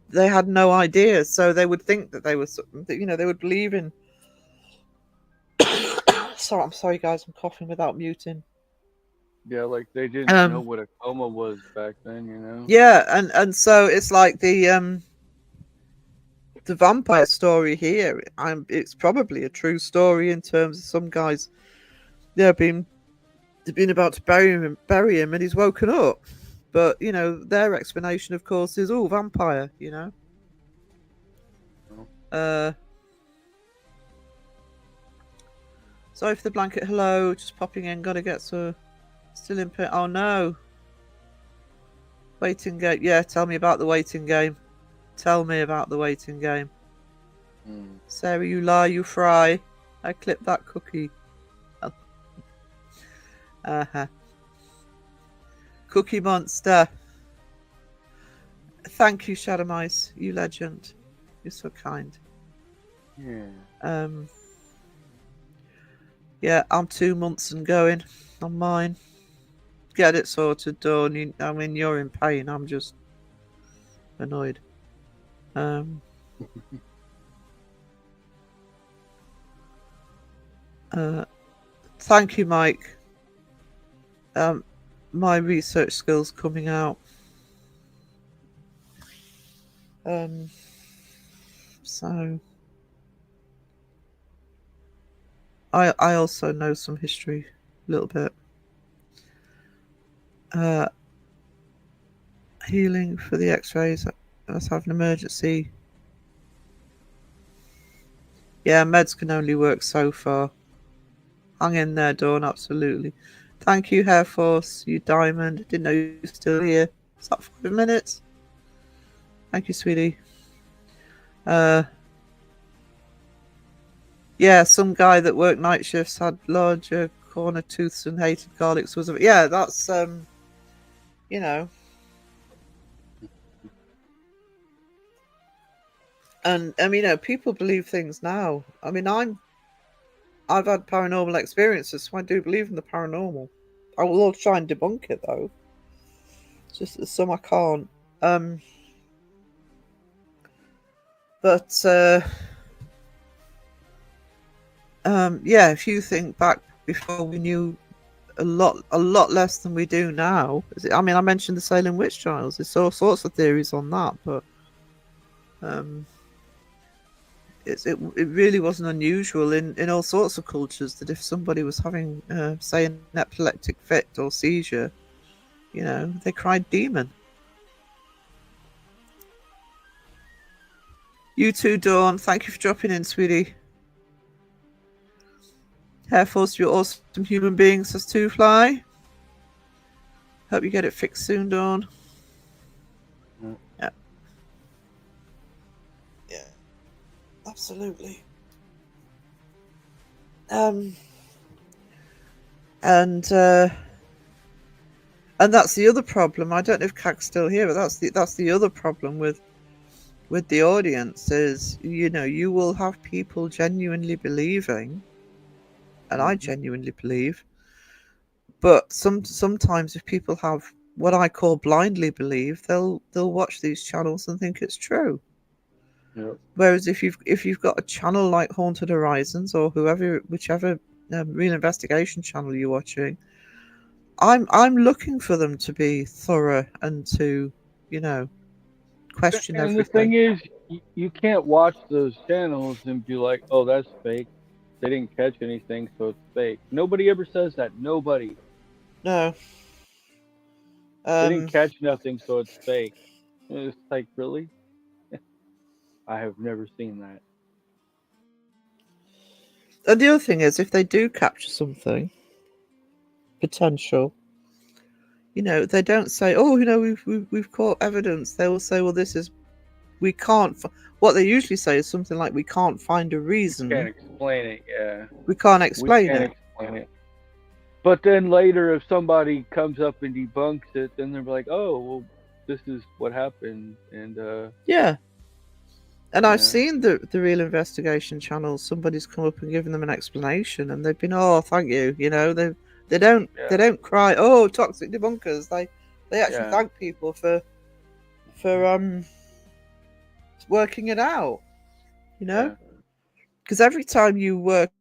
they had no idea. So they would think that they were, they would believe in. I'm sorry, guys. I'm coughing without muting. Yeah, like they didn't know what a coma was back then, Yeah, and so it's like the vampire story here. It's probably a true story in terms of some guys. They've been about to bury him, and he's woken up. But their explanation, of course, is vampire. Sorry for the blanket. Hello, just popping in. Gotta get still in pit. Oh no. Waiting game. Yeah, tell me about the waiting game. Tell me about the waiting game. Sarah, you lie, you fry. I clipped that cookie. Oh. Cookie Monster. Thank you, Shadow Mice. You legend. You're so kind. Yeah. Yeah, I'm 2 months and going on mine. Get it sorted, Dawn. I mean, you're in pain. I'm just annoyed. Thank you, Mike. my research skills coming out. So I also know some history a little bit. Healing for the x-rays. Let's have an emergency. Yeah, meds can only work so far. Hang in there, Dawn, absolutely. Thank you, Hair Force, you diamond. Didn't know you were still here. Is that 5 minutes? Thank you, sweetie. Yeah, some guy that worked night shifts had larger corner tooths and hated garlics. Yeah, that's you know. And I mean, people believe things now. I mean, I've had paranormal experiences, so I do believe in the paranormal. I will all try and debunk it though. It's just that some I can't. But yeah, if you think back before, we knew a lot less than we do now. I mean, I mentioned the Salem witch trials. There's all sorts of theories on that, but it really wasn't unusual in all sorts of cultures that if somebody was having, say, an epileptic fit or seizure, they cried demon. You too, Dawn. Thank you for dropping in, sweetie. Hair Force, you're awesome human beings, says Two Fly. Hope you get it fixed soon, Dawn. Yeah. Yeah. Absolutely. And that's the other problem. I don't know if Cag's still here, but that's the other problem with the audience is, you will have people genuinely believing, and I genuinely believe, but sometimes if people have what I call blindly believe, they'll watch these channels and think it's true. Yep. Whereas if you've got a channel like Haunted Horizons or whichever real investigation channel you're watching, I'm looking for them to be thorough and to question and everything. the thing is, you can't watch those channels and be like, oh, that's fake. They didn't catch anything, so it's fake. Nobody ever says that. Nobody. No. They didn't catch nothing, so it's fake. It's like, really? I have never seen that. And the other thing is, if they do capture something potential, they don't say, "Oh, we've caught evidence." They will say, "Well, we can't." What they usually say is something like, "We can't find a reason. We can't explain it." Yeah. We can't explain it. Explain it. But then later, if somebody comes up and debunks it, then they're like, "Oh, well, this is what happened," and yeah. And I've seen the real investigation channels. Somebody's come up and given them an explanation, and they've been, "Oh, thank you." They don't cry, "Oh, toxic debunkers." They actually thank people for working it out. Because every time you work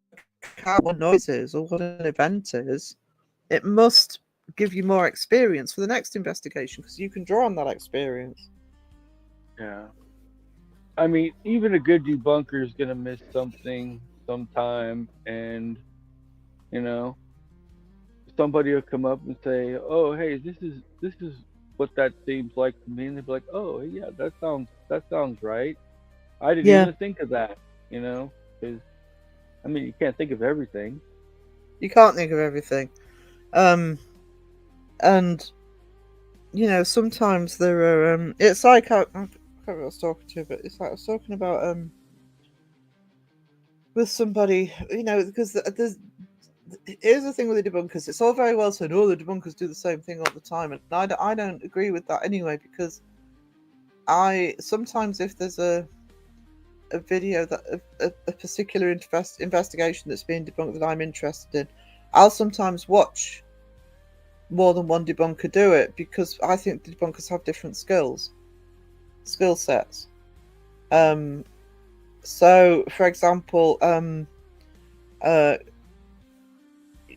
out what noise is or what an event is, it must give you more experience for the next investigation, because you can draw on that experience. Yeah. I mean, even a good debunker is gonna miss something sometime, and somebody will come up and say, "Oh, hey, this is what that seems like to me," and they'll be like, "Oh, yeah, that sounds right. I didn't even think of that," because I mean, you can't think of everything. You can't think of everything, and sometimes there are. It's like I can't remember what I was talking to, but it's like I was talking about with somebody, because here's the thing with the debunkers. It's all very well said, "Oh, the debunkers do the same thing all the time," and I don't agree with that anyway, because sometimes if there's a video that a particular investigation that's being debunked that I'm interested in, I'll sometimes watch more than one debunker do it, because I think the debunkers have different skill sets. So for example,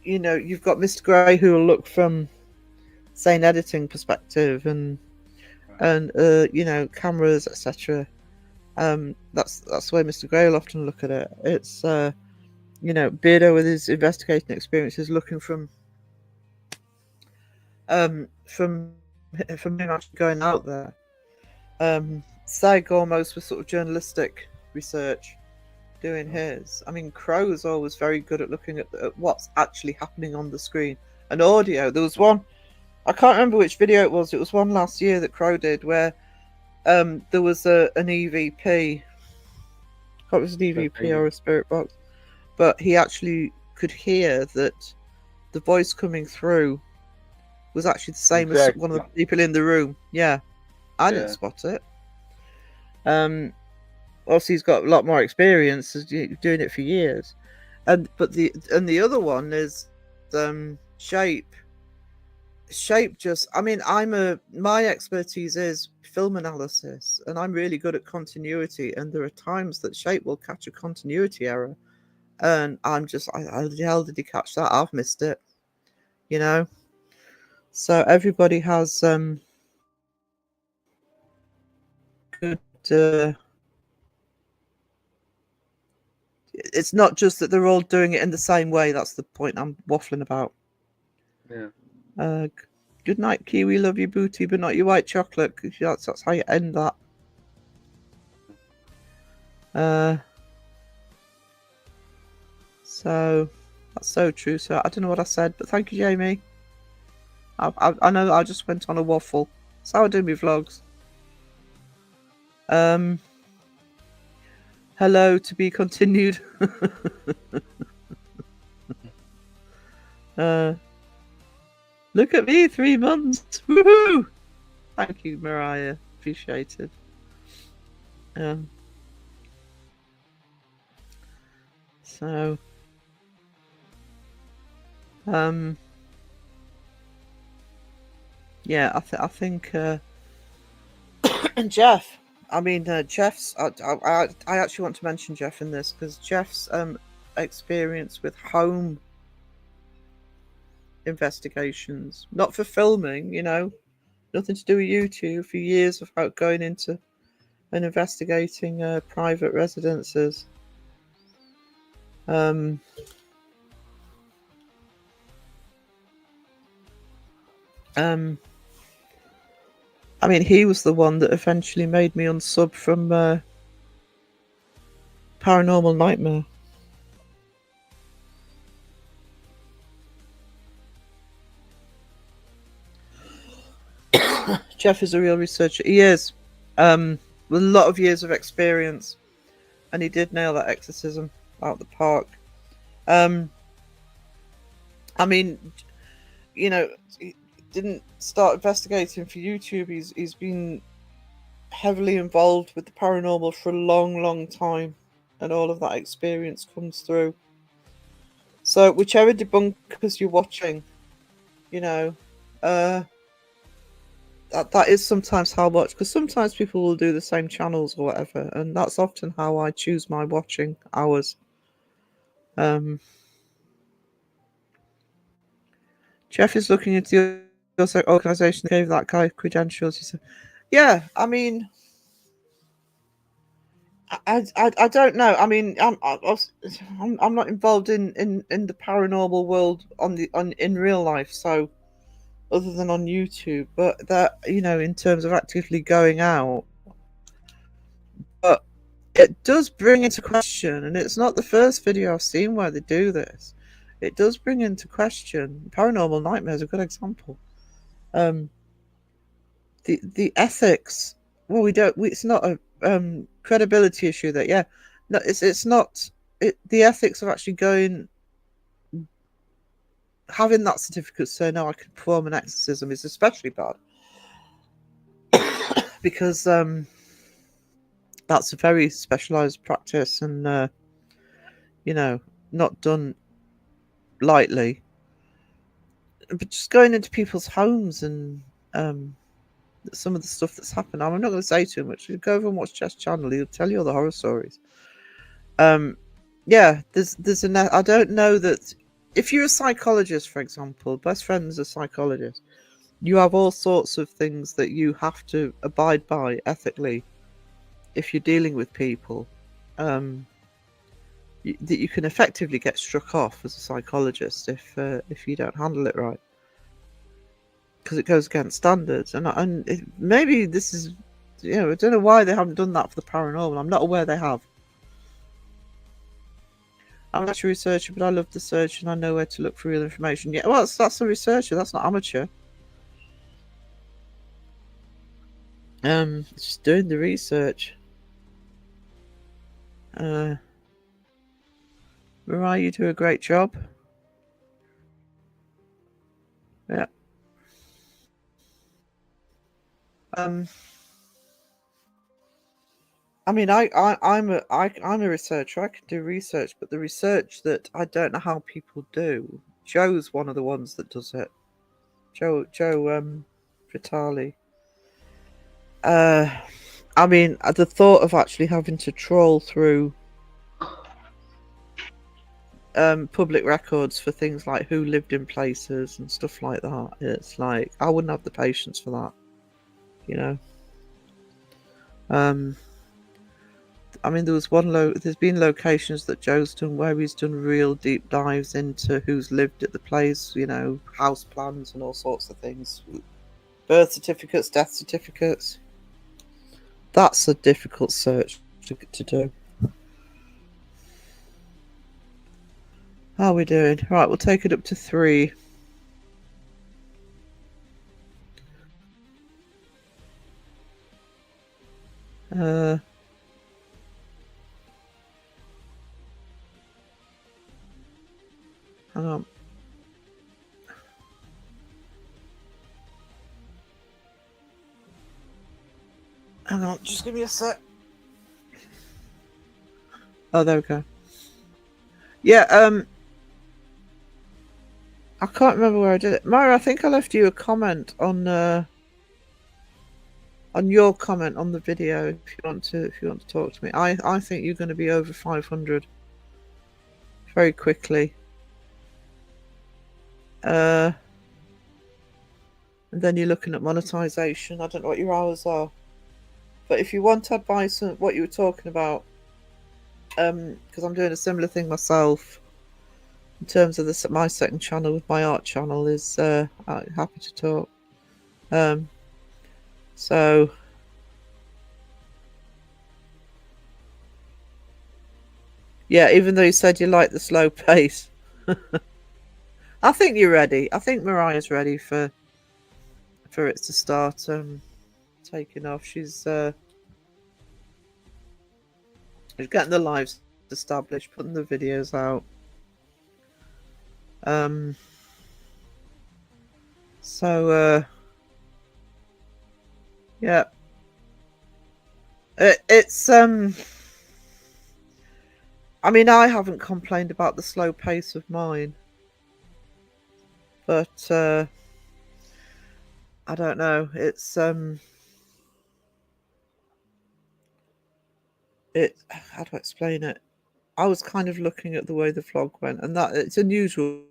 you know, you've got Mr. Gray who will look from, say, an editing perspective and you know, cameras, etc. That's the way Mr. Gray will often look at it. It's you know, Beardo with his investigating experiences, looking from him actually going out there. Sag almost with sort of journalistic research, doing his. I mean, Crow is always very good at looking at what's actually happening on the screen. And audio, there was one, I can't remember which video it was one last year that Crow did where there was an EVP. I thought it was an EVP or a spirit box, but he actually could hear that the voice coming through was actually the same as one of the people in the room. Yeah, I didn't spot it. Obviously he's got a lot more experience doing it for years, but the other one is Shape. Shape just, I mean, my expertise is film analysis, and I'm really good at continuity, and there are times that Shape will catch a continuity error, and I'm just, how the hell did he catch that? I've missed it, you know. So everybody has good. It's not just that they're all doing it in the same way. That's the point I'm waffling about. Yeah. Good night, Kiwi. Love you, booty, but not your white chocolate. That's how you end that. So that's so true. So I don't know what I said, but thank you, Jamie. I know I just went on a waffle. That's how I do my vlogs. Hello, to be continued. Look at me, 3 months. Woohoo! Thank you, Mariah. Appreciated. So, yeah, I think, and Jeff. I mean, Jeff's. I actually want to mention Jeff in this because Jeff's experience with home investigations, not for filming, you know, nothing to do with YouTube. For years of going into and investigating private residences. I mean, he was the one that eventually made me unsub from Paranormal Nightmare. Jeff is a real researcher. He is, with a lot of years of experience, and he did nail that exorcism out the park. I mean, you know, he didn't start investigating for YouTube. He's been heavily involved with the paranormal for a long time, and all of that experience comes through. So whichever debunkers you're watching, you know, that is sometimes how much, because sometimes people will do the same channels or whatever, and that's often how I choose my watching hours. Jeff is looking into the organization that gave that guy credentials. He said, yeah, I mean, I don't know. I mean, I'm not involved in the paranormal world in real life, so other than on YouTube, but that, you know, in terms of actively going out, but it does bring into question, and it's not the first video I've seen where they do this. It does bring into question. Paranormal Nightmare is a good example. The ethics. Well, it's not a credibility issue. That no, it's not. The ethics of actually having that certificate, so no, I can perform an exorcism, is especially bad because that's a very specialized practice, and you know, not done lightly. But just going into people's homes and some of the stuff that's happened, I'm not going to say too much. You go over and watch Jeff's channel; he'll tell you all the horror stories. Yeah, there's I don't know that if you're a psychologist, for example, best friend's a psychologist, you have all sorts of things that you have to abide by ethically if you're dealing with people. That you can effectively get struck off as a psychologist if you don't handle it right, because it goes against standards. And maybe this is, I don't know why they haven't done that for the paranormal. I'm not aware they have. I'm not a researcher, but I love the search and I know where to look for real information. Yeah, well, that's a researcher. That's not amateur. Just doing the research. Mariah, you do a great job. Yeah. I mean, I'm a researcher. I can do research, but the research that I don't know how people do. Joe's one of the ones that does it. Joe Vitale. I mean, the thought of actually having to trawl through public records for things like who lived in places and stuff like that. It's like I wouldn't have the patience for that, you know. I mean, there's been locations that Joe's done where he's done real deep dives into who's lived at the place, house plans and all sorts of things, birth certificates, death certificates. That's a difficult search to do. How are we doing? Right, we'll take it up to 3. Hang on. Hang on, just give me a sec. Oh, there we go. Yeah, I can't remember where I did it. Myra, I think I left you a comment on your comment on the video if you want to talk to me. I think you're going to be over 500 very quickly. And then you're looking at monetization. I don't know what your hours are. But if you want advice on what you were talking about, because I'm doing a similar thing myself in terms of my second channel with my art channel, is I'm happy to talk. So yeah, even though you said you like the slow pace, I think you're ready. I think Mariah's ready for it to start taking off. She's getting the lives established, putting the videos out. So yeah, it's I mean, I haven't complained about the slow pace of mine, but I don't know. It's how do I explain it? I was kind of looking at the way the vlog went, and that it's unusual.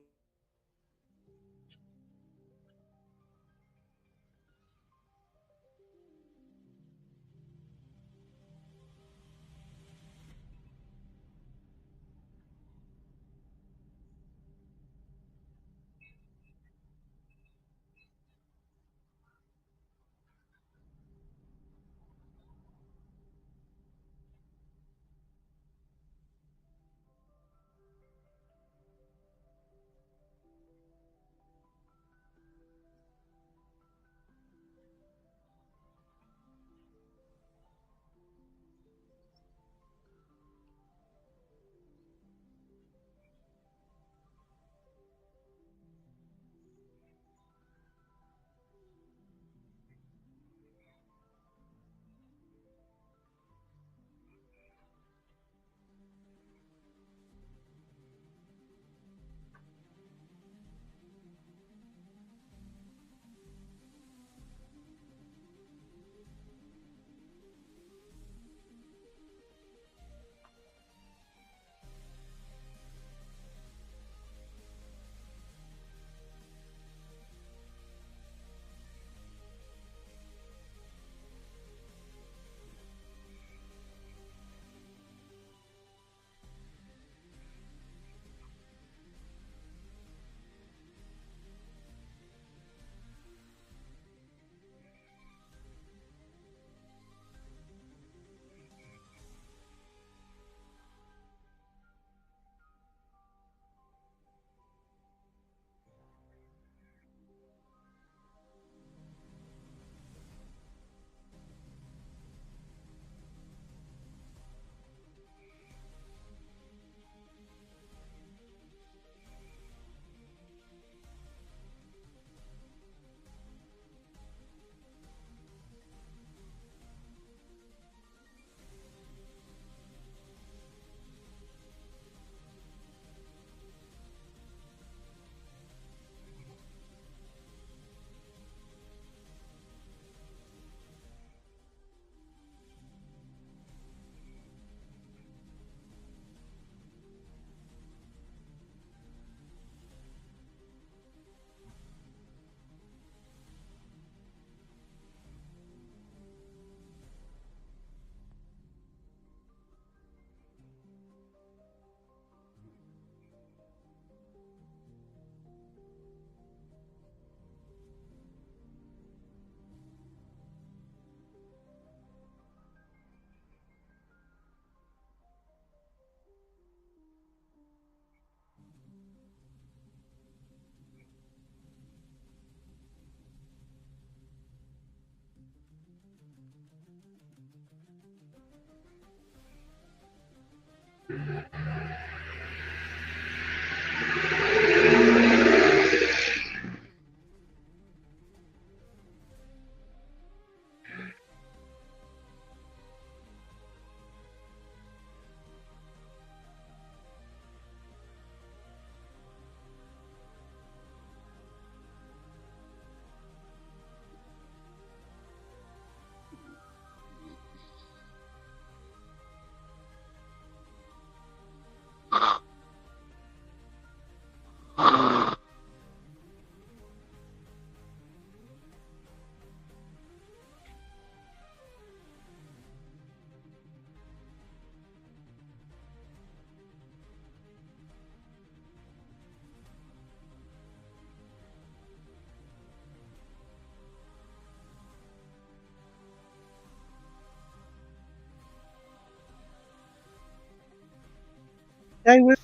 Okay, with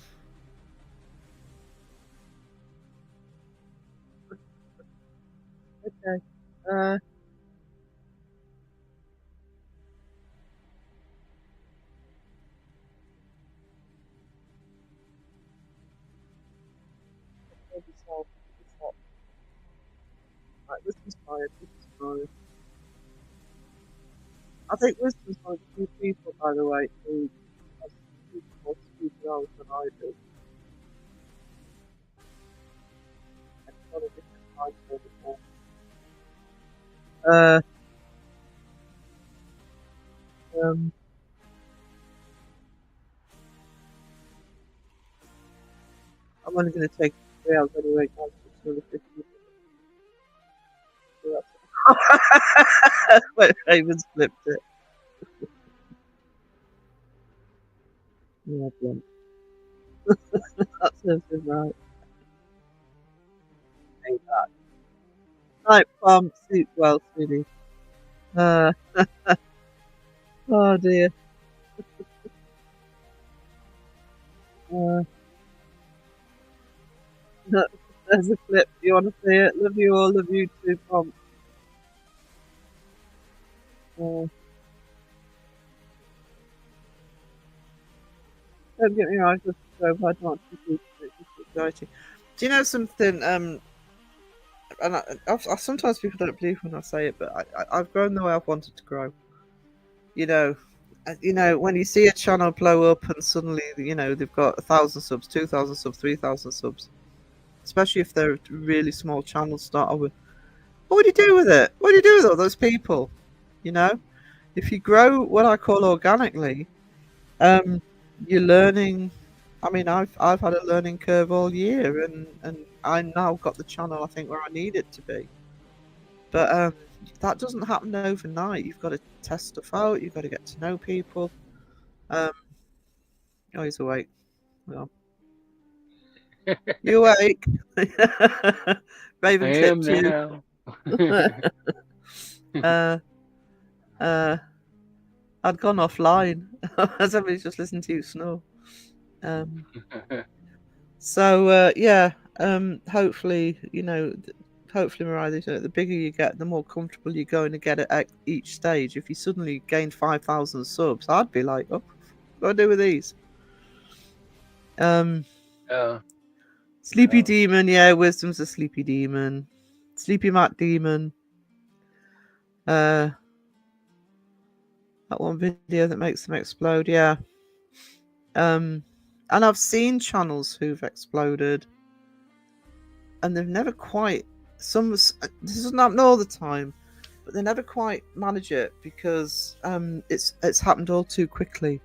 okay. Right, this is fine. This is fine. I think Wisdom's one of the few people, by the way, who has more stupid hours than I do. I've got a different time for before. I'm only going to take 3 hours anyway, guys. It's another 50 minutes. Wait, Raven's flipped it. Yeah, blunt. That serves him right. Ain't that. Right, Palm, sleep well, sweetie. Oh dear. There's a clip. Do you want to see it? Love you all. Love you too, Palm. Don't get me wrong, I just I don't want to be exciting. Do you know something? And sometimes people don't believe when I say it, but I've grown the way I've wanted to grow. You know, when you see a channel blow up and suddenly, they've got 1,000 subs, 2,000 subs, 3,000 subs, especially if they're really small channels started with. What would you do with it? What do you do with all those people? If you grow what I call organically, you're learning. I mean, I've had a learning curve all year, and I now got the channel I think where I need it to be. But that doesn't happen overnight. You've got to test stuff out. You've got to get to know people. Oh, he's awake. Well, you awake? Raven I am tipped you. now. I'd gone offline. Somebody's just listened to you snore. So yeah. Hopefully, Mariah, the bigger you get, the more comfortable you're going to get at each stage. If you suddenly gained 5,000 subs, I'd be like, oh, what do I do with these? Sleepy Demon, yeah, Wisdom's a Sleepy Demon. Sleepy Matt Demon. That one video that makes them explode, yeah. And I've seen channels who've exploded, and they've never quite. This doesn't happen all the time, but they never quite manage it because it's happened all too quickly.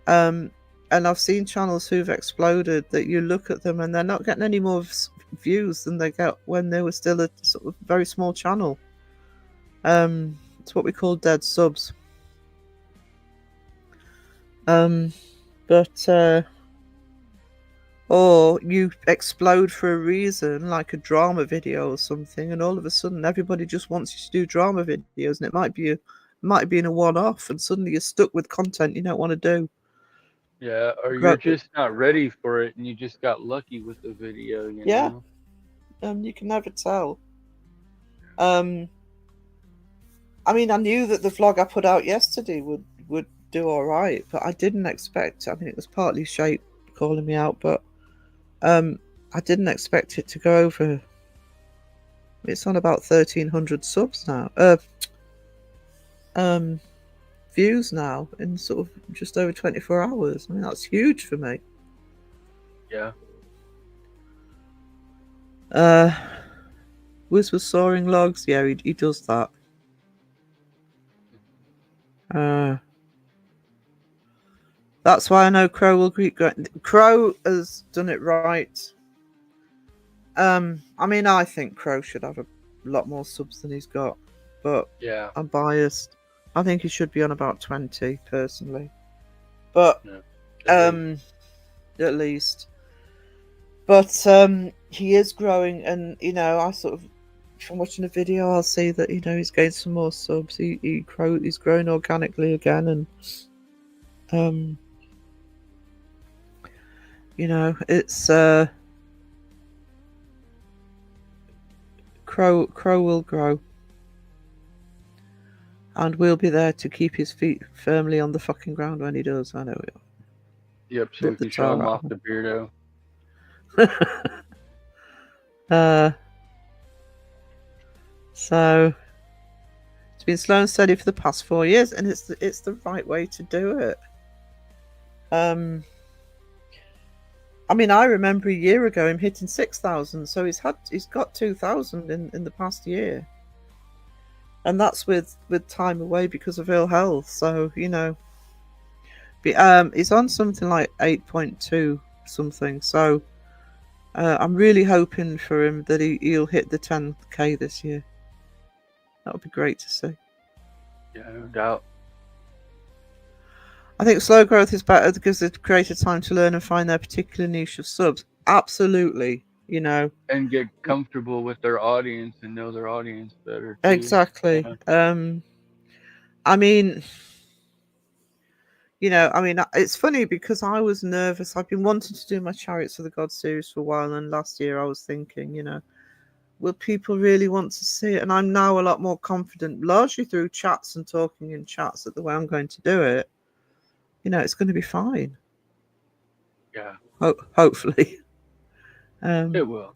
And I've seen channels who've exploded that you look at them and they're not getting any more views than they got when they were still a sort of very small channel. It's what we call dead subs. Or you explode for a reason, like a drama video or something, and all of a sudden everybody just wants you to do drama videos, and it might be in a one-off, and suddenly you're stuck with content you don't want to do. Yeah, or you're just not ready for it, and you just got lucky with the video. You know? You can never tell. I mean, I knew that the vlog I put out yesterday would would do all right, but I didn't expect. I mean, it was partly Shape calling me out, but I didn't expect it to go over. It's on about 1,300 subs now. Views now in sort of just over 24 hours. I mean, that's huge for me. Yeah. Wiz was soaring logs. Yeah, he does that. That's why I know Crow will keep going. Crow has done it right. I mean, I think Crow should have a lot more subs than he's got, but Yeah. I'm biased. I think he should be on about 20 personally, but at least. But he is growing, and you know, I sort of, if I'm watching a video, I'll see that he's gained some more subs. He's growing organically again, and it's Crow will grow, and we'll be there to keep his feet firmly on the fucking ground when he does. I know it. Yep. So if you show him off the Beardo. So it's been slow and steady for the past 4 years, and it's the right way to do it. I mean, I remember a year ago him hitting 6,000, so he's got 2,000 in the past year, and that's with time away because of ill health. So he's on something like 8.2 something. So I'm really hoping for him that he'll hit the 10k this year. That would be great to see. Yeah, no doubt. I think slow growth is better because it creates time to learn and find their particular niche of subs. Absolutely, and get comfortable with their audience and know their audience better too. Exactly. Yeah. I mean, it's funny because I was nervous. I've been wanting to do my Chariots of the Gods series for a while, and last year I was thinking, will people really want to see it? And I'm now a lot more confident, largely through chats and talking in chats, that the way I'm going to do it, it's going to be fine. Yeah. Hopefully. It will.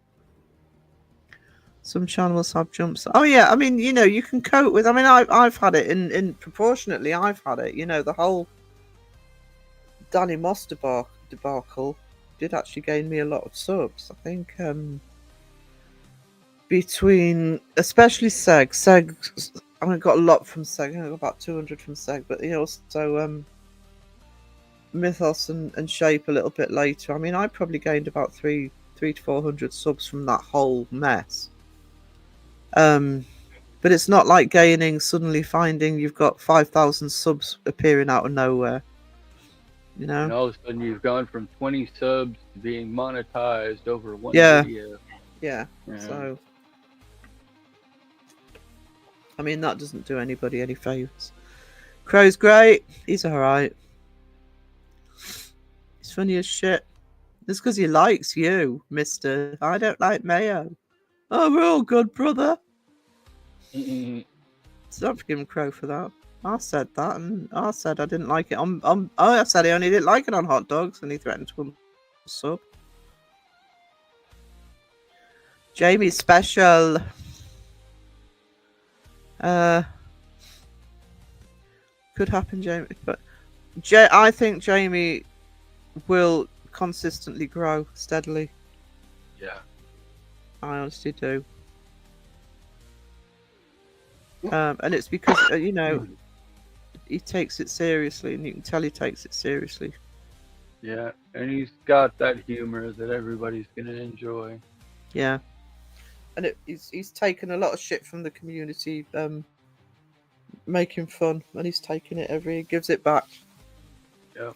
Some channels have jumps. Oh yeah, I mean, you can cope with. I mean, I've had it in proportionately. I've had it. The whole Danny Moss debacle did actually gain me a lot of subs. I think between especially Seg, I got a lot from Seg. I got about 200 from Seg, but he also Mythos and Shape a little bit later. I mean, I probably gained about 300 to 400 subs from that whole mess. But it's not like suddenly finding you've got 5,000 subs appearing out of nowhere. And all of a sudden you've gone from 20 subs to being monetized over one video. Yeah. So, I mean, that doesn't do anybody any favors. Crow's great. He's alright. He's funny as shit. It's because he likes you, mister. I don't like Mayo. Oh, we're all good, brother. Stop giving Crow for that. I said that, and I said I didn't like it I said he only didn't like it on hot dogs, and he threatened to sub. Jamie special. Could happen, Jamie, but I think Jamie will consistently grow steadily. Yeah, I honestly do. And it's because he takes it seriously, and you can tell he takes it seriously. Yeah, and he's got that humor that everybody's gonna enjoy. Yeah, and he's taken a lot of shit from the community, making fun, and he's taking it he gives it back. Yeah.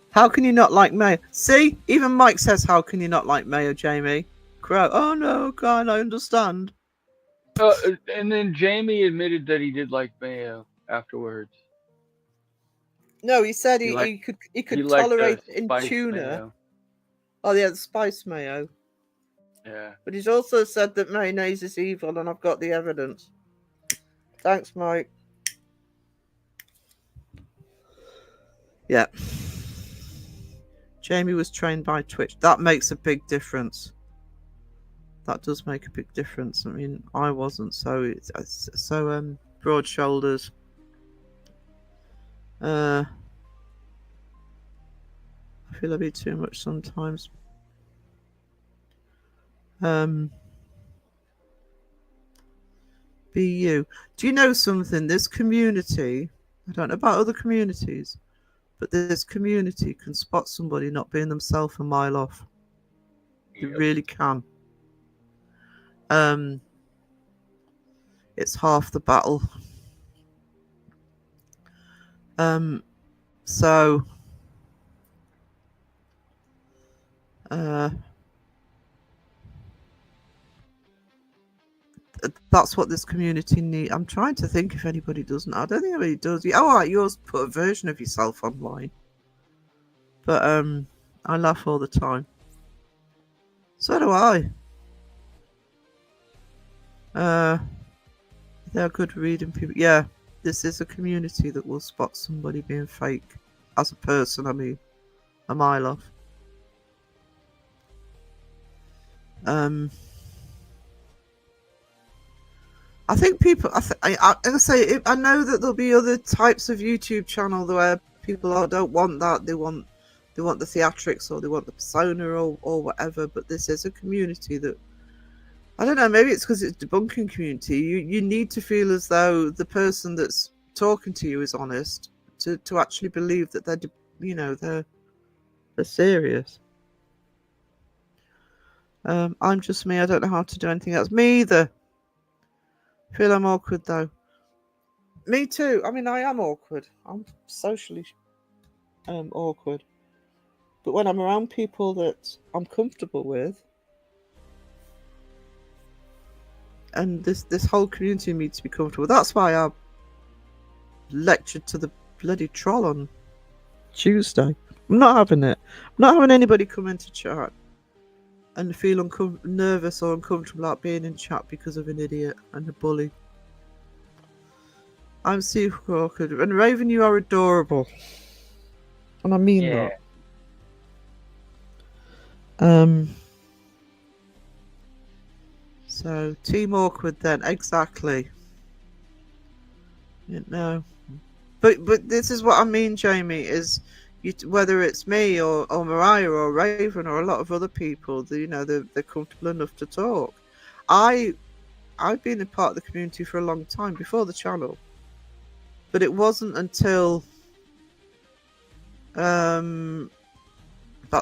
How can you not like Mayo? See, even Mike says, "How can you not like Mayo, Jamie?" Crow. Oh no, can't I understand? And then Jamie admitted that he did like Mayo afterwards. No, he said he could tolerate it in tuna. Mayo. Oh yeah, the spice mayo. Yeah. But he's also said that mayonnaise is evil, and I've got the evidence. Thanks, Mike. Yeah. Jamie was trained by Twitch. That makes a big difference. That does make a big difference. I mean, I wasn't, so it's so broad shoulders. I feel a bit too much sometimes. Be you. Do you know something? This community, I don't know about other communities, but this community can spot somebody not being themselves a mile off. They really can. It's half the battle. So that's what this community needs. I'm trying to think if anybody doesn't. I don't think anybody does. Oh, right, yours put a version of yourself online. But I laugh all the time. So do I. They're good reading people. Yeah, this is a community that will spot somebody being fake. As a person, I mean, a mile off. I think people. I know that there'll be other types of YouTube channel where people don't want that. They want the theatrics or they want the persona or whatever. But this is a community that, I don't know. Maybe it's because it's debunking community. You need to feel as though the person that's talking to you is honest to actually believe that they're serious. I'm just me. I don't know how to do anything else. Me either. Feel I'm awkward though. Me too. I mean, I am awkward. I'm socially awkward. But when I'm around people that I'm comfortable with, and this whole community needs to be comfortable. That's why I lectured to the bloody troll on Tuesday. I'm not having it. I'm not having anybody come into chat and feel nervous or uncomfortable about being in chat because of an idiot and a bully. I'm super awkward. And Raven, you are adorable. And I mean that. So, team awkward then. Exactly. But this is what I mean, Jamie, is whether it's me or Mariah or Raven or a lot of other people, they're comfortable enough to talk. I've been a part of the community for a long time before the channel, but it wasn't until about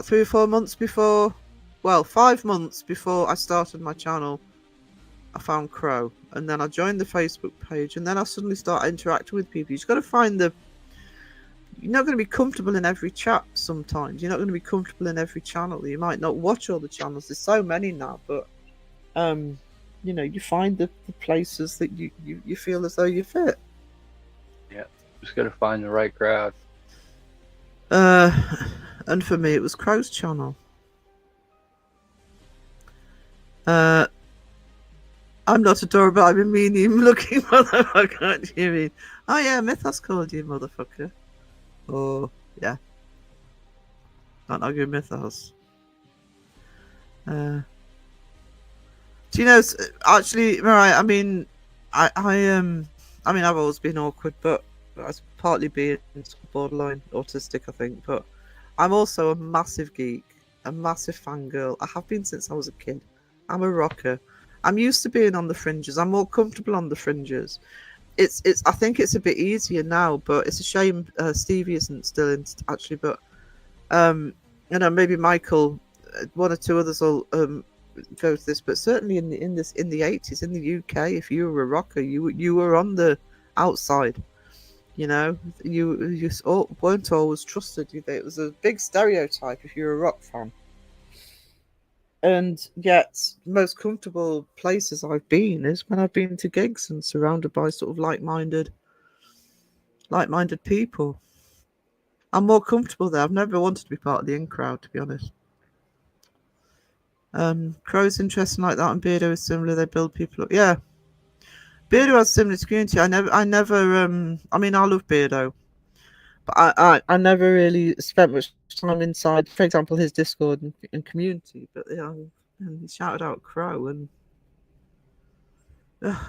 3 or 4 months before, 5 months before I started my channel, I found Crow, and then I joined the Facebook page, and then I suddenly started interacting with people. You just got to find you're not going to be comfortable in every chat sometimes. You're not going to be comfortable in every channel. You might not watch all the channels. There's so many now, but you find the places that you feel as though you fit. Yeah, just got to find the right crowd. And for me, it was Crow's channel. I'm not adorable. I'm a mean-looking motherfucker. What do you mean? Oh yeah, Mythos called you motherfucker. Oh yeah. Not argue Mythos. Do you know? Actually, Mariah. I mean, I've always been awkward, but that's partly being borderline autistic, I think. But I'm also a massive geek, a massive fangirl. I have been since I was a kid. I'm a rocker. I'm used to being on the fringes. I'm more comfortable on the fringes. I think it's a bit easier now, but it's a shame Stevie isn't still in actually. But maybe Michael, one or two others will go to this. But certainly in the 80s in the UK, if you were a rocker, you were on the outside. You weren't always trusted. It was a big stereotype if you're a rock fan. And yet, most comfortable places I've been is when I've been to gigs and surrounded by sort of like-minded people. I'm more comfortable there. I've never wanted to be part of the in crowd, to be honest. Crow's interesting like that, and Beardo is similar. They build people up. Yeah, Beardo has similar to community. I love Beardo, But I never really spent much time inside, for example, his Discord and community. But and he shouted out Crow, and that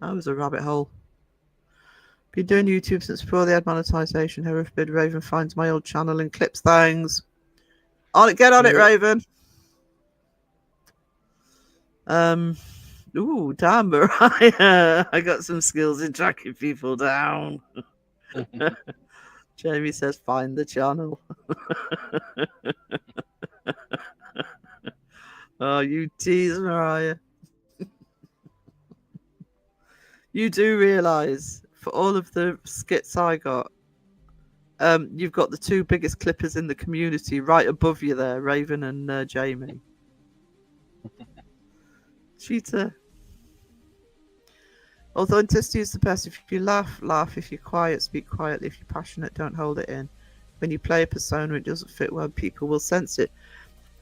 was a rabbit hole. Been doing YouTube since before they had monetization. However, forbid Raven finds my old channel and clips things. Get on it, Raven. Ooh, damn, Mariah. I got some skills in tracking people down. Jamie says, find the channel. Oh, you tease, Mariah. You do realise, for all of the skits I got, you've got the two biggest clippers in the community right above you there, Raven and Jamie. Cheater. Authenticity is the best. If you laugh, laugh. If you're quiet, speak quietly. If you're passionate, don't hold it in. When you play a persona, it doesn't fit well, people will sense it.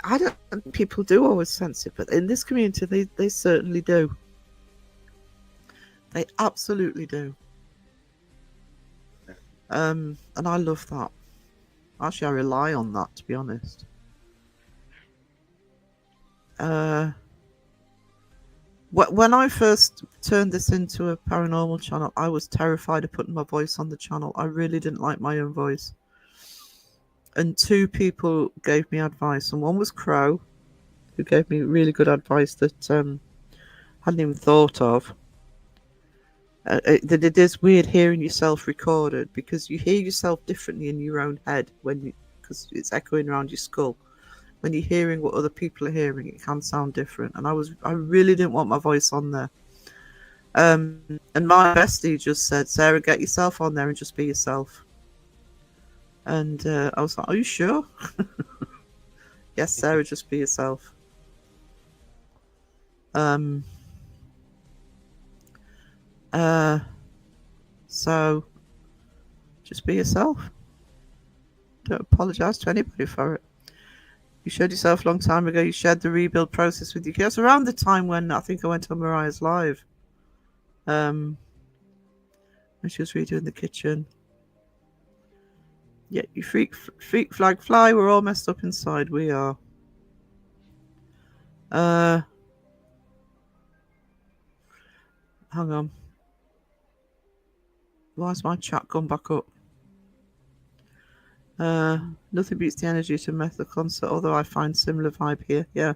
I don't think people do always sense it, but in this community, they certainly do. They absolutely do. And I love that. Actually, I rely on that, to be honest. When I first turned this into a paranormal channel, I was terrified of putting my voice on the channel. I really didn't like my own voice. And two people gave me advice, and one was Crow, who gave me really good advice that I hadn't even thought of. That it is weird hearing yourself recorded, because you hear yourself differently in your own head because it's echoing around your skull. When you're hearing what other people are hearing, it can sound different. And I really didn't want my voice on there. And my bestie just said, Sarah, get yourself on there and just be yourself. And I was like, are you sure? Yes, Sarah, just be yourself. So just be yourself. Don't apologize to anybody for it. You showed yourself a long time ago. You shared the rebuild process with your kids around the time when I think I went on Mariah's live. When she was redoing the kitchen. Yeah, you freak flag fly. We're all messed up inside. We are. Hang on. Why's my chat gone back up? Nothing beats the energy to Method concert, although I find similar vibe here. Yeah.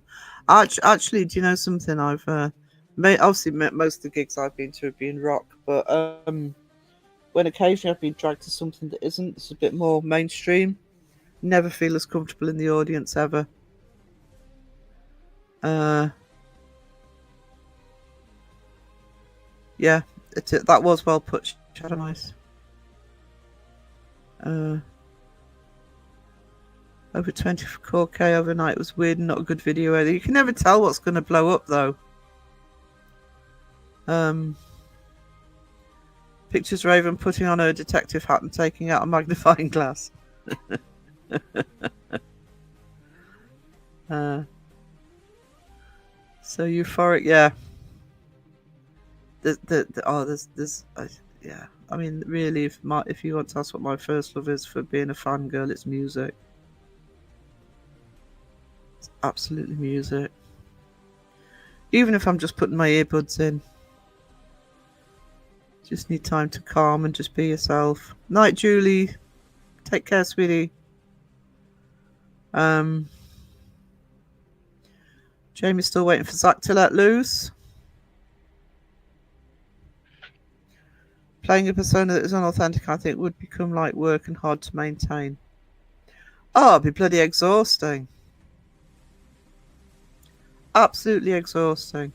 Actually, do you know something? I've obviously most of the gigs I've been to have been rock, but when occasionally I've been dragged to something that isn't, it's a bit more mainstream. Never feel as comfortable in the audience ever. Yeah, that was well put, Shadow Ice. Over 24K overnight was weird and not a good video either. You can never tell what's going to blow up though. Pictures Raven putting on her detective hat and taking out a magnifying glass. So euphoric, yeah. Yeah. I mean, really, if you want to ask what my first love is for being a fangirl, it's music. It's absolutely music. Even if I'm just putting my earbuds in. Just need time to calm and just be yourself. Night, Julie. Take care, sweetie. Jamie's still waiting for Zach to let loose. Playing a persona that is unauthentic, I think, would become like work and hard to maintain. Oh, it'd be bloody exhausting. Absolutely exhausting.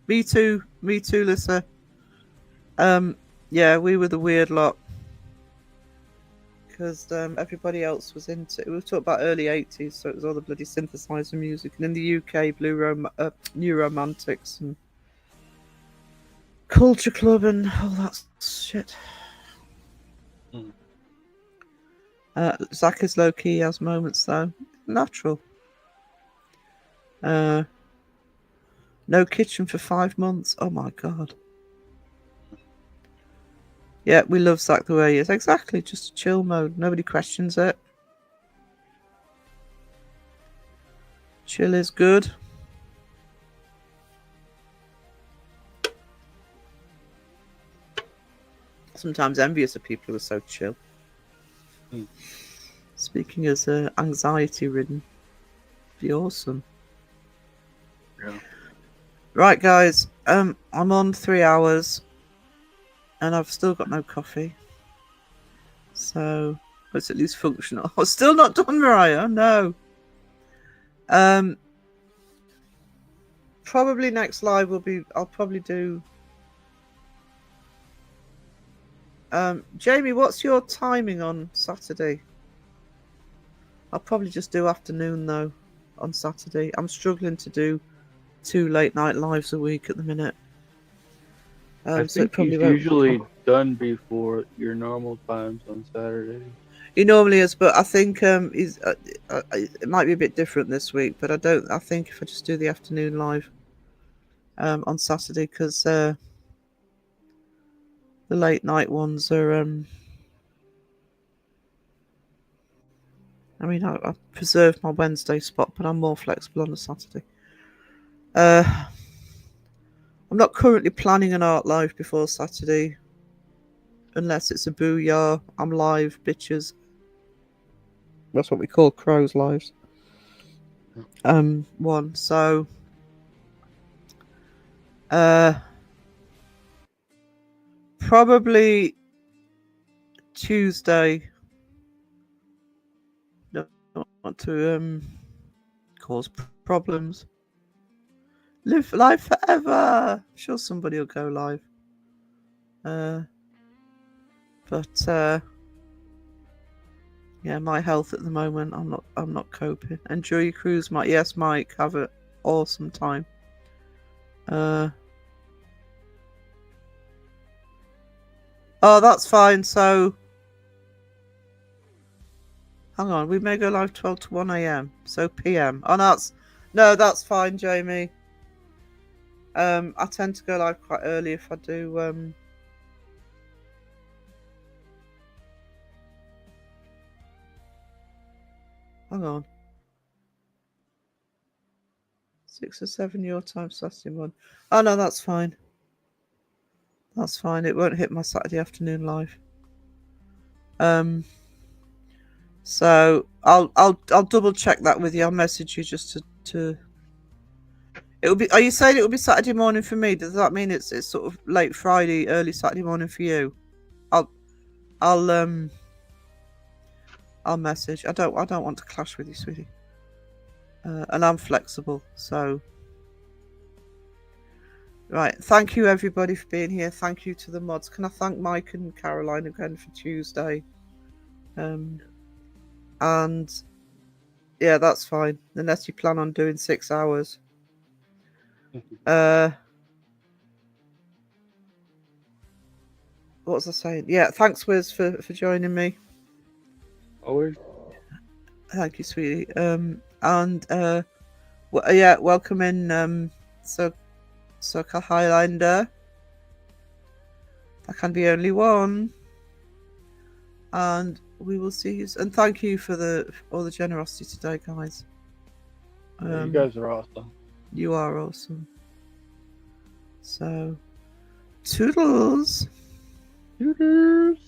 Me too, Lissa. Yeah, we were the weird lot. Because everybody else was into it. We were talking about early 80s, so it was all the bloody synthesizer music. And in the UK, New Romantics and Culture Club and all that shit. Zach is low-key, has moments though. Natural. No kitchen for 5 months. Oh my god. Yeah, we love Zach the way he is. Exactly, just a chill mode. Nobody questions it. Chill is good. Sometimes envious of people who are so chill. Speaking as anxiety ridden, be awesome. Yeah. Right, guys. I'm on 3 hours, and I've still got no coffee. So it's at least functional. I'm still not done, Mariah. No. Probably next live will be. I'll probably do. Jamie, what's your timing on Saturday? I'll probably just do afternoon though on Saturday. I'm struggling to do 2 late night lives a week at the minute. I So it think probably he's won't. usually done before your normal times on Saturday. He normally is, but I think he's. It might be a bit different this week, but I don't. I think if I just do the afternoon live on Saturday, because the late night ones are. I mean, I preserved my Wednesday spot, but I'm more flexible on a Saturday. I'm not currently planning an art live before Saturday, unless it's a booyah. I'm live, bitches. That's what we call crows lives. One. So probably Tuesday. Don't want to cause problems. Live live forever. I'm sure somebody will go live. But yeah, my health at the moment, I'm not coping. Enjoy your cruise, Mike. Yes, Mike, have an awesome time. Oh, that's fine. So hang on, we may go live 12 to 1 a.m. So PM. Oh, that's fine, Jamie. I tend to go live quite early if I do hang on. 6 or 7 your time, Saturday morning. Oh no, that's fine. That's fine. It won't hit my Saturday afternoon live. So I'll double check that with you. I'll message you just to. It will be. Are you saying it will be Saturday morning for me? Does that mean it's sort of late Friday, early Saturday morning for you? I'll message. I don't want to clash with you, sweetie. And I'm flexible, so. Right. Thank you everybody for being here. Thank you to the mods. Can I thank Mike and Caroline again for Tuesday? And yeah, that's fine. Unless you plan on doing 6 hours. What was I saying? Yeah, thanks, Wiz, for joining me. Always. Thank you, sweetie. Yeah, welcome in, Soka Highlander. There can be only one. And we will see you. And thank you for all the generosity today, guys. You guys are awesome. You are awesome. So, toodles. Toodles.